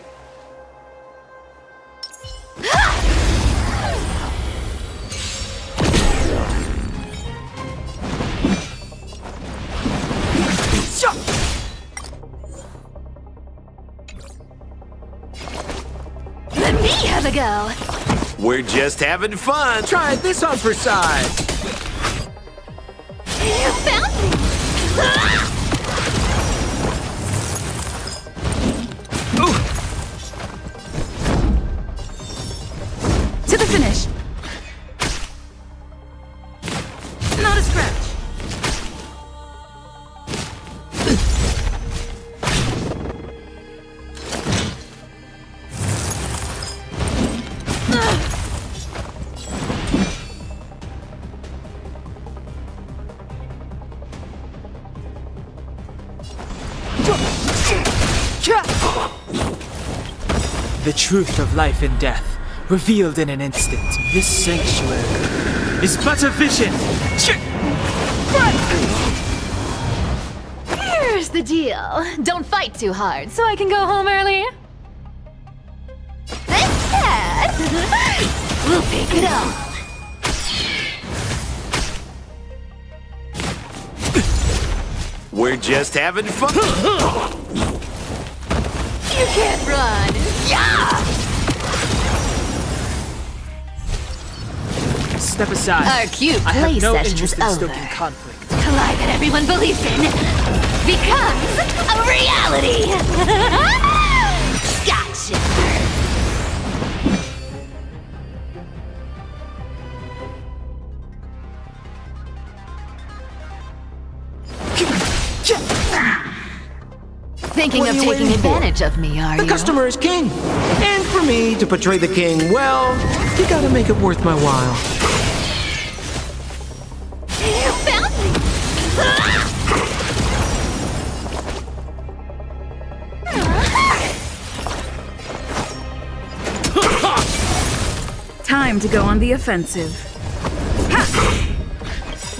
Let me have a go. We're just having fun. Try this on for size. You found me. To the finish. Not a scratch. The truth of life and death, revealed in an instant. This sanctuary is but a vision. Here's the deal. Don't fight too hard so I can go home early. This cat will pick it up. We're just having fun. You can't run. Yeah! Step aside. Our cute I play have no session interest is in over. stoking conflict. The lie that everyone believes in becomes a reality. Gotcha. Thinking of taking advantage of me, are you? The customer is king. And for me to portray the king, well, you gotta make it worth my while. You found me! Time to go on the offensive. Ha!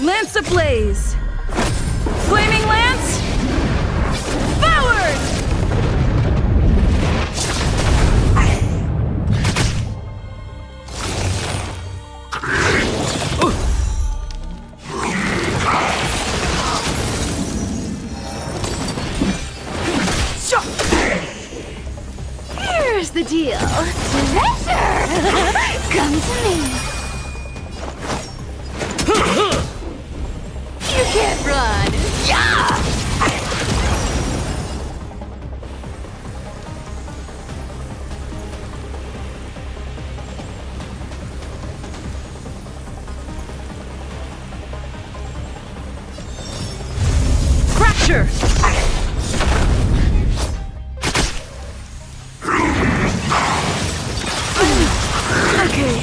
Lance ablaze! Flaming lance! Forward! Here's the deal. Treasure! Come to me. You can't run. Yeah! Crasher! Okay.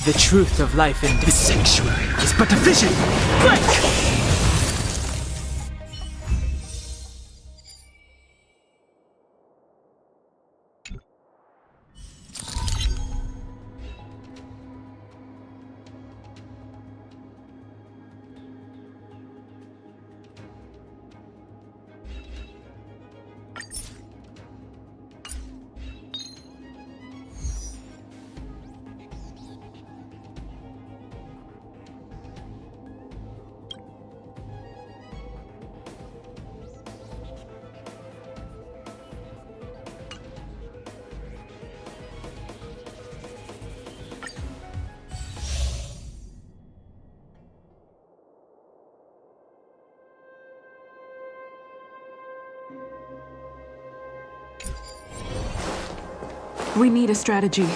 The truth of life in this sanctuary is but a vision. Break! We need a strategy.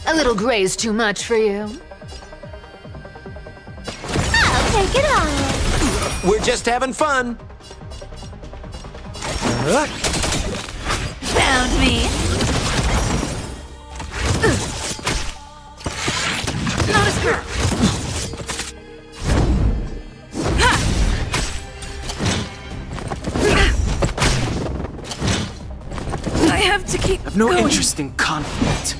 A little gray's too much for you. I'll take it on. We're just having fun. Found me. Not a skirt. I have to keep I've no going. interest in conflict.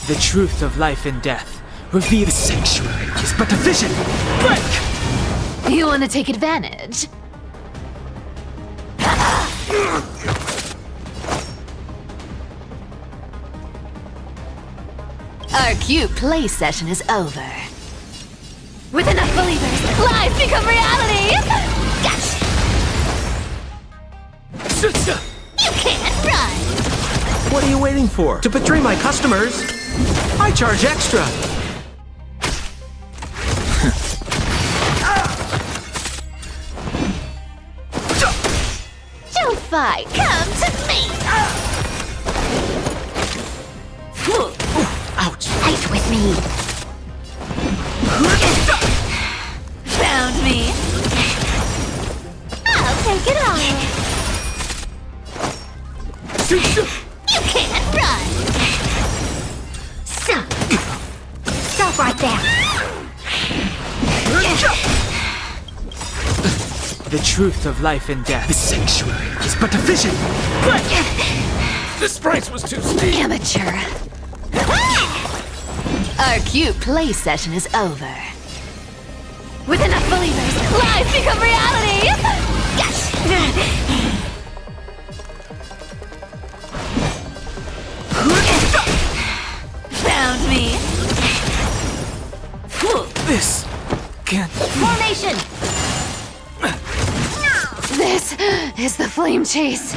The truth of life and death. Reveal the sanctuary is but a vision. Break! You want to take advantage? Our cute play session is over. With enough believers, lies become reality! Gotcha! You can't run. What are you waiting for? To betray my customers? I charge extra. Don't fight. Come to me. Ouch. Fight with me. Found me. I'll take it on. You can't run. Stop right there. The truth of life and death. The sanctuary is but a vision. Break! This price was too steep. Amateur. Our cute play session is over. With enough believers, lies become reality! Yes! Found me. This can't. Formation. This is the flame chase.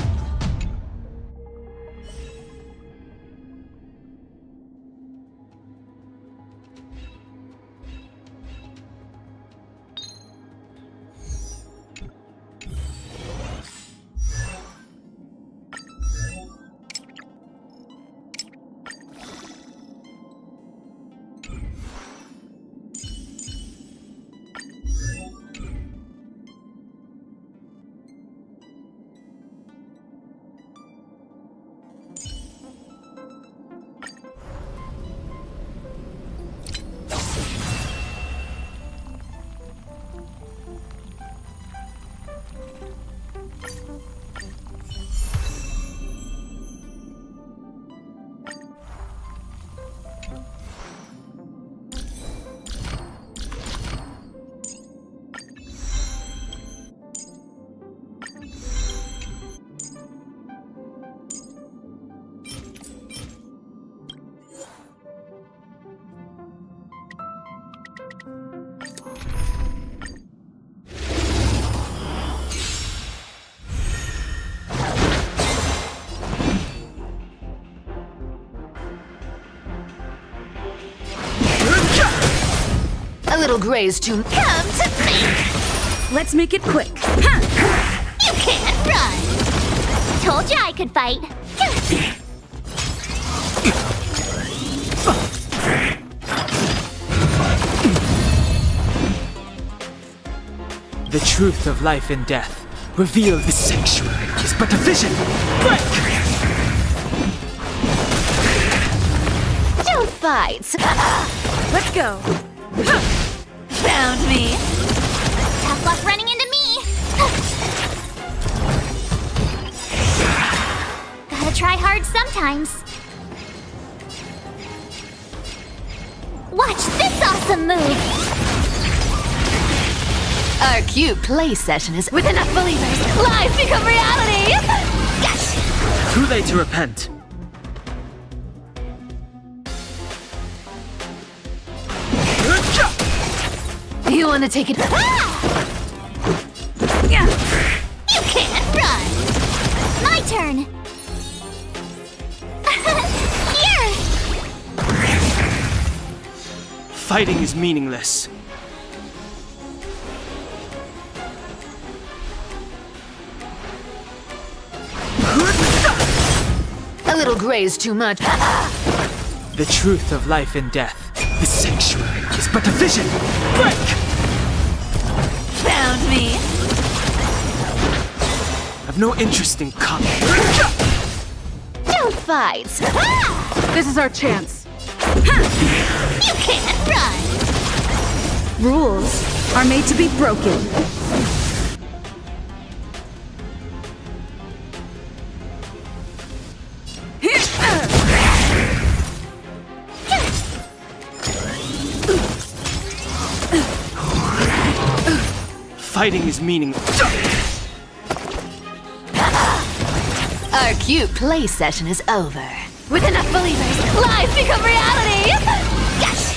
little graze too. Come to me! Let's make it quick. You can't run! Told you I could fight. The truth of life and death, revealed the sanctuary, is but a vision. Break! Don't fight. Let's go. Found me. Tough luck running into me! Gotta try hard sometimes. Watch this awesome move! Our cute play session is with enough believers. Life become reality. Yes. Too late to repent. You want to take it? You can't run! My turn! Here! Fighting is meaningless. A little graze too much. The truth of life and death, the sanctuary, is but a vision. Break! Found me. I've no interest in combat. Don't fight. This is our chance. You can't run! Rules are made to be broken. Fighting is meaningless. Our cute play session is over. With enough believers, life become reality. Yes.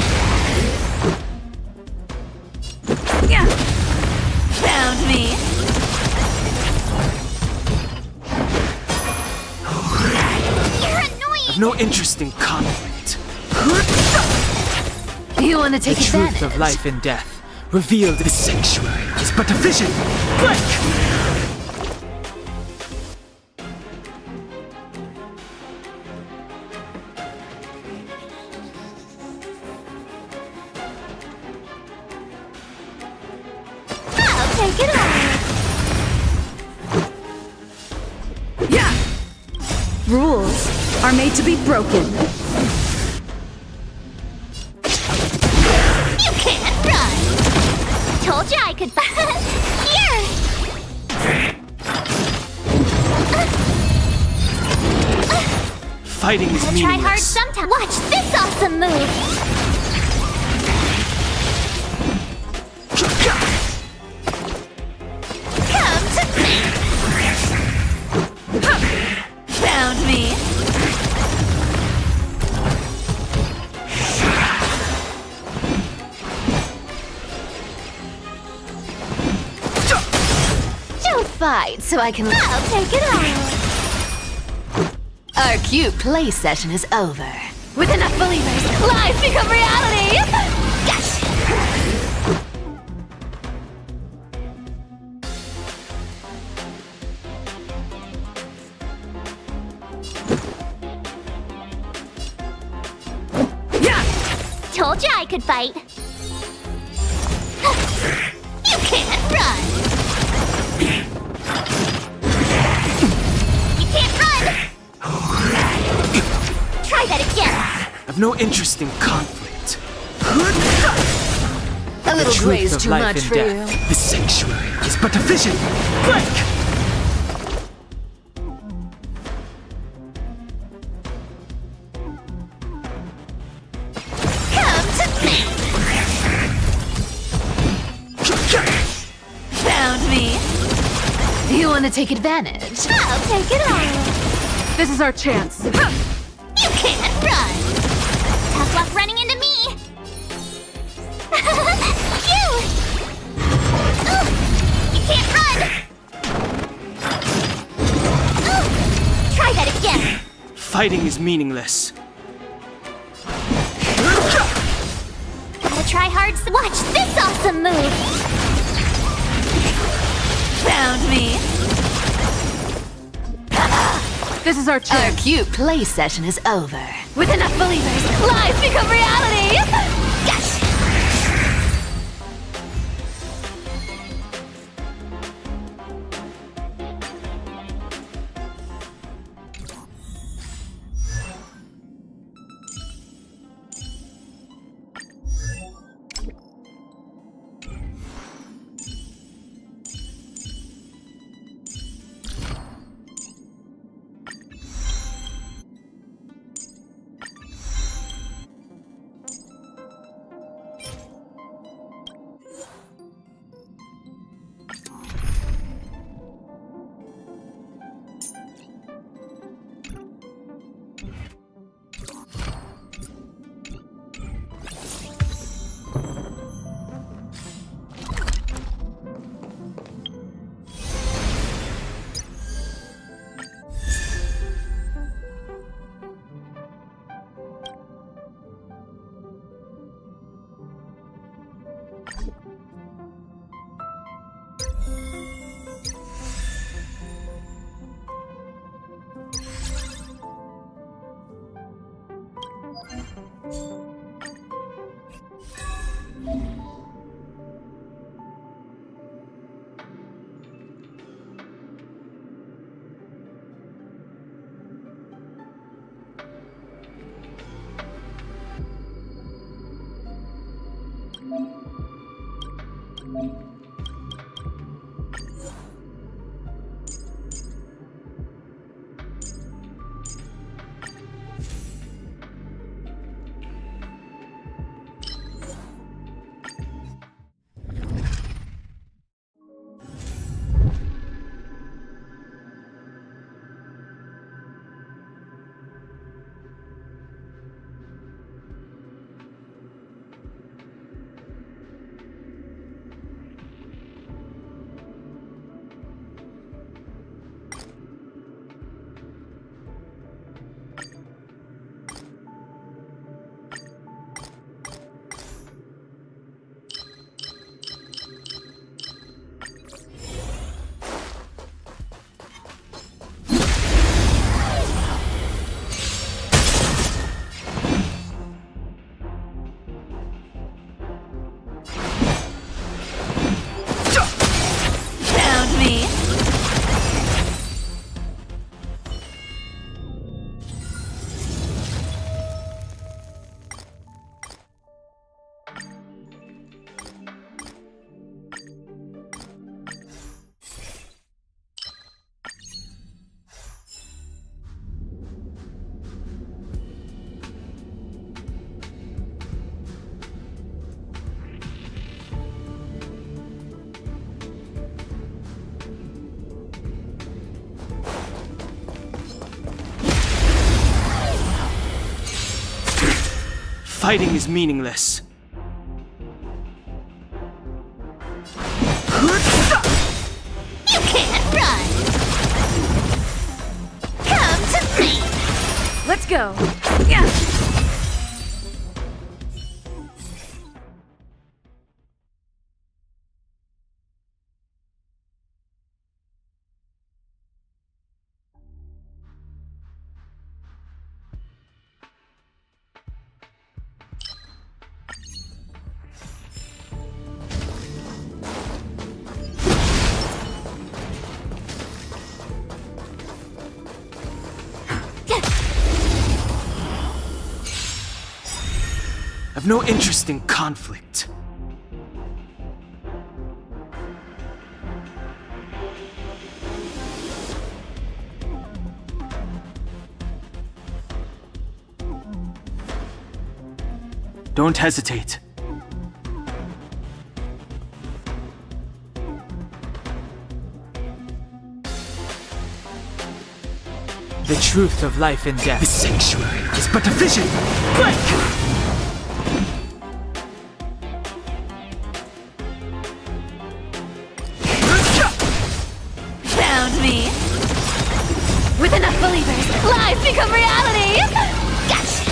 Found me. You're annoying! I've no interest in conflict. You want to take the truth advantage? of life and death, revealed the sanctuary, is but a vision. Break! Take it on! Yeah. Rules are made to be broken. You can't run! Told you I could Here! Fighting is Gotta try hard meaningless. sometimes. Watch this awesome move! Come to me! Found me. Don't fight so I can. I'll take it on! Our cute play session is over. With enough believers, life become reality. Yes. Told you I could fight. You can't run! You can't run! Try that again. I've no interest in conflict. A little the graze truth of too life much and for death, you. the sanctuary, is but a vision. Break! Come to me! Found me. You want to take advantage? I'll take it on! This is our chance. You can't run! Tough luck running into me! You can't run! Try that again! Fighting is meaningless. Gotta try hard. Watch this awesome move! Found me. This is our chance. Our cute play session is over. With enough believers, lies become reality! Yes! Fighting is meaningless. You can't run! Come to me! Let's go. I've no interest in conflict. Don't hesitate. The truth of life and death. The sanctuary is but a vision. Break! With enough believers, lies become reality! Gotcha!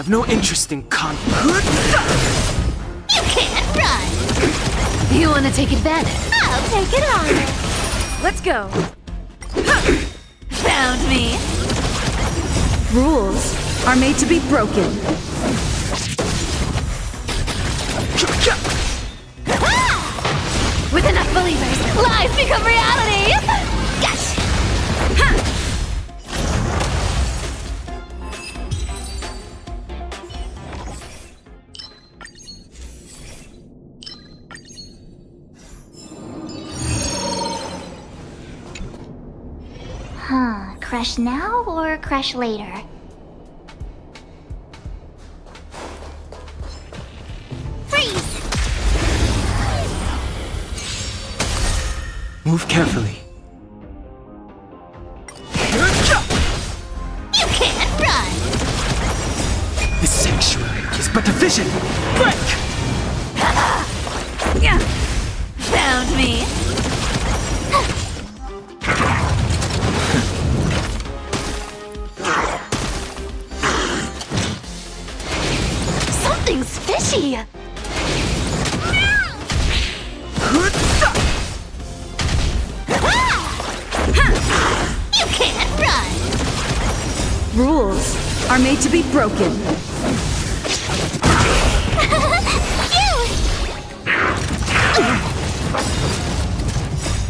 have no interest in conflict. You can't run! You want to take advantage? I'll take it on! Let's go. Found me. Rules are made to be broken. With enough believers, lies become reality! Gotcha! Crash now or crash later? Freeze! Move carefully. You can't run! This sanctuary is but a vision. Break! Found me. Something's fishy. You can't run! Rules are made to be broken.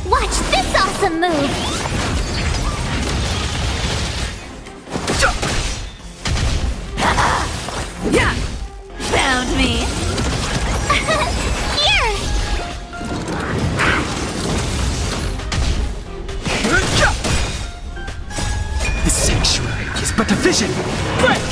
Watch this awesome move! Found me. Here! This sanctuary is but a vision. Break!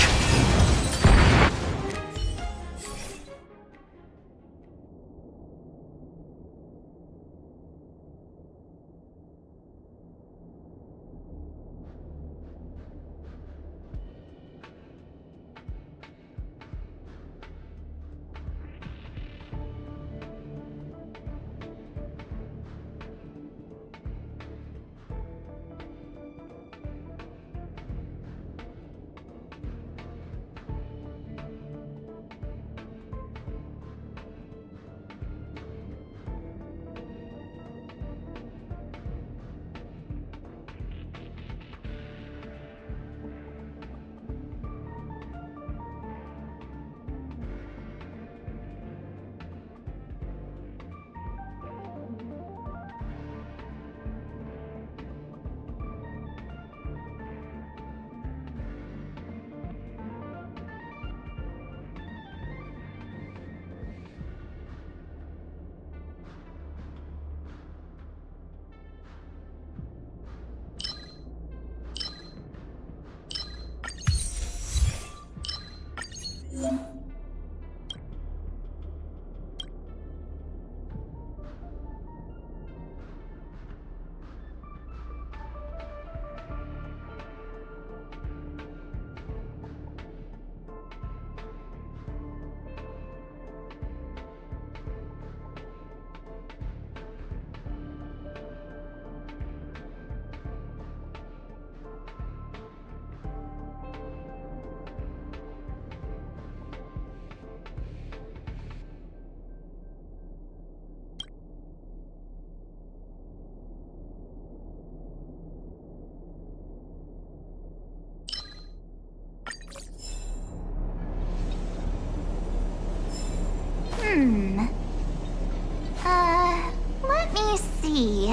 Let me see.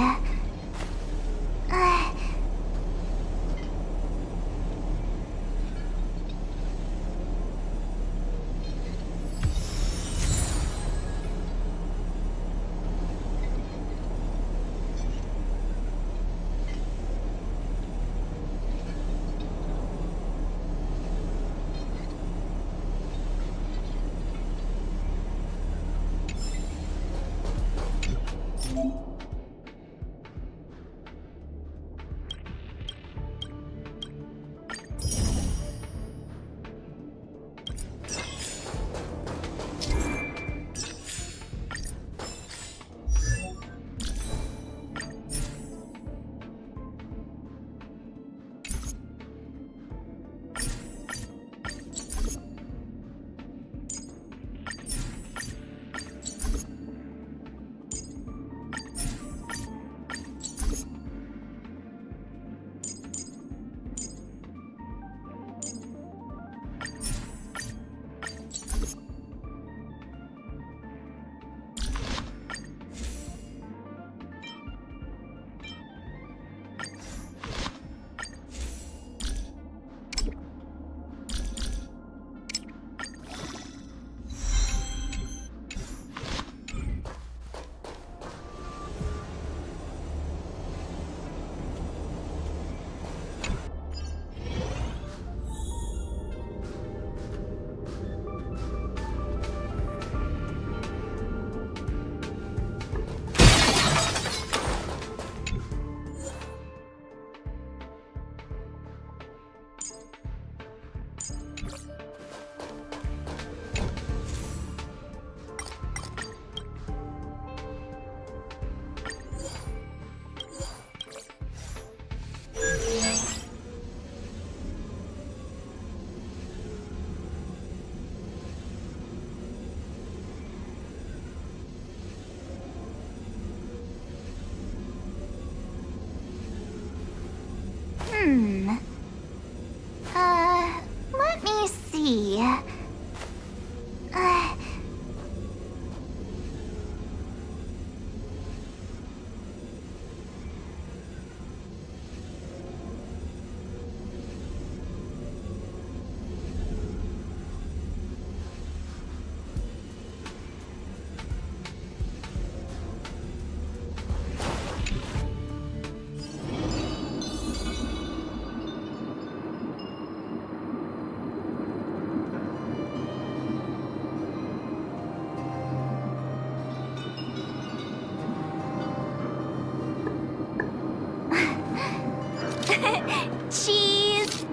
Cheese!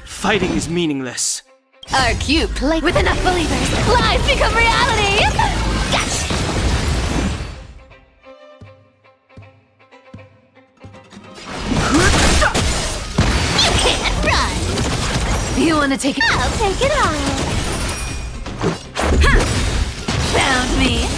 Fighting is meaningless. Our cute play with enough believers, lies become reality! Yes! You can't run! You wanna take it? I'll take it all. Found me!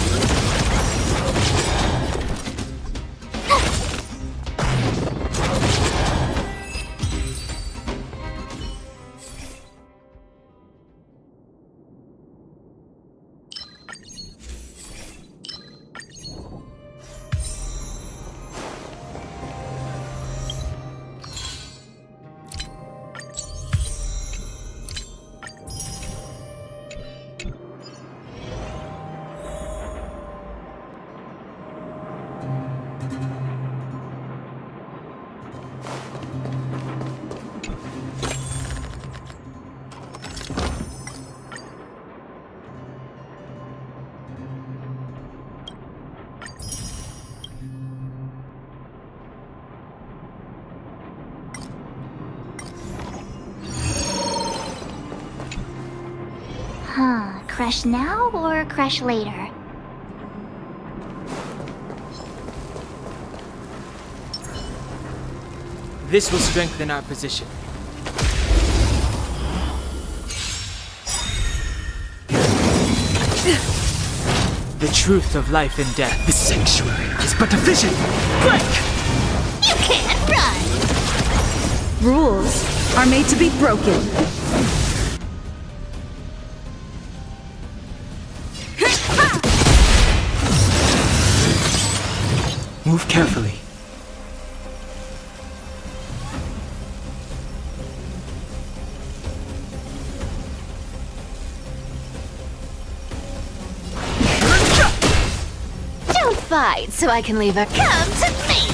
Crash now or crash later? This will strengthen our position. The truth of life and death. The sanctuary is but a vision. Break! You can't run! Rules are made to be broken. Move carefully. Don't fight so I can leave a come to me!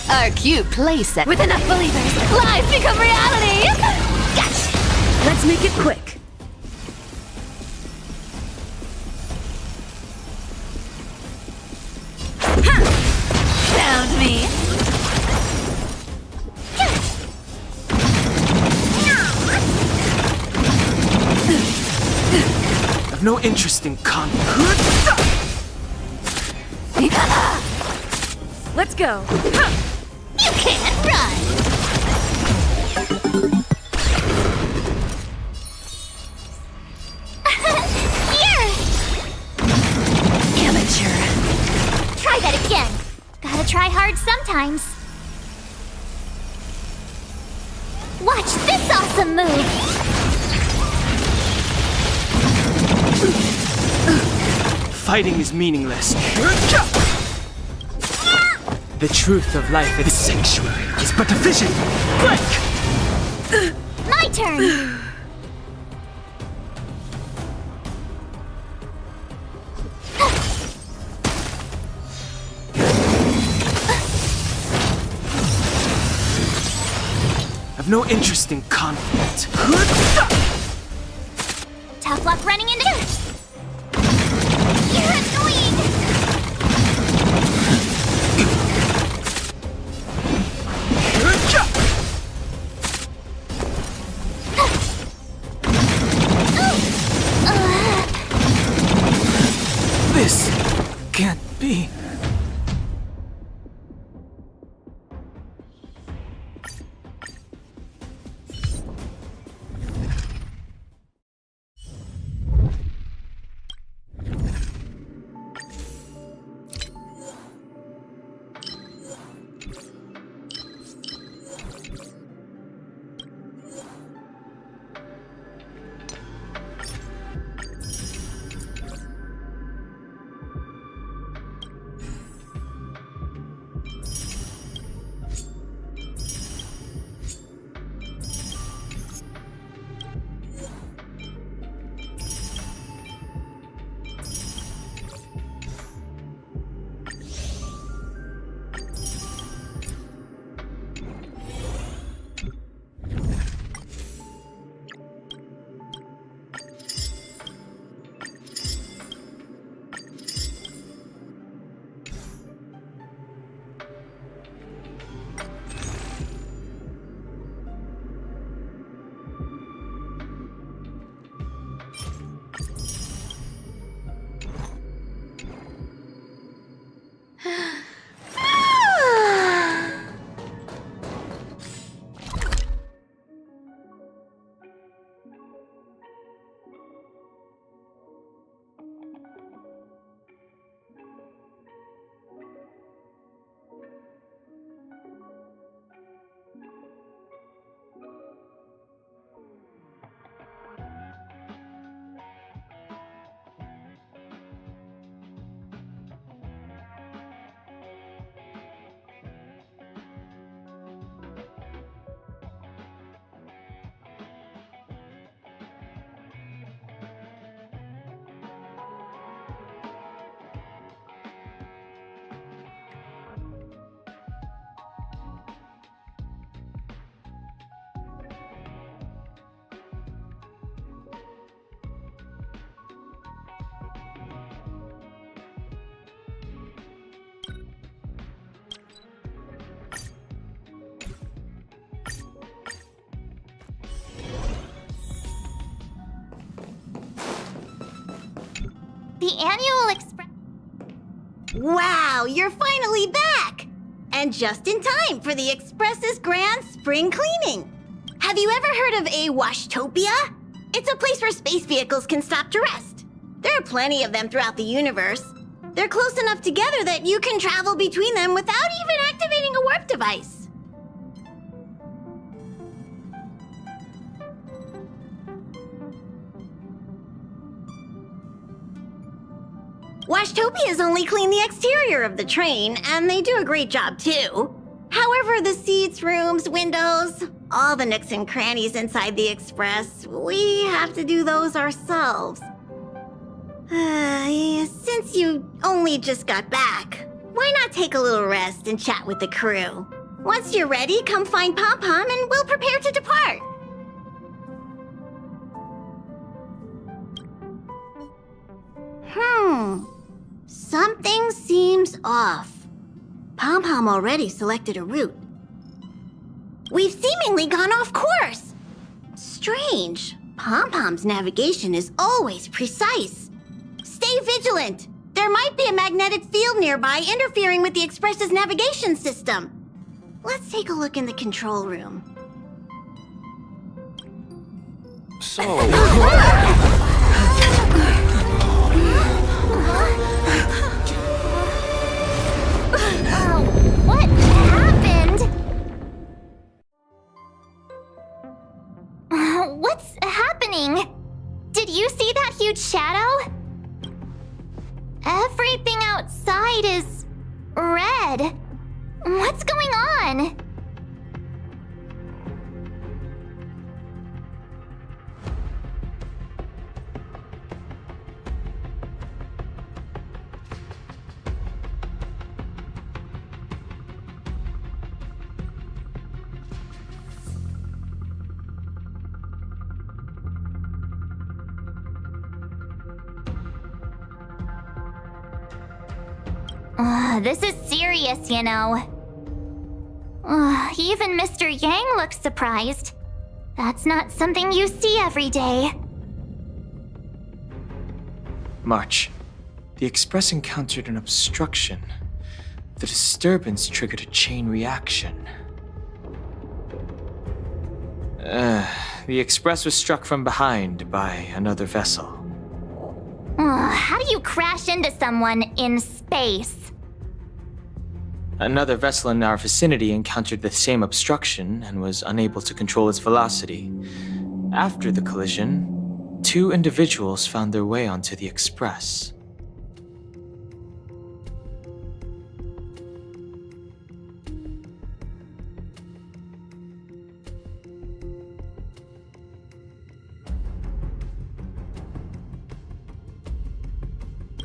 Our cute playset with enough believers, lies become reality! Yes! Let's make it quick. Found me! I've no interest in conflict. Let's go. You can't run! Here! Amateur. Try that again. Gotta try hard sometimes. Watch this awesome move! Fighting is meaningless. The truth of life and the sanctuary is but a vision. Break! My turn! I've no interest in conflict. Tough luck running into... You're annoying! This can't be. The annual express. Wow, you're finally back! And just in time for the Express's grand spring cleaning. Have you ever heard of a Washtopia? It's a place where space vehicles can stop to rest. There are plenty of them throughout the universe. They're close enough together that you can travel between them without even activating a warp device. Washtopias only clean the exterior of the train, and they do a great job too. However, the seats, rooms, windows, all the nooks and crannies inside the Express, we have to do those ourselves. Since you only just got back, why not take a little rest and chat with the crew? Once you're ready, come find Pom Pom and we'll prepare to depart. Something seems off. Pom Pom already selected a route. We've seemingly gone off course. Strange. Pom Pom's navigation is always precise. Stay vigilant. There might be a magnetic field nearby interfering with the Express's navigation system. Let's take a look in the control room. So... What happened? What's happening? Did you see that huge shadow? Everything outside is red. What's going on? This is serious, you know. Even Mr. Yang looks surprised. That's not something you see every day. March, the Express encountered an obstruction. The disturbance triggered a chain reaction. The Express was struck from behind by another vessel. How do you crash into someone in space? Another vessel in our vicinity encountered the same obstruction and was unable to control its velocity. After the collision, 2 individuals found their way onto the Express.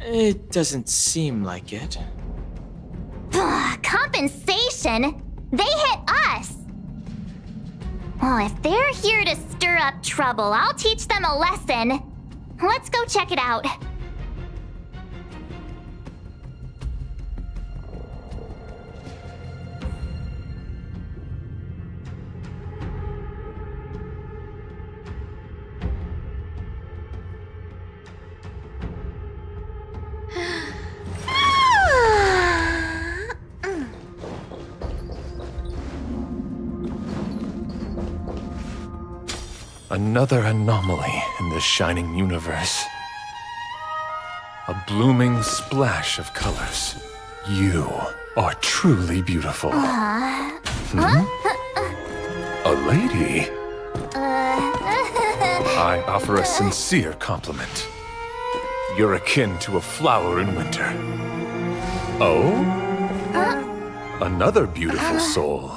It doesn't seem like it. Compensation? They hit us! Well, if they're here to stir up trouble, I'll teach them a lesson. Let's go check it out. Another anomaly in this shining universe. A blooming splash of colors. You are truly beautiful. A lady? I offer a sincere compliment. You're akin to a flower in winter. Oh? Another beautiful soul.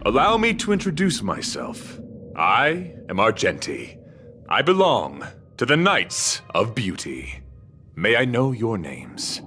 Allow me to introduce myself. I am Argenti. I belong to the Knights of Beauty. May I know your names?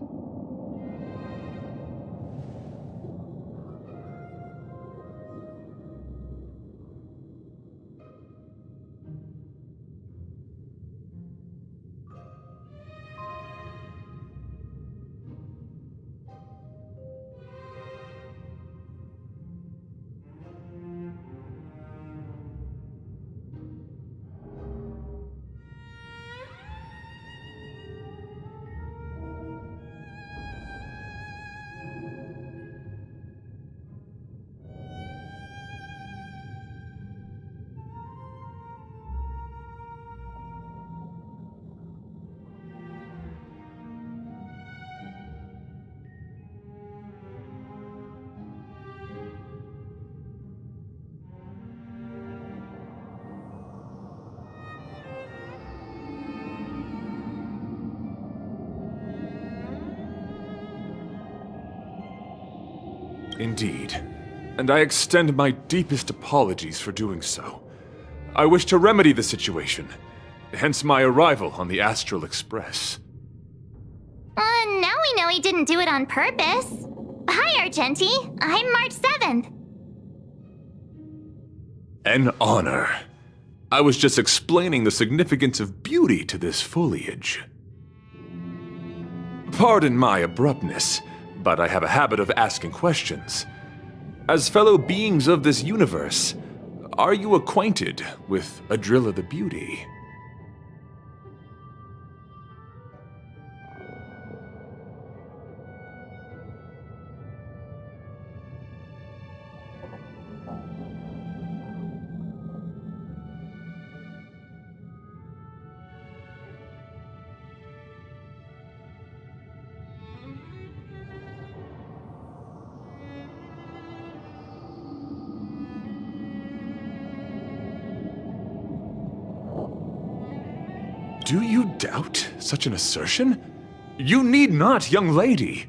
Indeed. And I extend my deepest apologies for doing so. I wish to remedy the situation, hence my arrival on the Astral Express. Now we know he didn't do it on purpose. Hi, Argenti. I'm March 7th. An honor. I was just explaining the significance of beauty to this foliage. Pardon my abruptness, but I have a habit of asking questions. As fellow beings of this universe, are you acquainted with Adrilla the Beauty? Do you doubt such an assertion? You need not, young lady.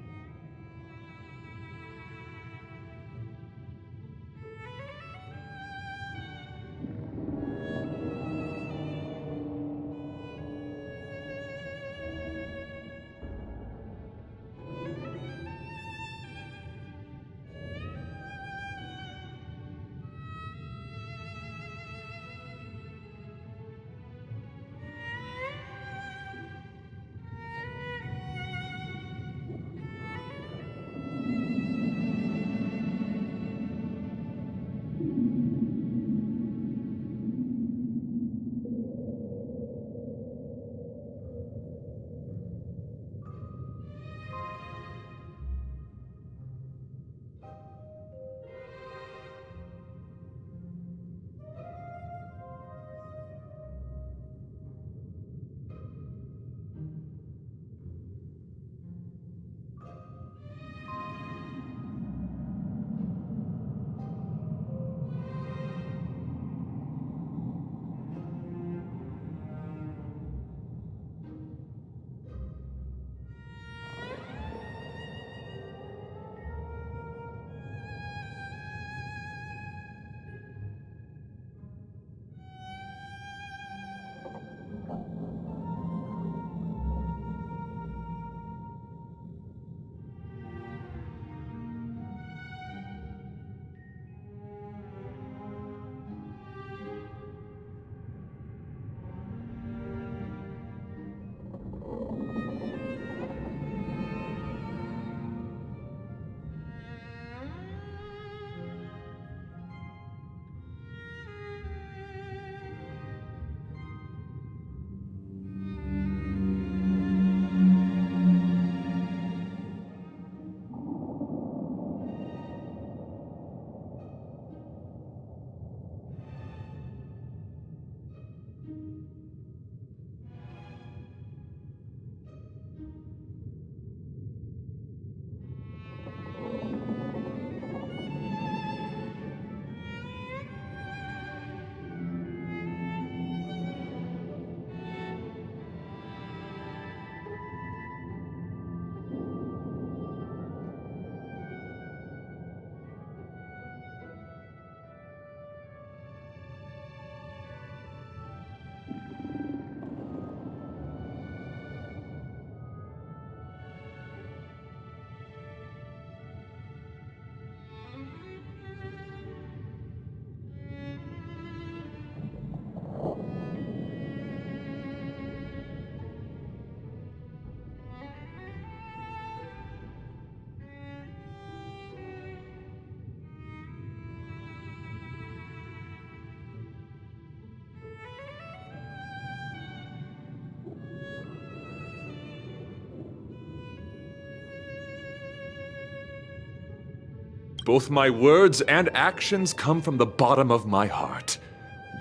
Both my words and actions come from the bottom of my heart.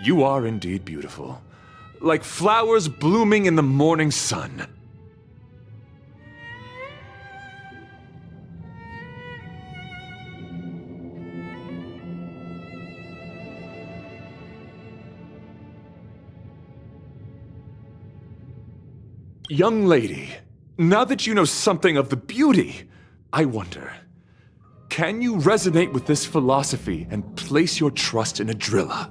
You are indeed beautiful, like flowers blooming in the morning sun. Young lady, now that you know something of the beauty, I wonder, can you resonate with this philosophy and place your trust in Adrilla?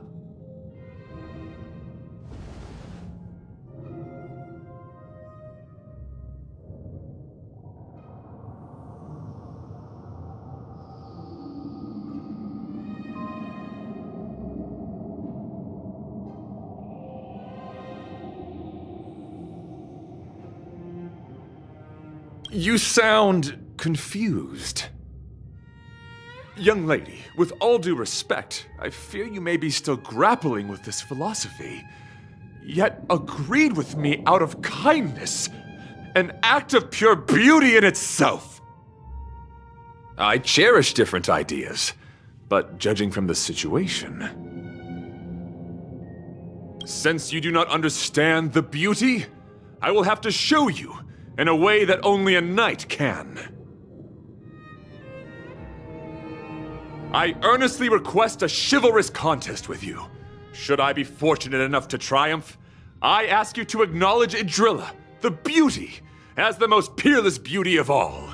You sound confused. Young lady, with all due respect, I fear you may be still grappling with this philosophy, yet agreed with me out of kindness, an act of pure beauty in itself. I cherish different ideas, but judging from the situation, since you do not understand the beauty, I will have to show you in a way that only a knight can. I earnestly request a chivalrous contest with you. Should I be fortunate enough to triumph, I ask you to acknowledge Adrilla, the beauty, as the most peerless beauty of all.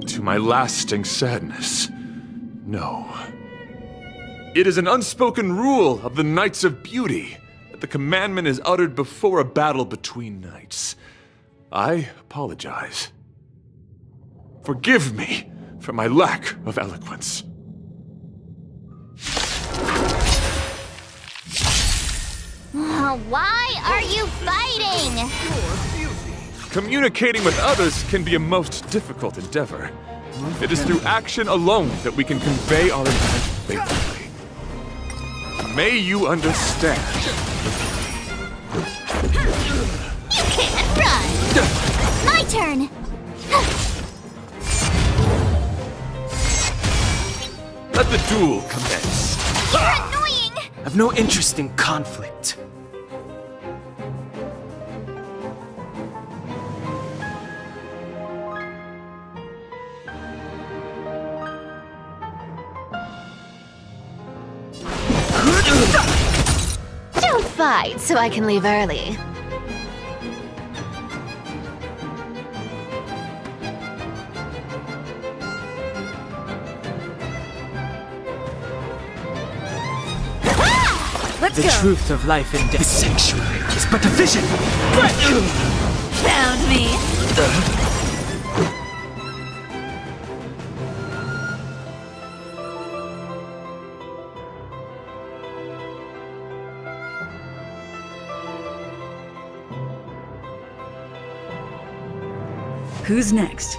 To my lasting sadness, no. It is an unspoken rule of the Knights of Beauty that the commandment is uttered before a battle between knights. I apologize. Forgive me for my lack of eloquence. Why are you fighting? Communicating with others can be a most difficult endeavor. It is through action alone that we can convey our intent faithfully. May you understand. You can't run! My turn! Let the duel commence. You're annoying! I've no interest in conflict. Don't fight so I can leave early. The truth of life and death. The sanctuary is but a vision. Found me. Who's next?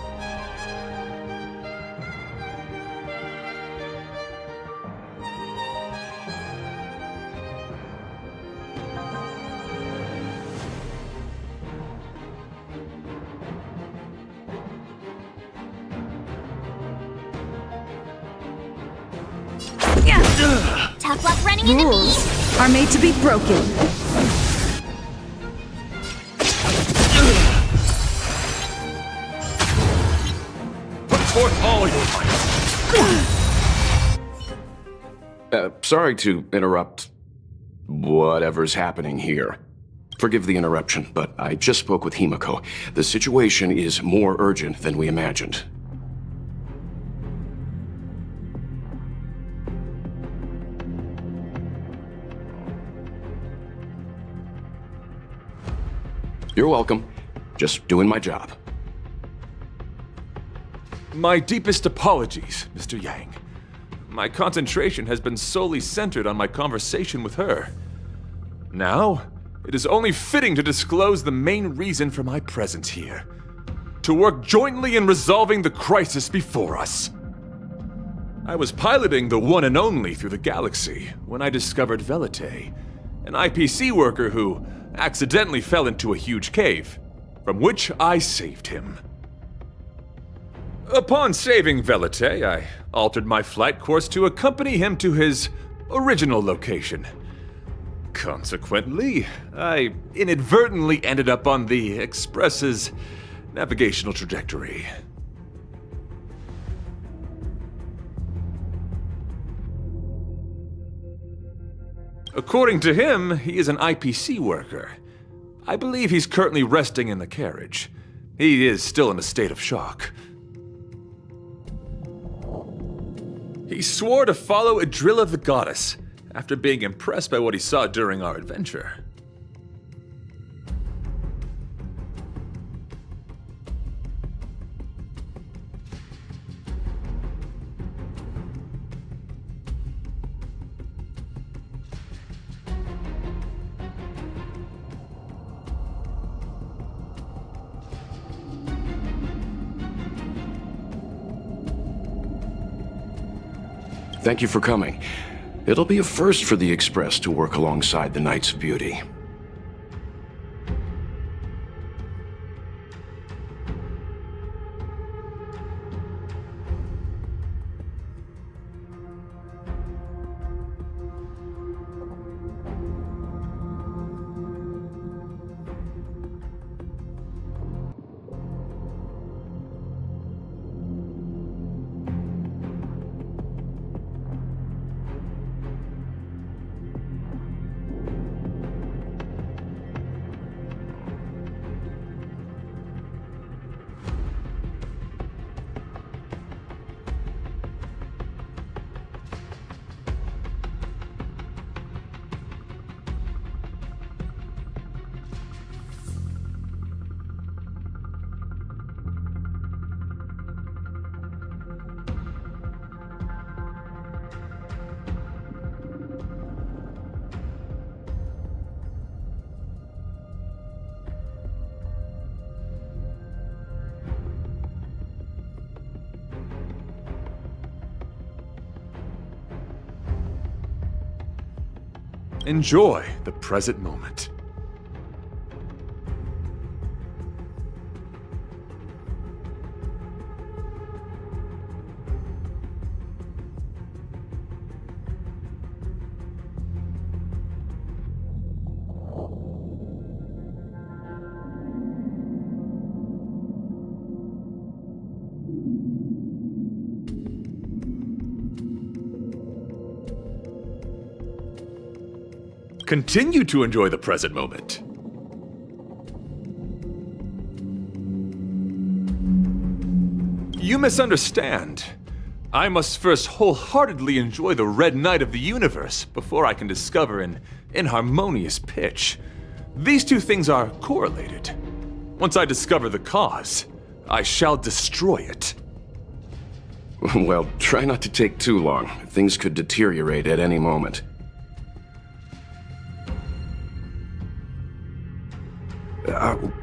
tough luck running into me. Rules are made to be broken. Put forth all your might. Sorry to interrupt whatever's happening here. Forgive the interruption, but I just spoke with Himiko. The situation is more urgent than we imagined. You're welcome. Just doing my job. My deepest apologies, Mr. Yang. My concentration has been solely centered on my conversation with her. Now, it is only fitting to disclose the main reason for my presence here. To work jointly in resolving the crisis before us. I was piloting the one and only through the galaxy when I discovered Velite, an IPC worker who accidentally fell into a huge cave, from which I saved him. Upon saving Velite, I altered my flight course to accompany him to his original location. Consequently, I inadvertently ended up on the Express's navigational trajectory. According to him, he is an IPC worker. I believe he's currently resting in the carriage. He is still in a state of shock. He swore to follow Adrilla the Goddess after being impressed by what he saw during our adventure. Thank you for coming. It'll be a first for the Express to work alongside the Knights of Beauty. Enjoy the present moment. Continue to enjoy the present moment. You misunderstand. I must first wholeheartedly enjoy the red night of the universe before I can discover an inharmonious pitch. These two things are correlated. Once I discover the cause, I shall destroy it. Well, try not to take too long. Things could deteriorate at any moment.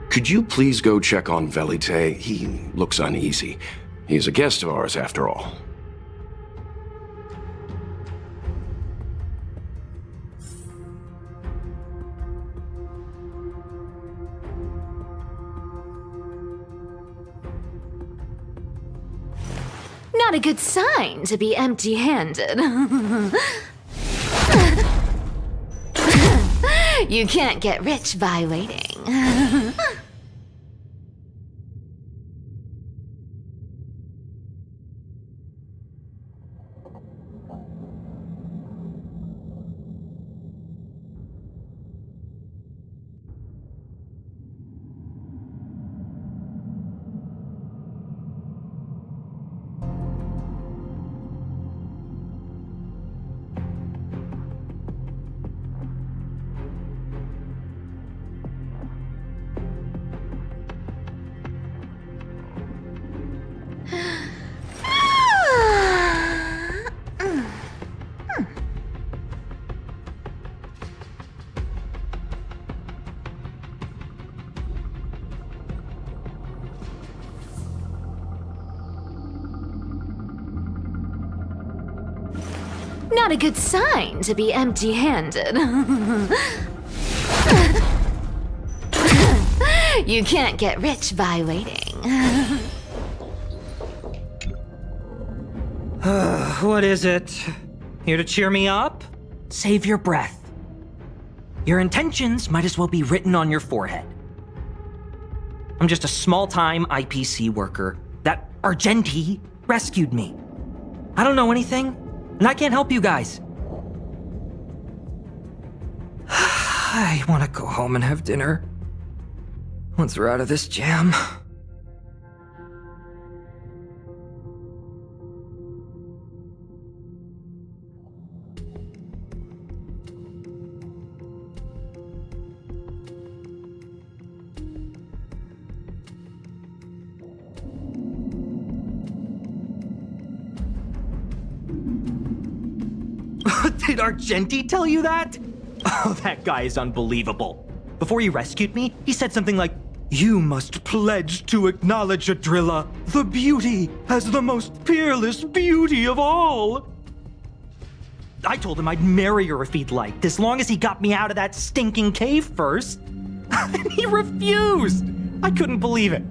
Could you please go check on Velite? He looks uneasy. He's a guest of ours, after all. Not a good sign to be empty-handed. You can't get rich by waiting. Not a good sign to be empty-handed. You can't get rich by waiting. What is it? Here to cheer me up? Save your breath. Your intentions might as well be written on your forehead. I'm just a small-time IPC worker. That Argenti rescued me. I don't know anything, and I can't help you guys. I want to go home and have dinner. Once we're out of this jam. Did Argenti tell you that? Oh, that guy is unbelievable. Before he rescued me, he said something like, "You must pledge to acknowledge Adrilla, the beauty, as the most peerless beauty of all." I told him I'd marry her if he'd liked, as long as he got me out of that stinking cave first. And he refused. I couldn't believe it.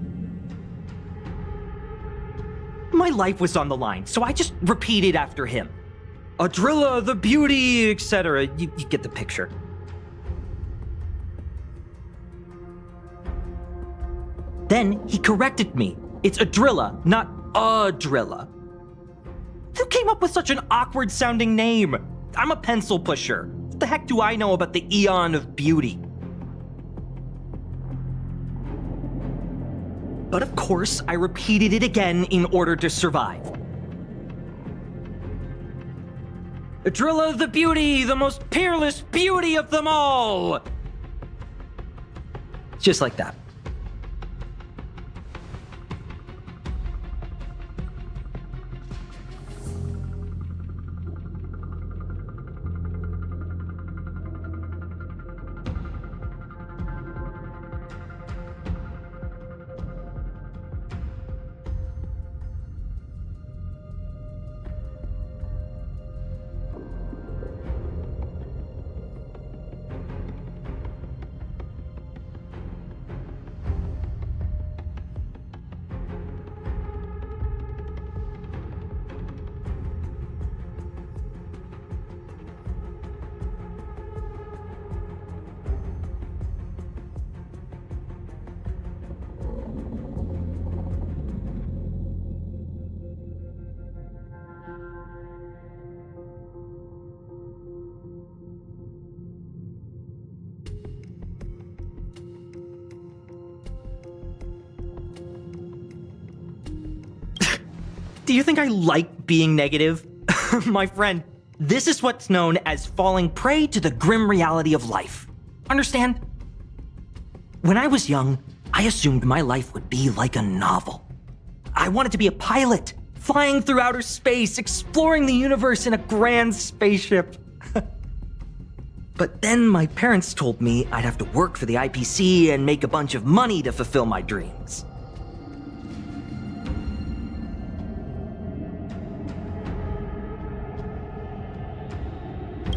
My life was on the line, so I just repeated after him. Adrilla, the beauty, etc. You get the picture. Then he corrected me. It's Adrilla, not Adrilla. Who came up with such an awkward-sounding name? I'm a pencil pusher. What the heck do I know about the Eon of Beauty? But of course, I repeated it again in order to survive. Adrilla the beauty, the most peerless beauty of them all! Just like that. Do you think I like being negative? My friend, this is what's known as falling prey to the grim reality of life. Understand? When I was young, I assumed my life would be like a novel. I wanted to be a pilot, flying through outer space, exploring the universe in a grand spaceship. But then my parents told me I'd have to work for the IPC and make a bunch of money to fulfill my dreams.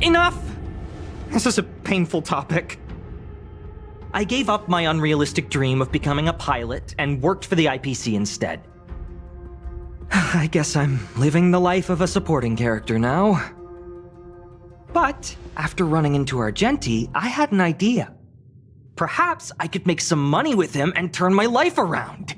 Enough! This is a painful topic. I gave up my unrealistic dream of becoming a pilot and worked for the IPC instead. I guess I'm living the life of a supporting character now. But after running into Argenti, I had an idea. Perhaps I could make some money with him and turn my life around.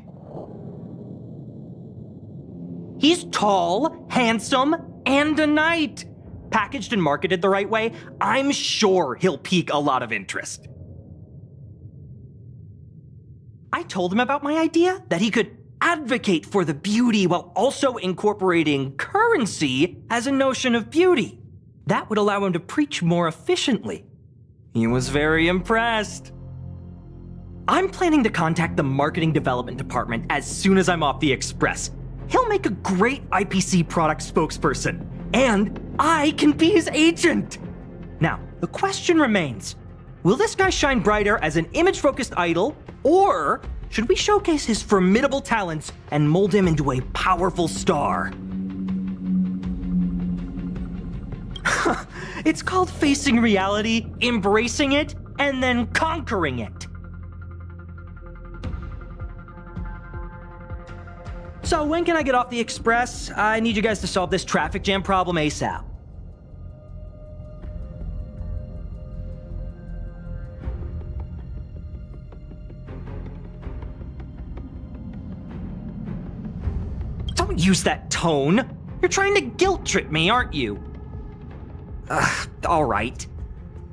He's tall, handsome, and a knight. Packaged and marketed the right way, I'm sure he'll pique a lot of interest. I told him about my idea, that he could advocate for the beauty while also incorporating currency as a notion of beauty. That would allow him to preach more efficiently. He was very impressed. I'm planning to contact the marketing development department as soon as I'm off the Express. He'll make a great IPC product spokesperson, and I can be his agent. Now, the question remains, will this guy shine brighter as an image-focused idol, or should we showcase his formidable talents and mold him into a powerful star? It's called facing reality, embracing it, and then conquering it. So when can I get off the Express? I need you guys to solve this traffic jam problem ASAP. Don't use that tone. You're trying to guilt trip me, aren't you? All right.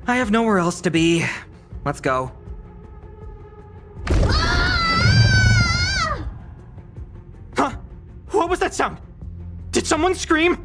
I have nowhere else to be. Let's go. Huh? What was that sound? Did someone scream?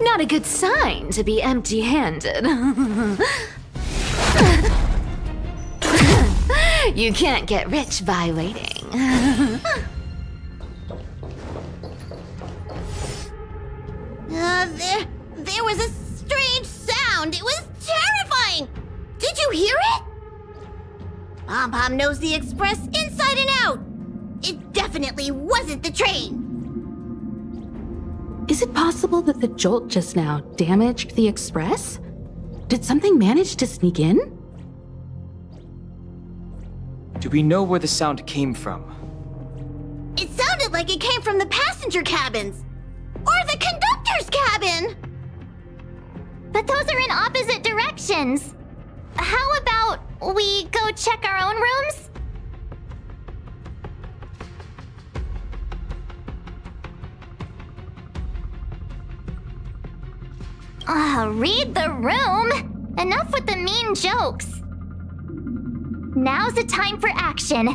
Not a good sign to be empty-handed. You can't get rich by waiting. There was a strange sound. It was terrifying. Did you hear it? Pom-Pom knows the Express inside and out. It definitely wasn't the train. Is it possible that the jolt just now damaged the Express? Did something manage to sneak in? Do we know where the sound came from? It sounded like it came from the passenger cabins. Or the conductor's cabin. But those are in opposite directions. How about we go check our own rooms? Read the room! Enough with the mean jokes. Now's the time for action.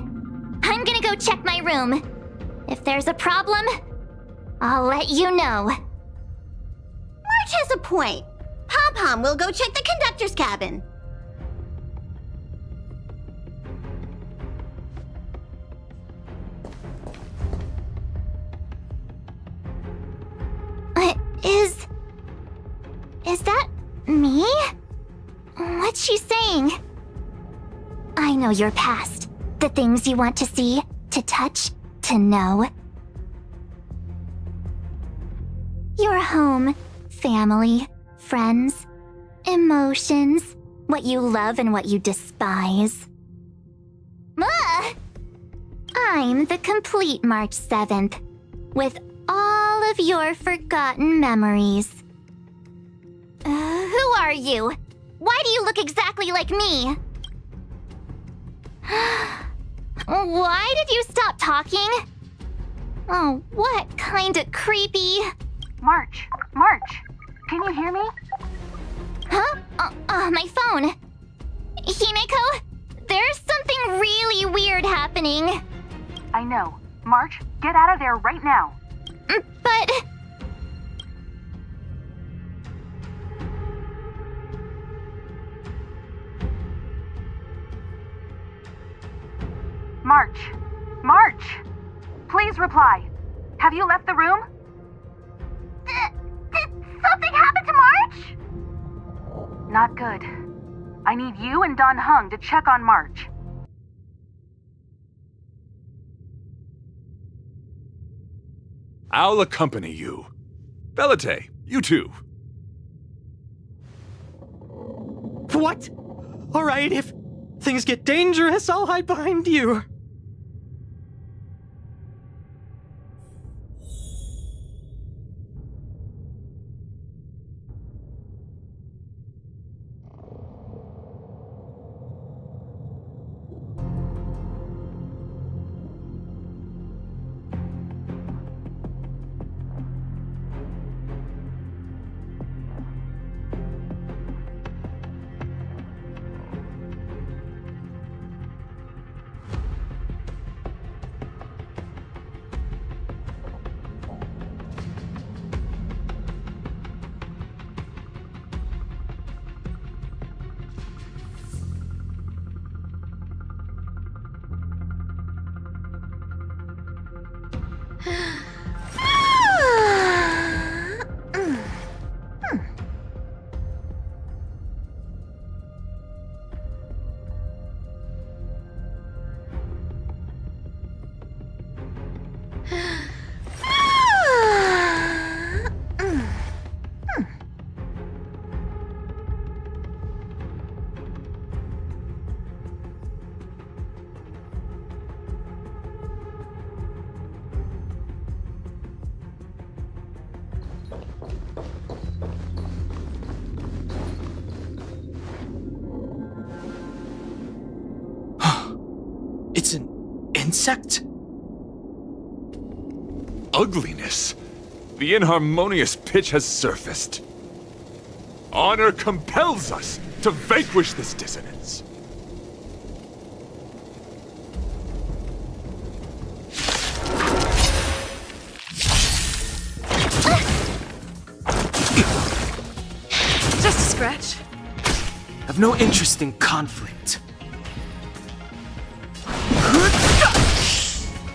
I'm gonna go check my room. If there's a problem, I'll let you know. March has a point. Pom-Pom will go check the conductor's cabin. Is that me? What's she saying? I know your past. The things you want to see, to touch, to know. Your home, family, friends, emotions, what you love and what you despise. I'm the complete March 7th, with all of your forgotten memories. Who are you? Why do you look exactly like me? Why did you stop talking? Oh, what kind of creepy... March, can you hear me? Huh? My phone. Himeko, there's something really weird happening. I know. March, get out of there right now. But... March, please reply. Have you left the room? Not good. I need you and Don Hung to check on March. I'll accompany you. Belite, you too. What? Alright, if things get dangerous, I'll hide behind you. It's an insect? Ugliness. The inharmonious pitch has surfaced. Honor compels us to vanquish this dissonance. Just a scratch. I've no interest in conflict.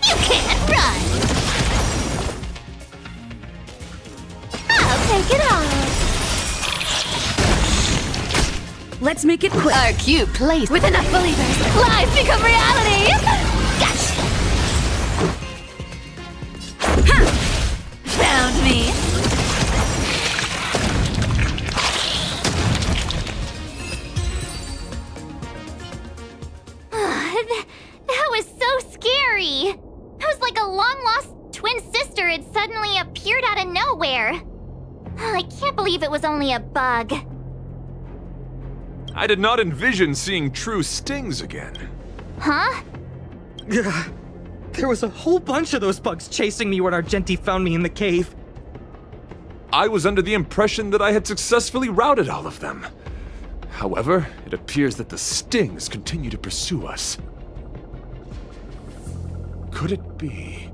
You can't run! I'll take it off! Let's make it quick. Our cute place with enough believers. Lies become reality! Gotcha! Found me! That was so scary! It was like a long-lost twin sister had suddenly appeared out of nowhere. I can't believe it was only a bug. I did not envision seeing true stings again. Huh? There was a whole bunch of those bugs chasing me when Argenti found me in the cave. I was under the impression that I had successfully routed all of them. However, it appears that the stings continue to pursue us. Could it be...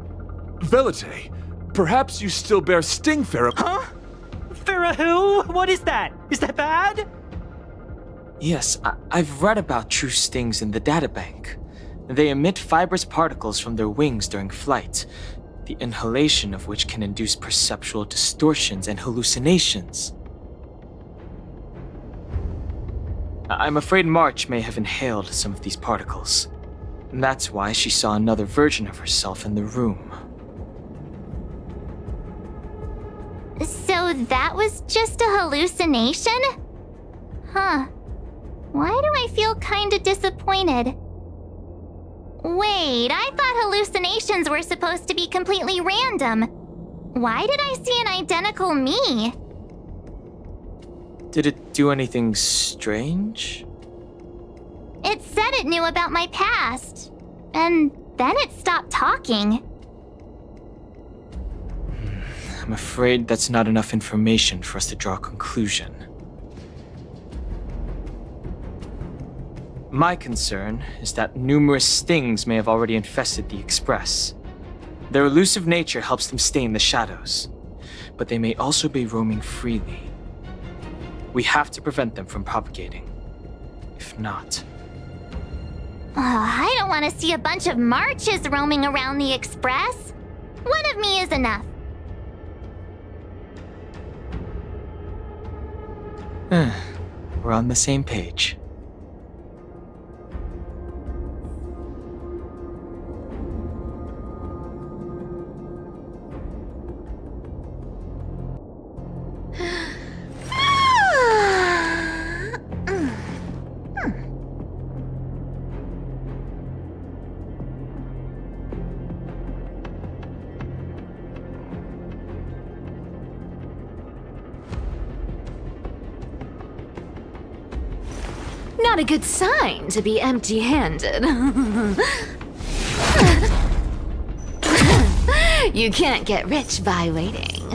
Velite, perhaps you still bear sting pheromone... Huh? Farah, what is that? Is that bad? Yes, I've read about true stings in the databank. They emit fibrous particles from their wings during flight, the inhalation of which can induce perceptual distortions and hallucinations. I'm afraid March may have inhaled some of these particles. And that's why she saw another version of herself in the room. So that was just a hallucination? Huh. Why do I feel kinda disappointed? Wait, I thought hallucinations were supposed to be completely random. Why did I see an identical me? Did it do anything strange? It said it knew about my past. And then it stopped talking. I'm afraid that's not enough information for us to draw a conclusion. My concern is that numerous stings may have already infested the Express. Their elusive nature helps them stay in the shadows, but they may also be roaming freely. We have to prevent them from propagating. If not... I don't want to see a bunch of Marches roaming around the Express. One of me is enough. We're on the same page. Not a good sign to be empty-handed. You can't get rich by waiting.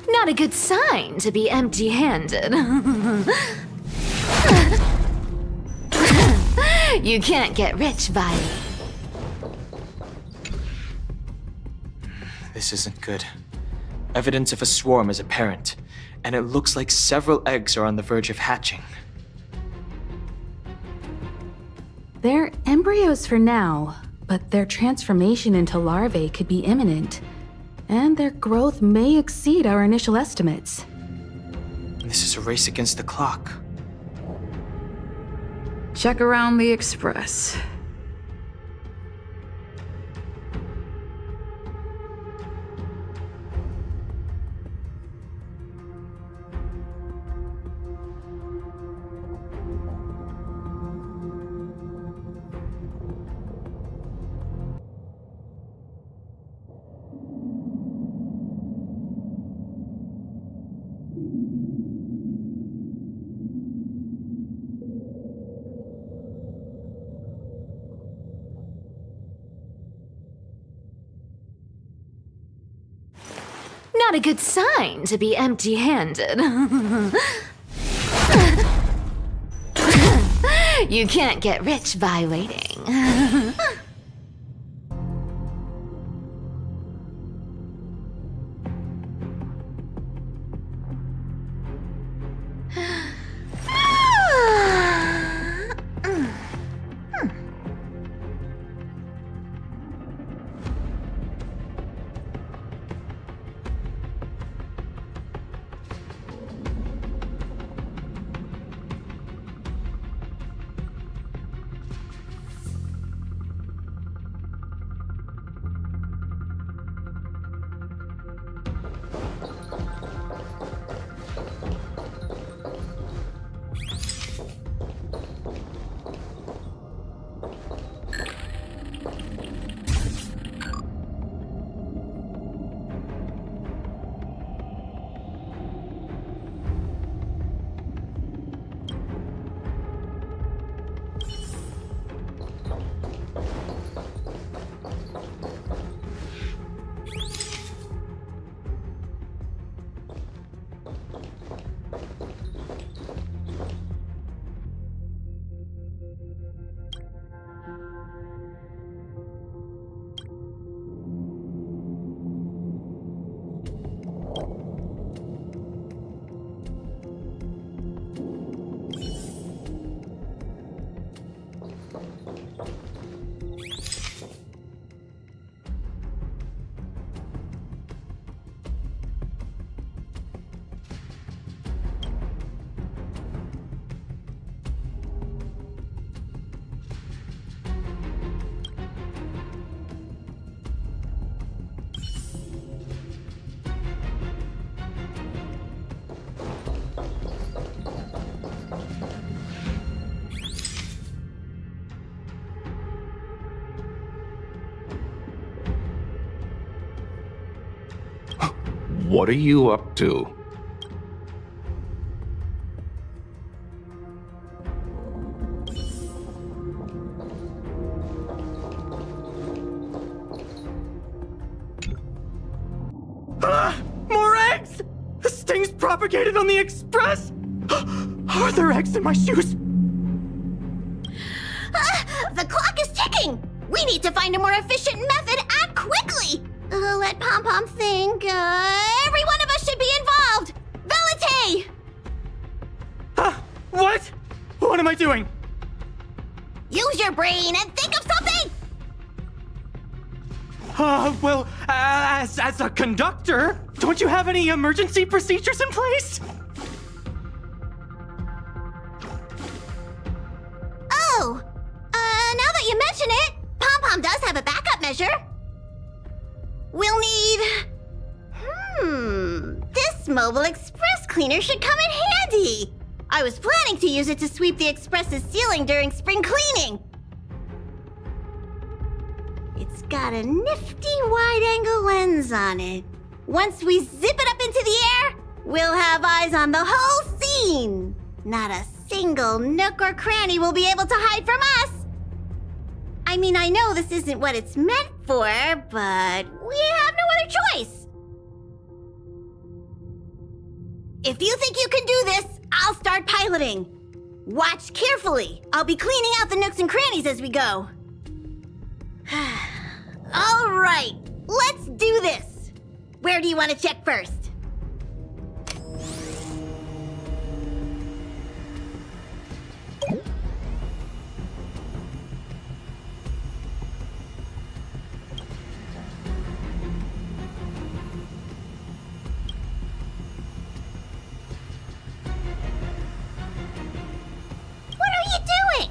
Not a good sign to be empty-handed. You can't get rich by... This isn't good. Evidence of a swarm is apparent, and it looks like several eggs are on the verge of hatching. They're embryos for now, but their transformation into larvae could be imminent. And their growth may exceed our initial estimates. This is a race against the clock. Check around the Express. Not a good sign to be empty-handed. You can't get rich by waiting. What are you up to? More eggs! The sting's propagated on the express! Are there eggs in my shoes? The clock is ticking! We need to find a more efficient method. Act quickly! Let Pom Pom think. Every one of us should be involved! Valete! What? What am I doing? Use your brain and think of something! Well, as a conductor, don't you have any emergency procedures in place? Oh! Now that you mention it, Pom Pom does have a backup measure. We'll need... This mobile express cleaner should come in handy. I was planning to use it to sweep the express's ceiling during spring cleaning. It's got a nifty wide-angle lens on it. Once we zip it up into the air, we'll have eyes on the whole scene. Not a single nook or cranny will be able to hide from us. I mean, I know this isn't what it's meant for, but we have no other choice. If you think you can do this, I'll start piloting. Watch carefully. I'll be cleaning out the nooks and crannies as we go. All right, let's do this. Where do you want to check first? What are you doing?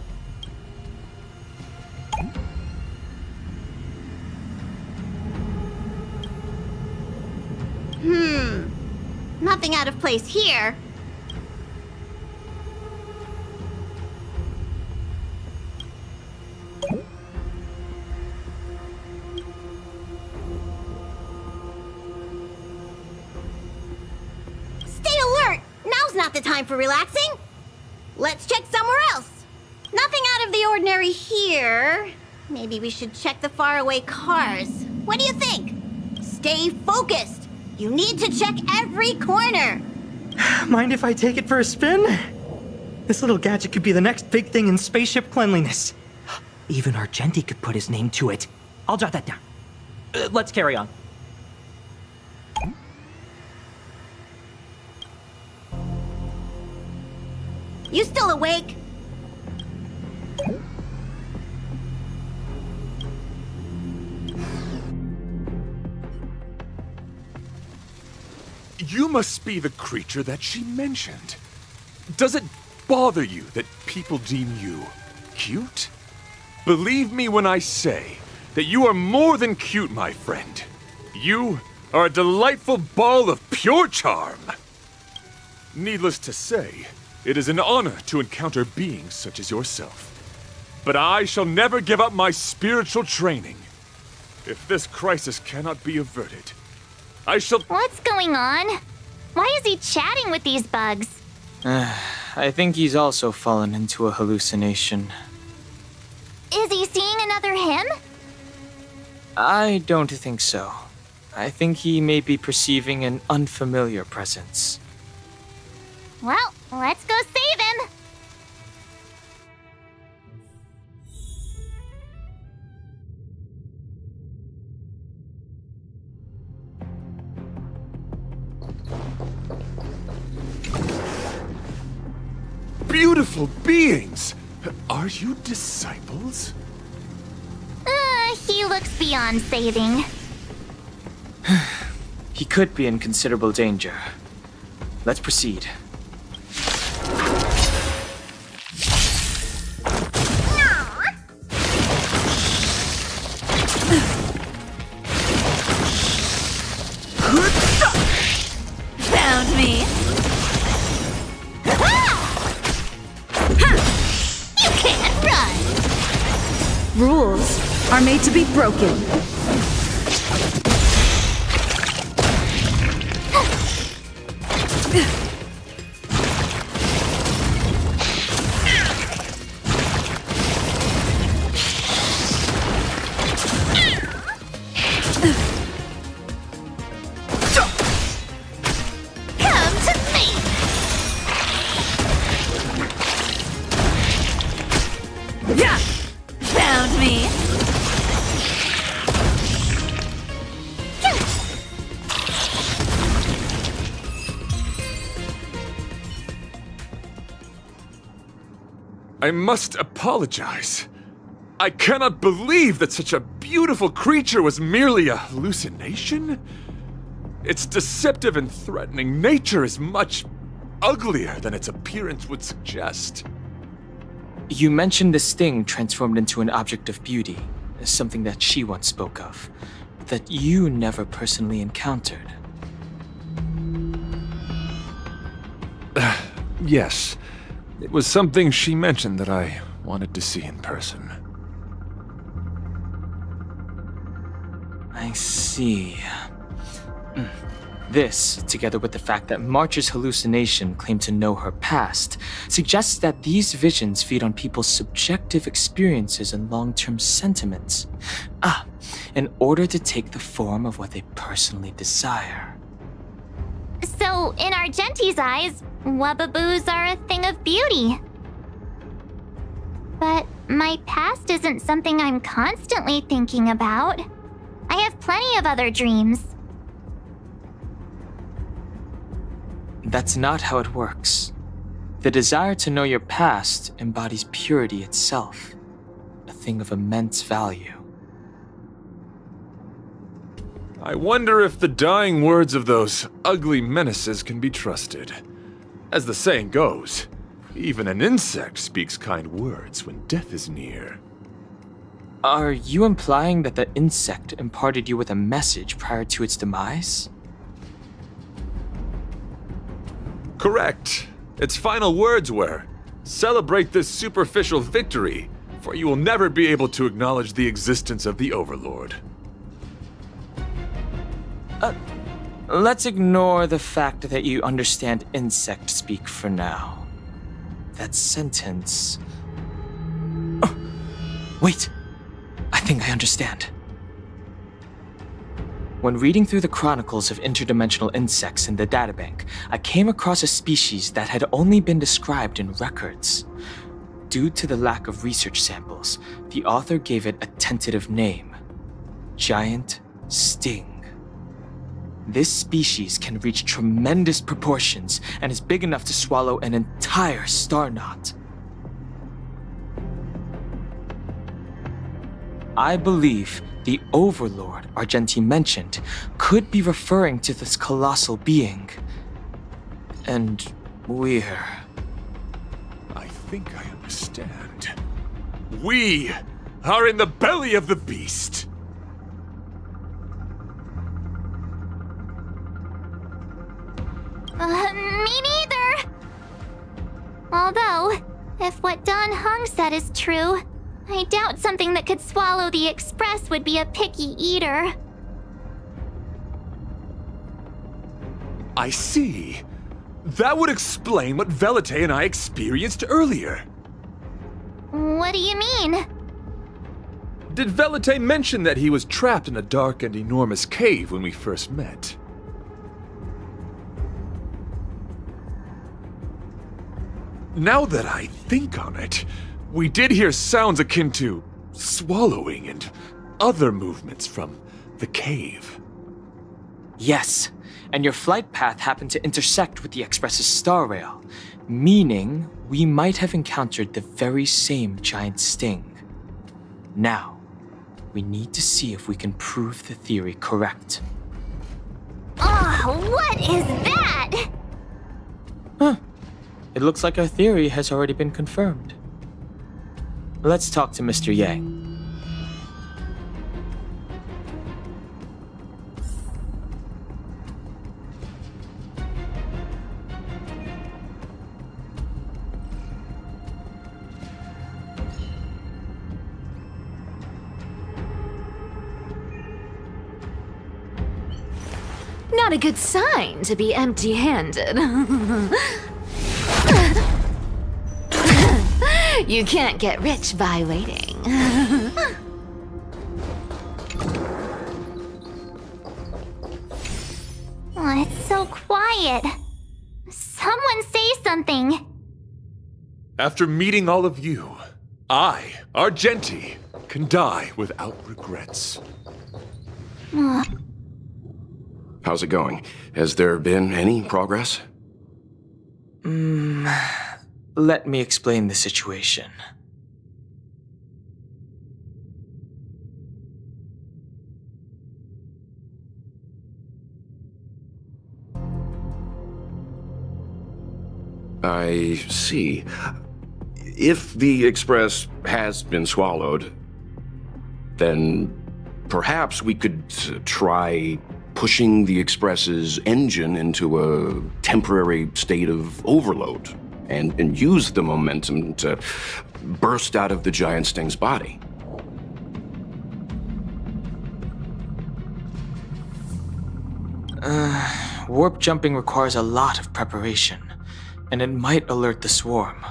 Nothing out of place here. Stay alert! Now's not the time for relaxing. Let's check somewhere else. Nothing out of the ordinary here. Maybe we should check the faraway cars. What do you think? Stay focused. You need to check every corner. Mind if I take it for a spin? This little gadget could be the next big thing in spaceship cleanliness. Even Argenti could put his name to it. I'll jot that down. Let's carry on. You still awake? You must be the creature that she mentioned. Does it bother you that people deem you cute? Believe me when I say that you are more than cute, my friend. You are a delightful ball of pure charm. Needless to say, it is an honor to encounter beings such as yourself. But I shall never give up my spiritual training. If this crisis cannot be averted, I shall... What's going on? Why is he chatting with these bugs? I think he's also fallen into a hallucination. Is he seeing another him? I don't think so. I think he may be perceiving an unfamiliar presence. Well, let's go save him! Beautiful beings! Are you disciples? He looks beyond saving. He could be in considerable danger. Let's proceed. Found me. You can't run! Rules are made to be broken. I must apologize. I cannot believe that such a beautiful creature was merely a hallucination. Its deceptive and threatening nature is much uglier than its appearance would suggest. You mentioned the sting transformed into an object of beauty, something that she once spoke of, that you never personally encountered. Yes, it was something she mentioned that I wanted to see in person. I see. This, together with the fact that March's hallucination claimed to know her past, suggests that these visions feed on people's subjective experiences and long-term sentiments. In order to take the form of what they personally desire. So, in Argenti's eyes, Wubbaboos are a thing of beauty. But my past isn't something I'm constantly thinking about. I have plenty of other dreams. That's not how it works. The desire to know your past embodies purity itself, a thing of immense value. I wonder if the dying words of those ugly menaces can be trusted. As the saying goes, even an insect speaks kind words when death is near. Are you implying that the insect imparted you with a message prior to its demise? Correct. Its final words were, "Celebrate this superficial victory, for you will never be able to acknowledge the existence of the Overlord." Let's ignore the fact that you understand insect speak for now. That sentence... Oh, wait! I think I understand. When reading through the chronicles of interdimensional insects in the databank, I came across a species that had only been described in records. Due to the lack of research samples, the author gave it a tentative name: Giant Sting. This species can reach tremendous proportions and is big enough to swallow an entire star knot. I believe the Overlord Argenti mentioned could be referring to this colossal being. And we're... I think I understand. We are in the belly of the beast. Me neither! Although, if what Dan Heng said is true, I doubt something that could swallow the Express would be a picky eater. I see. That would explain what Velite and I experienced earlier. What do you mean? Did Velite mention that he was trapped in a dark and enormous cave when we first met? Now that I think on it, we did hear sounds akin to swallowing and other movements from the cave. Yes, and your flight path happened to intersect with the Express's star rail, meaning we might have encountered the very same giant sting. Now, we need to see if we can prove the theory correct. Oh, what is that? Huh. It looks like our theory has already been confirmed. Let's talk to Mr. Yang. Not a good sign to be empty-handed. You can't get rich by waiting. Oh, it's so quiet. Someone say something. After meeting all of you, I, Argenti, can die without regrets. How's it going? Has there been any progress? Let me explain the situation. I see. If the Express has been swallowed, then perhaps we could try pushing the Express's engine into a temporary state of overload and use the momentum to burst out of the giant Sting's body. Warp jumping requires a lot of preparation, and it might alert the swarm.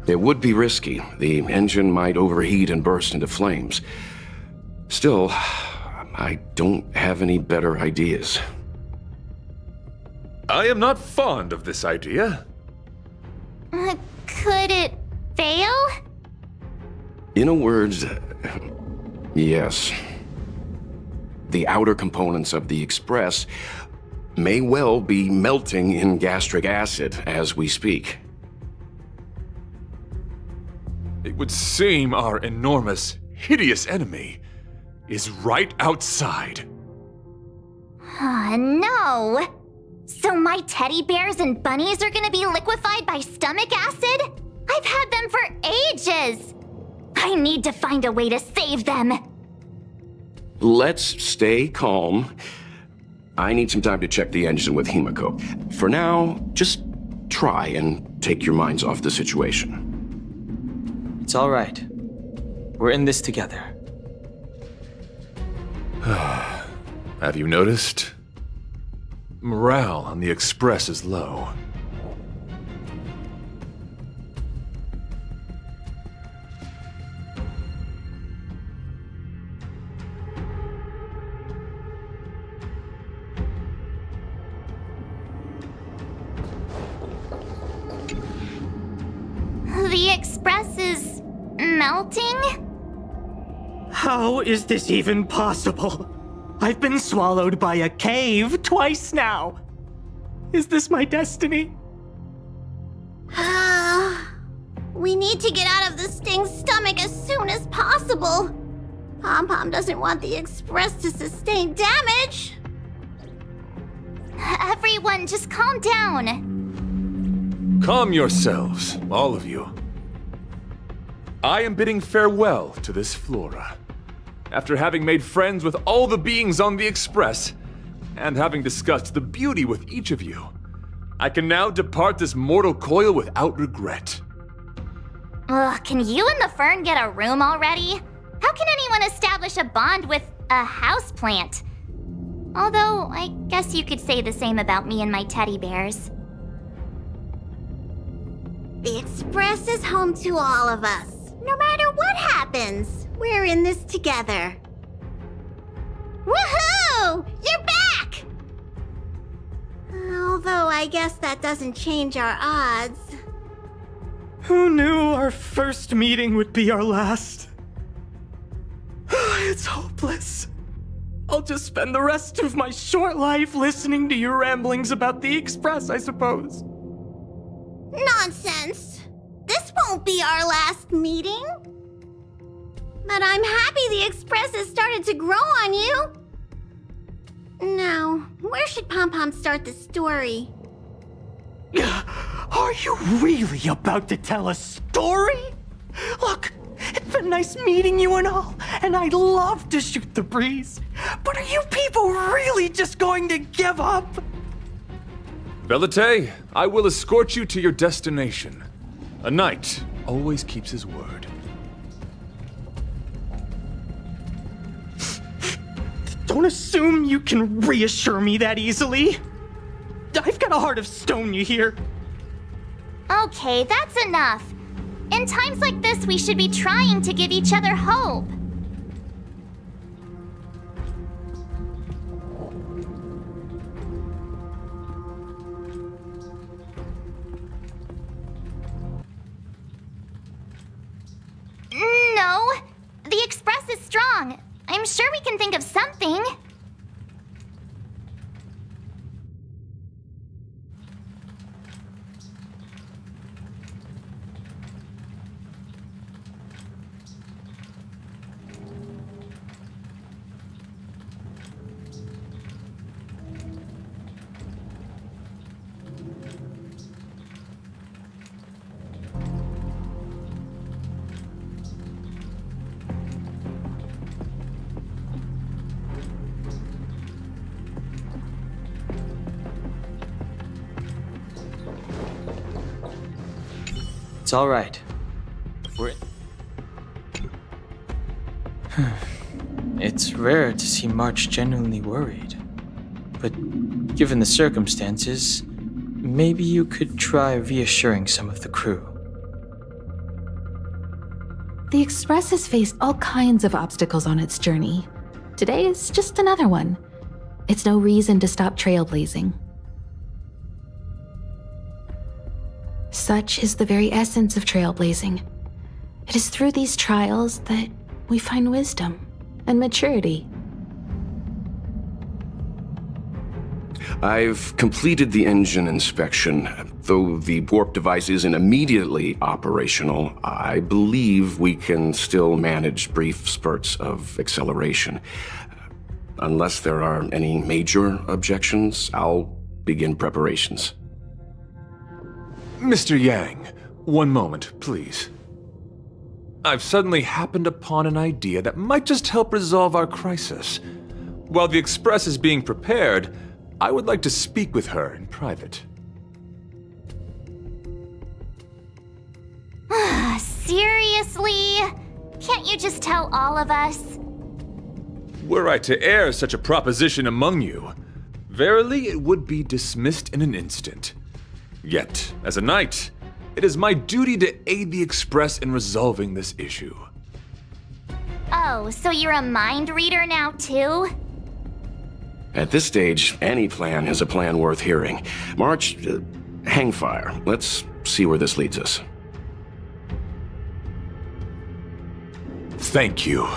It would be risky. The engine might overheat and burst into flames. Still, I don't have any better ideas. I am not fond of this idea. Could it fail? In a word, yes. The outer components of the Express may well be melting in gastric acid as we speak. It would seem our enormous, hideous enemy is right outside. No! So my teddy bears and bunnies are gonna be liquefied by stomach acid? I've had them for ages! I need to find a way to save them! Let's stay calm. I need some time to check the engine with Himiko. For now, just try and take your minds off the situation. It's all right. We're in this together. Have you noticed? Morale on the Express is low. The Express is melting? How is this even possible? I've been swallowed by a cave twice now. Is this my destiny? We need to get out of the Sting's stomach as soon as possible. Pom-Pom doesn't want the Express to sustain damage. Everyone, just calm down. Calm yourselves, all of you. I am bidding farewell to this flora. After having made friends with all the beings on the Express, and having discussed the beauty with each of you, I can now depart this mortal coil without regret. Ugh, can you and the fern get a room already? How can anyone establish a bond with a houseplant? Although, I guess you could say the same about me and my teddy bears. The Express is home to all of us. No matter what happens, we're in this together. Woohoo! You're back! Although I guess that doesn't change our odds. Who knew our first meeting would be our last? It's hopeless. I'll just spend the rest of my short life listening to your ramblings about the Express, I suppose. Nonsense! This won't be our last meeting. But I'm happy the Express has started to grow on you. Now, where should Pom-Pom start the story? Are you really about to tell a story? Look, it's been nice meeting you and all, and I'd love to shoot the breeze. But are you people really just going to give up? Velite, I will escort you to your destination. A knight always keeps his word. Don't assume you can reassure me that easily. I've got a heart of stone, you hear? Okay, that's enough. In times like this, we should be trying to give each other hope. No, the Express is strong. I'm sure we can think of something. It's all right. We're... It's rare to see March genuinely worried. But given the circumstances, maybe you could try reassuring some of the crew. The Express has faced all kinds of obstacles on its journey. Today is just another one. It's no reason to stop trailblazing. Such is the very essence of trailblazing. It is through these trials that we find wisdom and maturity. I've completed the engine inspection. Though the warp device isn't immediately operational, I believe we can still manage brief spurts of acceleration. Unless there are any major objections, I'll begin preparations. Mr. Yang, one moment, please. I've suddenly happened upon an idea that might just help resolve our crisis. While the Express is being prepared, I would like to speak with her in private. Seriously? Can't you just tell all of us? Were I to air such a proposition among you, verily it would be dismissed in an instant. Yet, as a knight, it is my duty to aid the Express in resolving this issue. Oh, so you're a mind reader now too? At this stage, any plan is a plan worth hearing. March, hang fire. Let's see where this leads us. Thank you.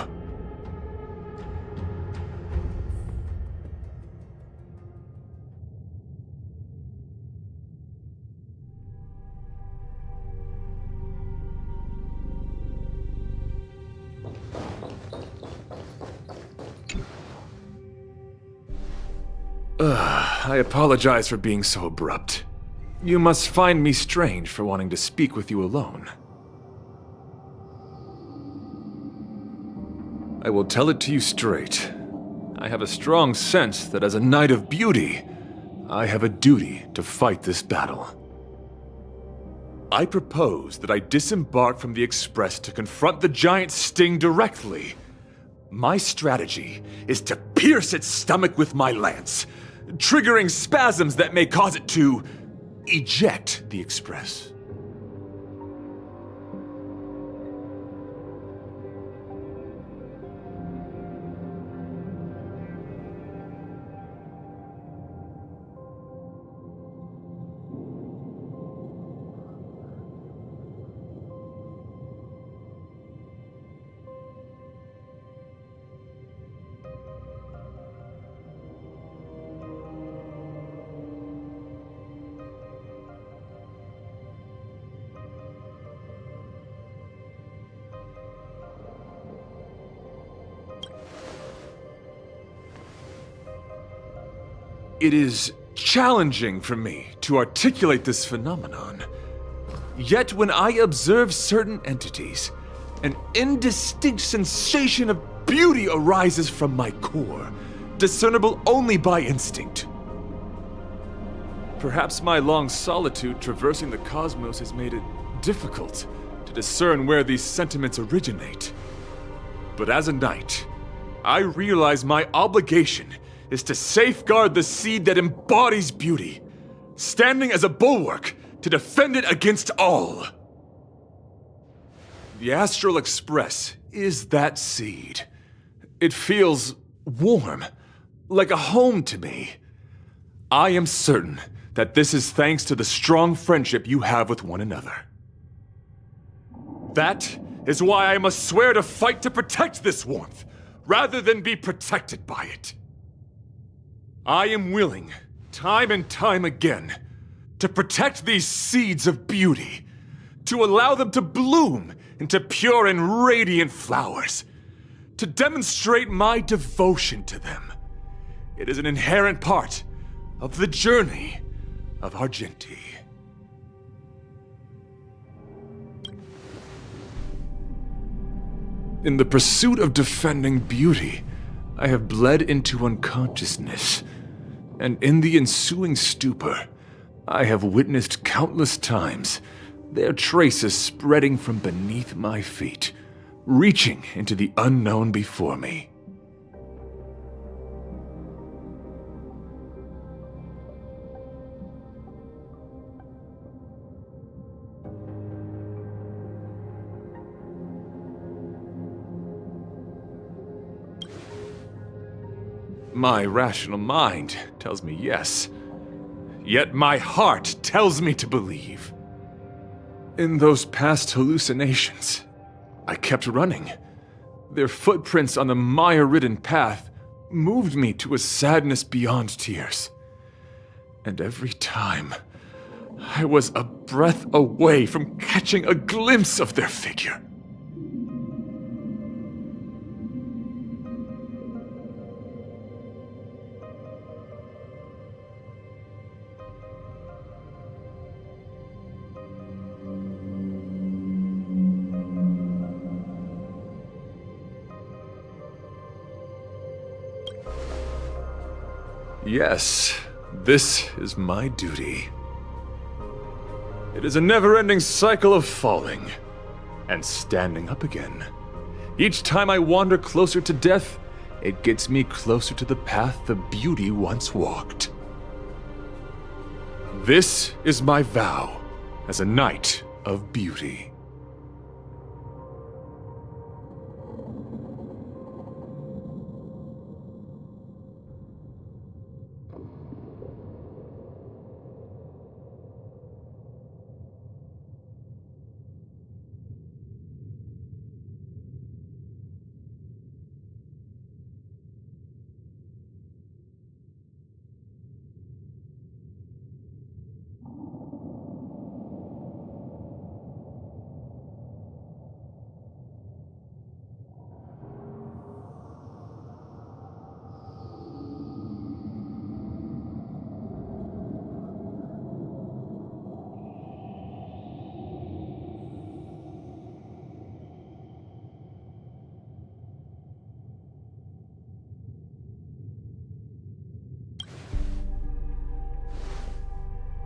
I apologize for being so abrupt. You must find me strange for wanting to speak with you alone. I will tell it to you straight. I have a strong sense that as a Knight of Beauty, I have a duty to fight this battle. I propose that I disembark from the Express to confront the giant sting directly. My strategy is to pierce its stomach with my lance, triggering spasms that may cause it to eject the Express. It is challenging for me to articulate this phenomenon. Yet when I observe certain entities, an indistinct sensation of beauty arises from my core, discernible only by instinct. Perhaps my long solitude traversing the cosmos has made it difficult to discern where these sentiments originate. But as a knight, I realize my obligation is to safeguard the seed that embodies beauty, standing as a bulwark to defend it against all. The Astral Express is that seed. It feels warm, like a home to me. I am certain that this is thanks to the strong friendship you have with one another. That is why I must swear to fight to protect this warmth, rather than be protected by it. I am willing, time and time again, to protect these seeds of beauty, to allow them to bloom into pure and radiant flowers, to demonstrate my devotion to them. It is an inherent part of the journey of Argenti. In the pursuit of defending beauty, I have bled into unconsciousness, and in the ensuing stupor, I have witnessed countless times their traces spreading from beneath my feet, reaching into the unknown before me. My rational mind tells me yes, yet my heart tells me to believe. In those past hallucinations, I kept running. Their footprints on the mire-ridden path moved me to a sadness beyond tears. And every time, I was a breath away from catching a glimpse of their figure. Yes, this is my duty. It is a never-ending cycle of falling and standing up again. Each time I wander closer to death, it gets me closer to the path the beauty once walked. This is my vow as a knight of beauty.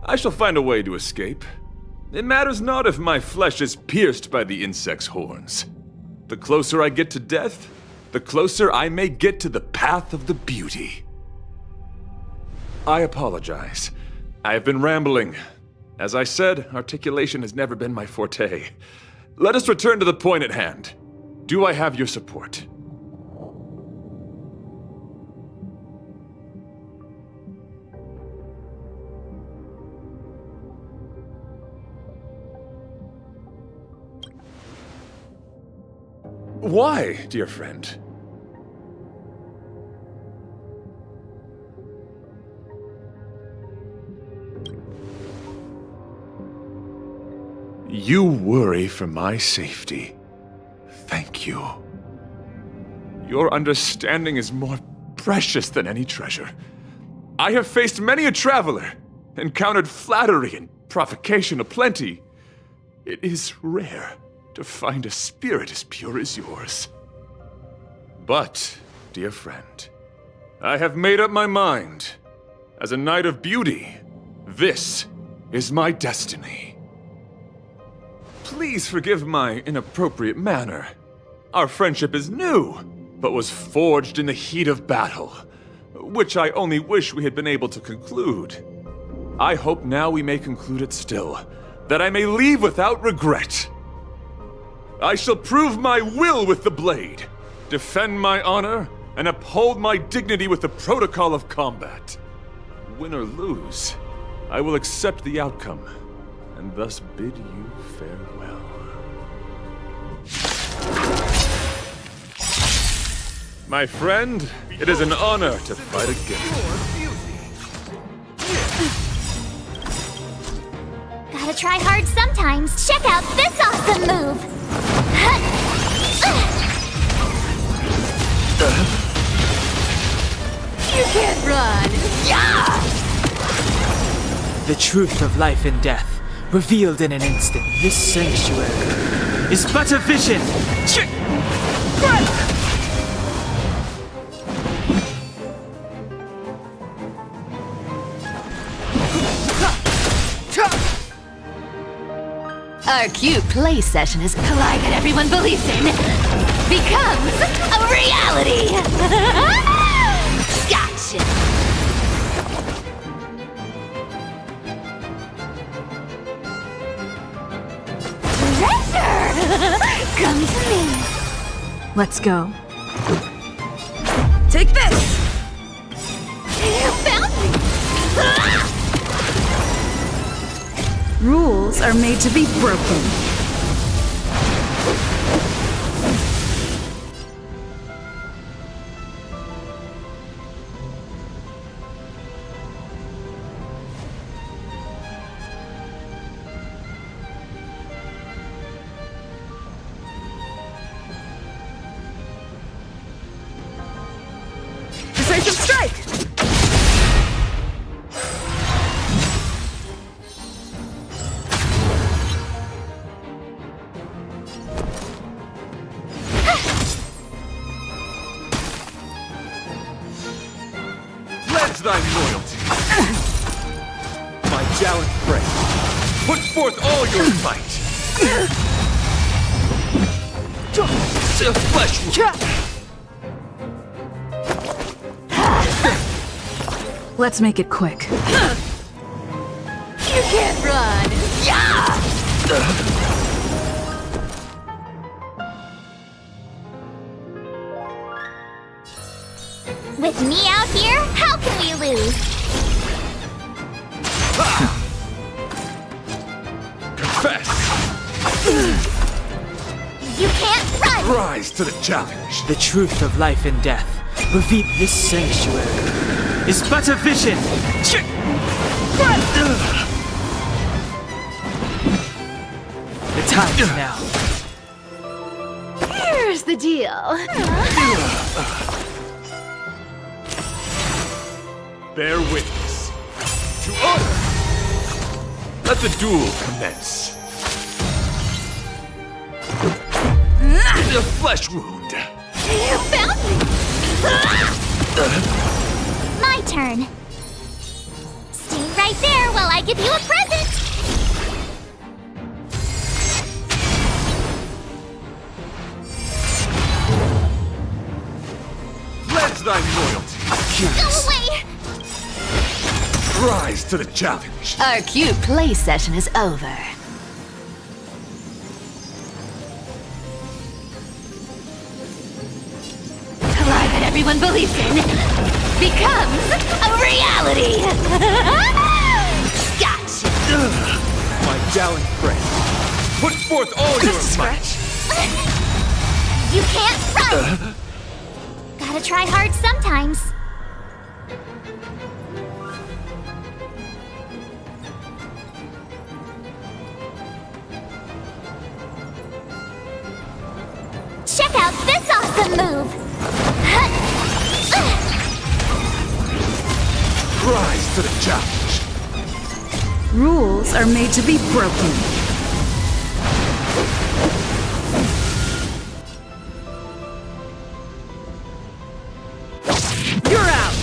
I shall find a way to escape. It matters not if my flesh is pierced by the insect's horns. The closer I get to death, the closer I may get to the path of the beauty. I apologize. I have been rambling. As I said, articulation has never been my forte. Let us return to the point at hand. Do I have your support? Why, dear friend? You worry for my safety. Thank you. Your understanding is more precious than any treasure. I have faced many a traveler, encountered flattery and provocation aplenty. It is rare to find a spirit as pure as yours. But, dear friend, I have made up my mind. As a knight of beauty, this is my destiny. Please forgive my inappropriate manner. Our friendship is new, but was forged in the heat of battle, which I only wish we had been able to conclude. I hope now we may conclude it still, that I may leave without regret. I shall prove my will with the blade, defend my honor, and uphold my dignity with the protocol of combat. Win or lose, I will accept the outcome, and thus bid you farewell. My friend, it is an honor to fight again. Gotta try hard sometimes. Check out this awesome move! You can't run! Yeah! The truth of life and death, revealed in an instant. This sanctuary is but a vision! Our cute play session is collide that everyone believes in becomes a reality! Gotcha! Treasure! Come to me! Let's go. Take this! You found me! Rules are made to be broken. Decisive strike! Pledge thy loyalty. My gallant friend, put forth all your might. Flesh wound. Let's make it quick. You can't run! Yeah! With me out here, how can we lose? Confess! You can't run! Rise to the challenge. The truth of life and death. Reveal this sanctuary is but a vision. The time is now. Here's the deal. Bear witness. To honor! Let the duel commence. The flesh wound. You found me! My turn. Stay right there while I give you a present. Pledge thy loyalty. Go away! Rise to the challenge. Our cute play session is over. Collide that everyone believes in becomes a reality! Gotcha! My gallant friend, put forth all your might. You can't run! Gotta try hard sometimes. Check out this awesome move! Rise to the challenge. Rules are made to be broken. You're out!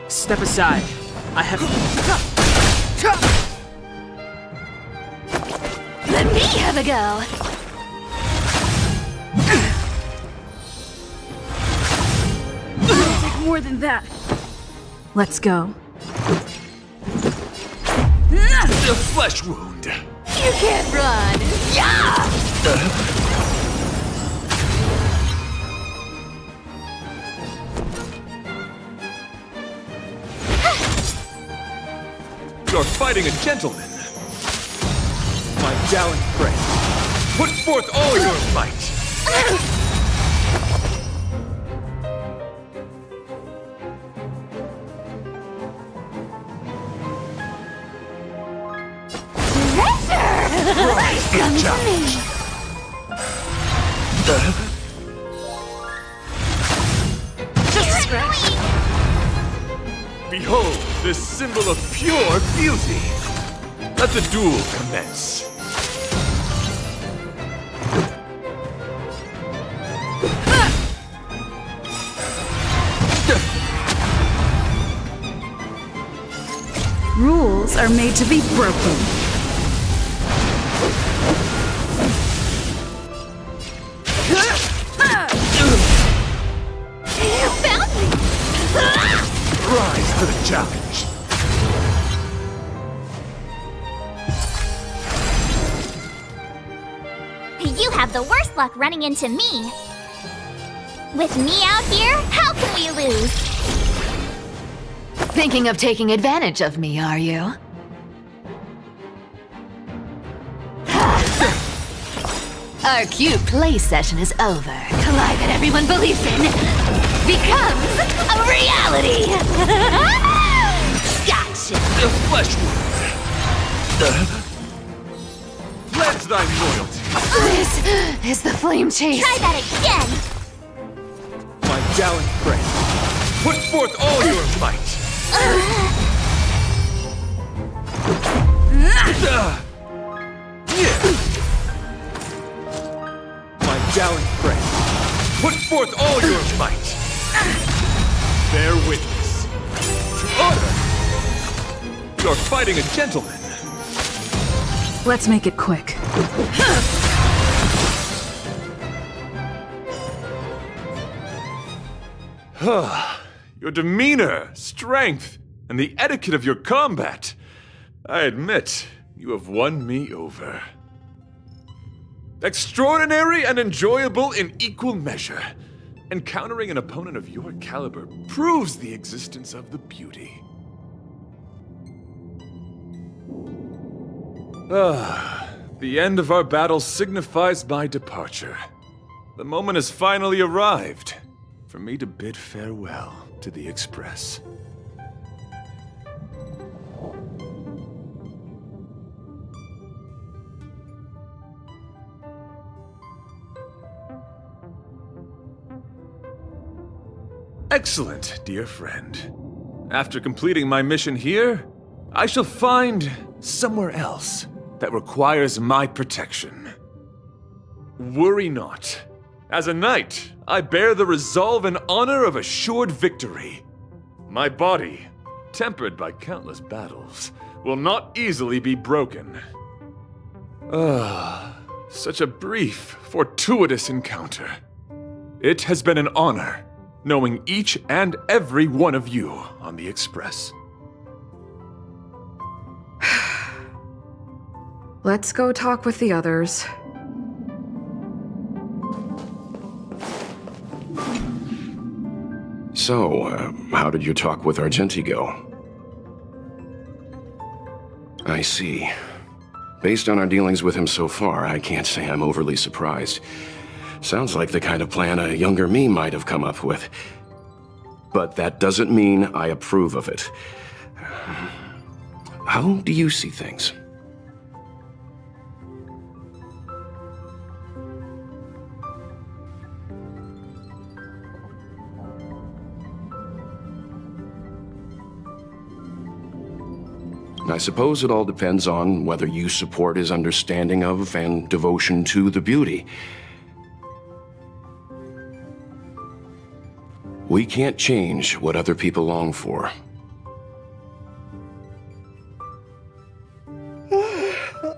Step aside. I have. Let me have a go! It'll take more than that. Let's go. The flesh wound. You can't run! Yeah! You're fighting a gentleman. My gallant friend, put forth all your might. Rise to the challenge. Just scratch. Behold this symbol of pure beauty. Let the duel commence. Rules are made to be broken. You found me! Rise to the challenge. You have the worst luck running into me. With me out here, how can we lose? Thinking of taking advantage of me, are you? Our cute play session is over. The lie that everyone believes in becomes a reality! Gotcha! The flesh wound. Pledge thy loyalty. This is the flame chase. Try that again! My gallant friend, put forth all your might. My gallant friend, put forth all your might. Bear witness to honor. You're fighting a gentleman. Let's make it quick. Your demeanor, strength, and the etiquette of your combat. I admit, you have won me over. Extraordinary and enjoyable in equal measure. Encountering an opponent of your caliber proves the existence of the beauty. The end of our battle signifies my departure. The moment has finally arrived for me to bid farewell to the Express. Excellent, dear friend. After completing my mission here, I shall find somewhere else that requires my protection. Worry not. As a knight, I bear the resolve and honor of assured victory. My body, tempered by countless battles, will not easily be broken. Such a brief, fortuitous encounter. It has been an honor knowing each and every one of you on the Express. Let's go talk with the others. So, how did your talk with Argenti go? I see. Based on our dealings with him so far, I can't say I'm overly surprised. Sounds like the kind of plan a younger me might have come up with. But that doesn't mean I approve of it. How do you see things? I suppose it all depends on whether you support his understanding of and devotion to the beauty. We can't change what other people long for.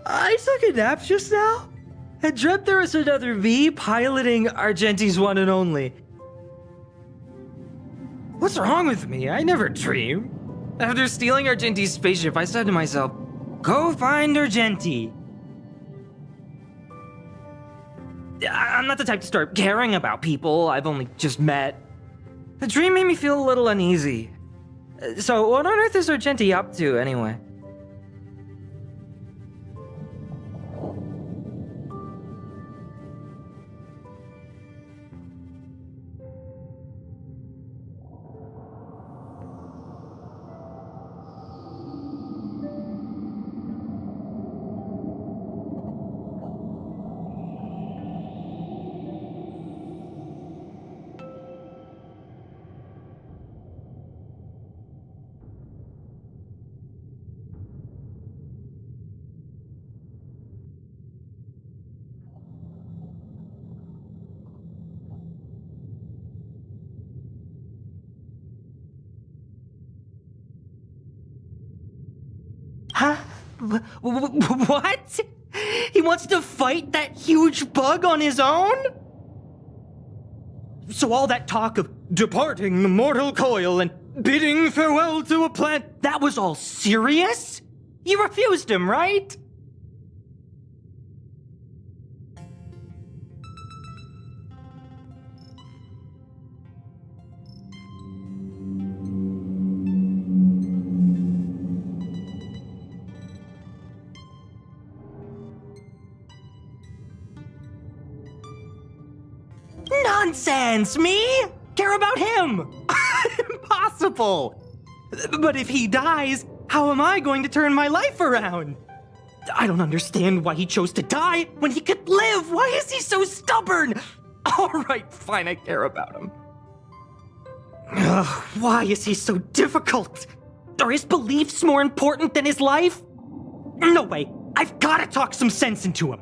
I took a nap just now and dreamt there was another me piloting Argenti's one and only. What's wrong with me? I never dream. After stealing Argenti's spaceship, I said to myself, go find Argenti. I'm not the type to start caring about people I've only just met. The dream made me feel a little uneasy. So what on earth is Argenti up to, anyway? What? He wants to fight that huge bug on his own? So all that talk of departing the mortal coil and bidding farewell to a plant, that was all serious? You refused him, right? Nonsense! Me? Care about him? Impossible! But if he dies, how am I going to turn my life around? I don't understand why he chose to die when he could live. Why is he so stubborn? All right, fine, I care about him. Ugh, why is he so difficult? Are his beliefs more important than his life? No way. I've got to talk some sense into him.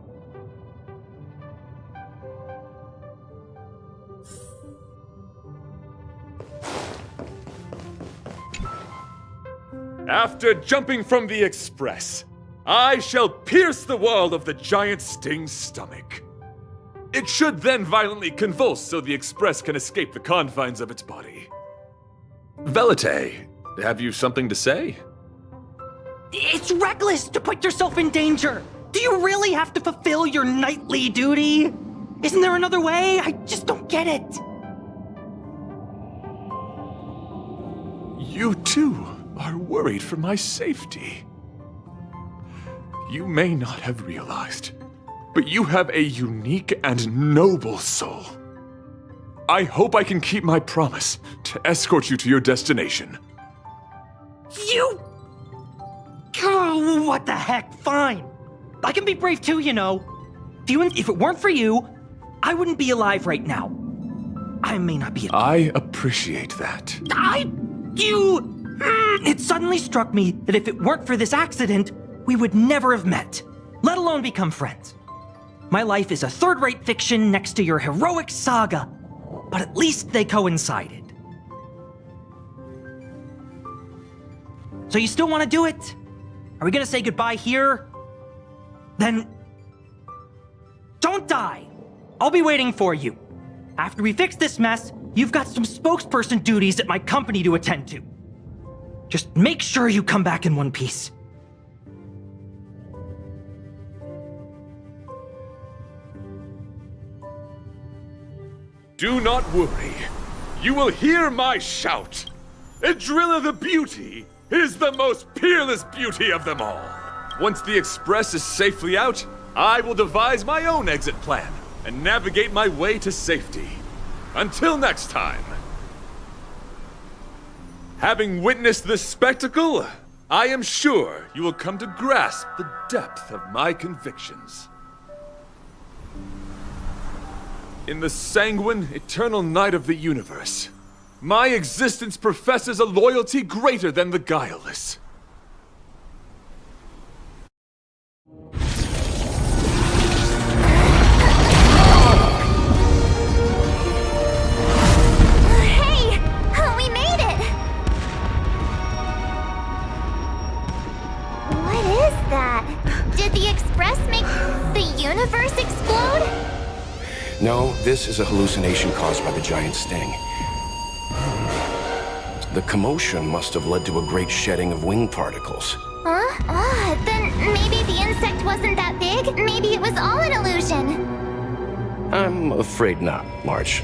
After jumping from the express, I shall pierce the wall of the giant sting's stomach. It should then violently convulse so the express can escape the confines of its body. Velite, have you something to say? It's reckless to put yourself in danger. Do you really have to fulfill your knightly duty? Isn't there another way? I just don't get it. You too are worried for my safety. You may not have realized, but you have a unique and noble soul. I hope I can keep my promise to escort you to your destination. You... Oh, what the heck? Fine. I can be brave too, you know. If it weren't for you, I wouldn't be alive right now. I may not be... I appreciate that. It suddenly struck me that if it weren't for this accident, we would never have met, let alone become friends. My life is a third-rate fiction next to your heroic saga, but at least they coincided. So you still want to do it? Are we gonna say goodbye here? Then... don't die! I'll be waiting for you. After we fix this mess, you've got some spokesperson duties at my company to attend to. Just make sure you come back in one piece. Do not worry. You will hear my shout. Adrilla the Beauty is the most peerless beauty of them all. Once the express is safely out, I will devise my own exit plan and navigate my way to safety. Until next time. Having witnessed this spectacle, I am sure you will come to grasp the depth of my convictions. In the sanguine, eternal night of the universe, my existence professes a loyalty greater than the guileless. Did the Express make the universe explode? No, this is a hallucination caused by the giant sting. The commotion must have led to a great shedding of wing particles. Huh? Then maybe the insect wasn't that big? Maybe it was all an illusion? I'm afraid not, March.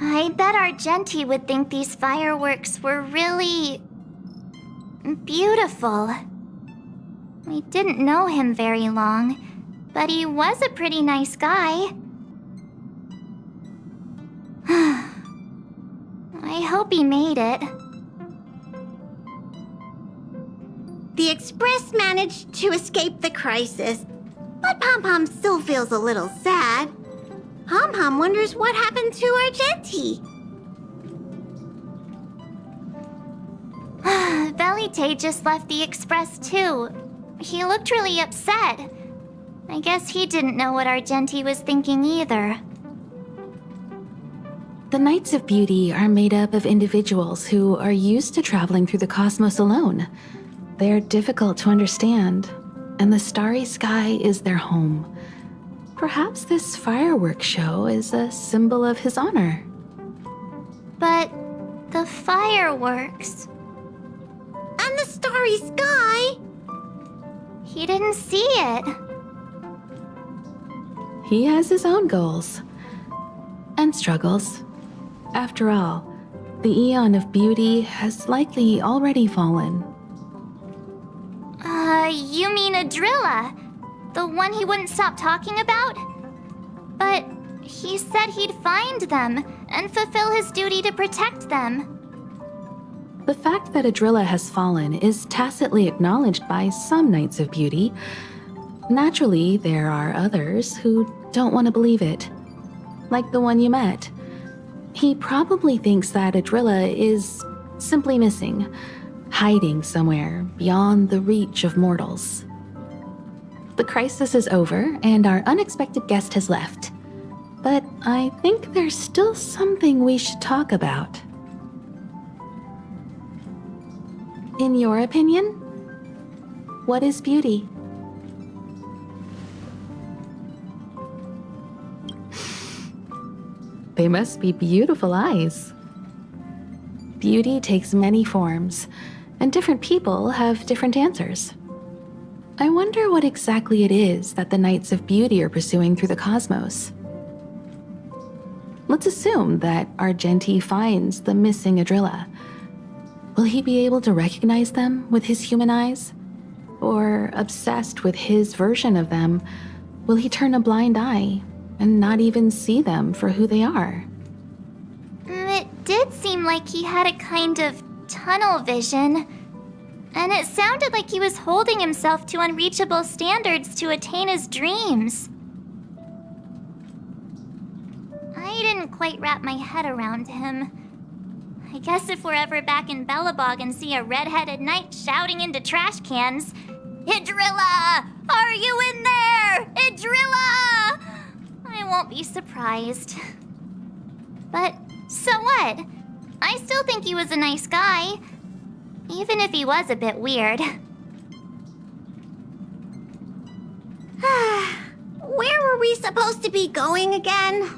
I bet Argenti would think these fireworks were really... beautiful. We didn't know him very long, but he was a pretty nice guy. I hope he made it. The Express managed to escape the crisis, but Pom-Pom still feels a little sad. Pom-Pom wonders what happened to Argenti. Velite just left the Express too. He looked really upset. I guess he didn't know what Argenti was thinking either. The Knights of Beauty are made up of individuals who are used to traveling through the cosmos alone. They're difficult to understand, and the starry sky is their home. Perhaps this fireworks show is a symbol of his honor. But the fireworks... And the starry sky! He didn't see it. He has his own goals. And struggles. After all, the Eon of Beauty has likely already fallen. You mean Adrilla? The one he wouldn't stop talking about? But he said he'd find them and fulfill his duty to protect them. The fact that Adrilla has fallen is tacitly acknowledged by some Knights of Beauty. Naturally, there are others who don't want to believe it. Like the one you met. He probably thinks that Adrilla is simply missing, hiding somewhere beyond the reach of mortals. The crisis is over, and our unexpected guest has left. But I think there's still something we should talk about. In your opinion, what is beauty? They must be beautiful eyes. Beauty takes many forms, and different people have different answers. I wonder what exactly it is that the Knights of Beauty are pursuing through the cosmos. Let's assume that Argenti finds the missing Adrilla. Will he be able to recognize them with his human eyes? Or, obsessed with his version of them, will he turn a blind eye and not even see them for who they are? It did seem like he had a kind of tunnel vision. And it sounded like he was holding himself to unreachable standards to attain his dreams. I didn't quite wrap my head around him. I guess if we're ever back in Belobog and see a red-headed knight shouting into trash cans, "Idrilla! Are you in there? Idrilla!" I won't be surprised. But so what? I still think he was a nice guy. Even if he was a bit weird. Where were we supposed to be going again?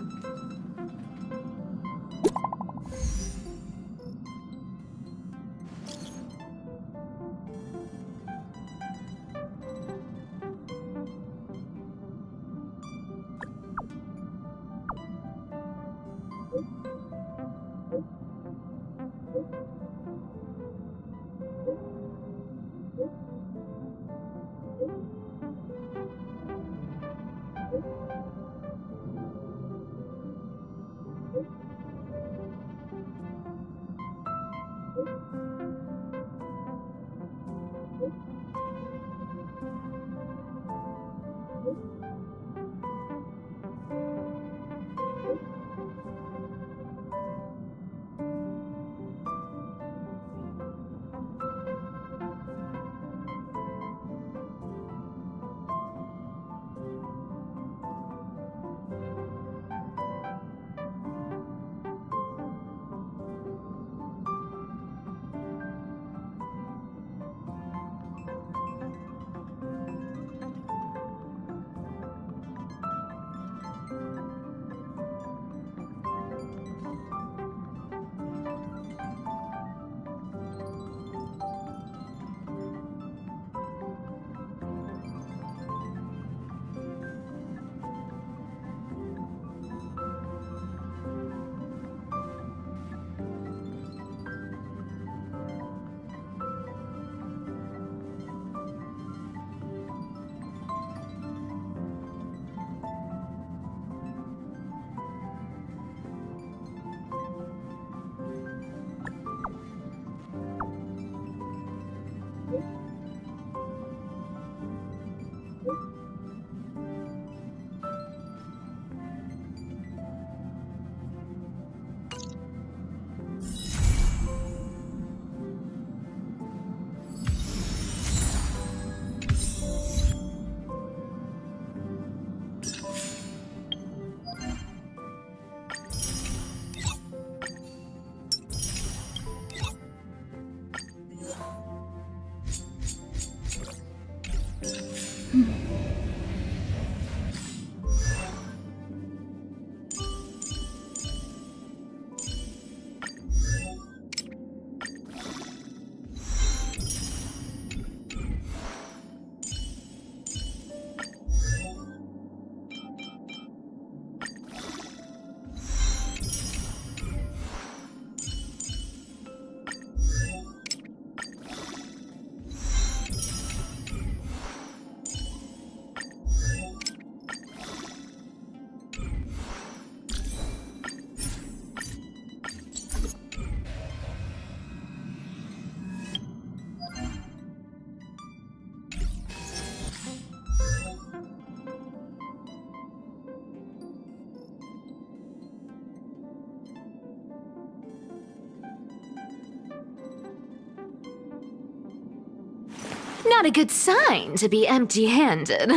Not a good sign to be empty-handed.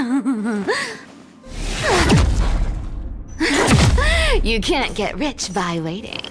You can't get rich by waiting.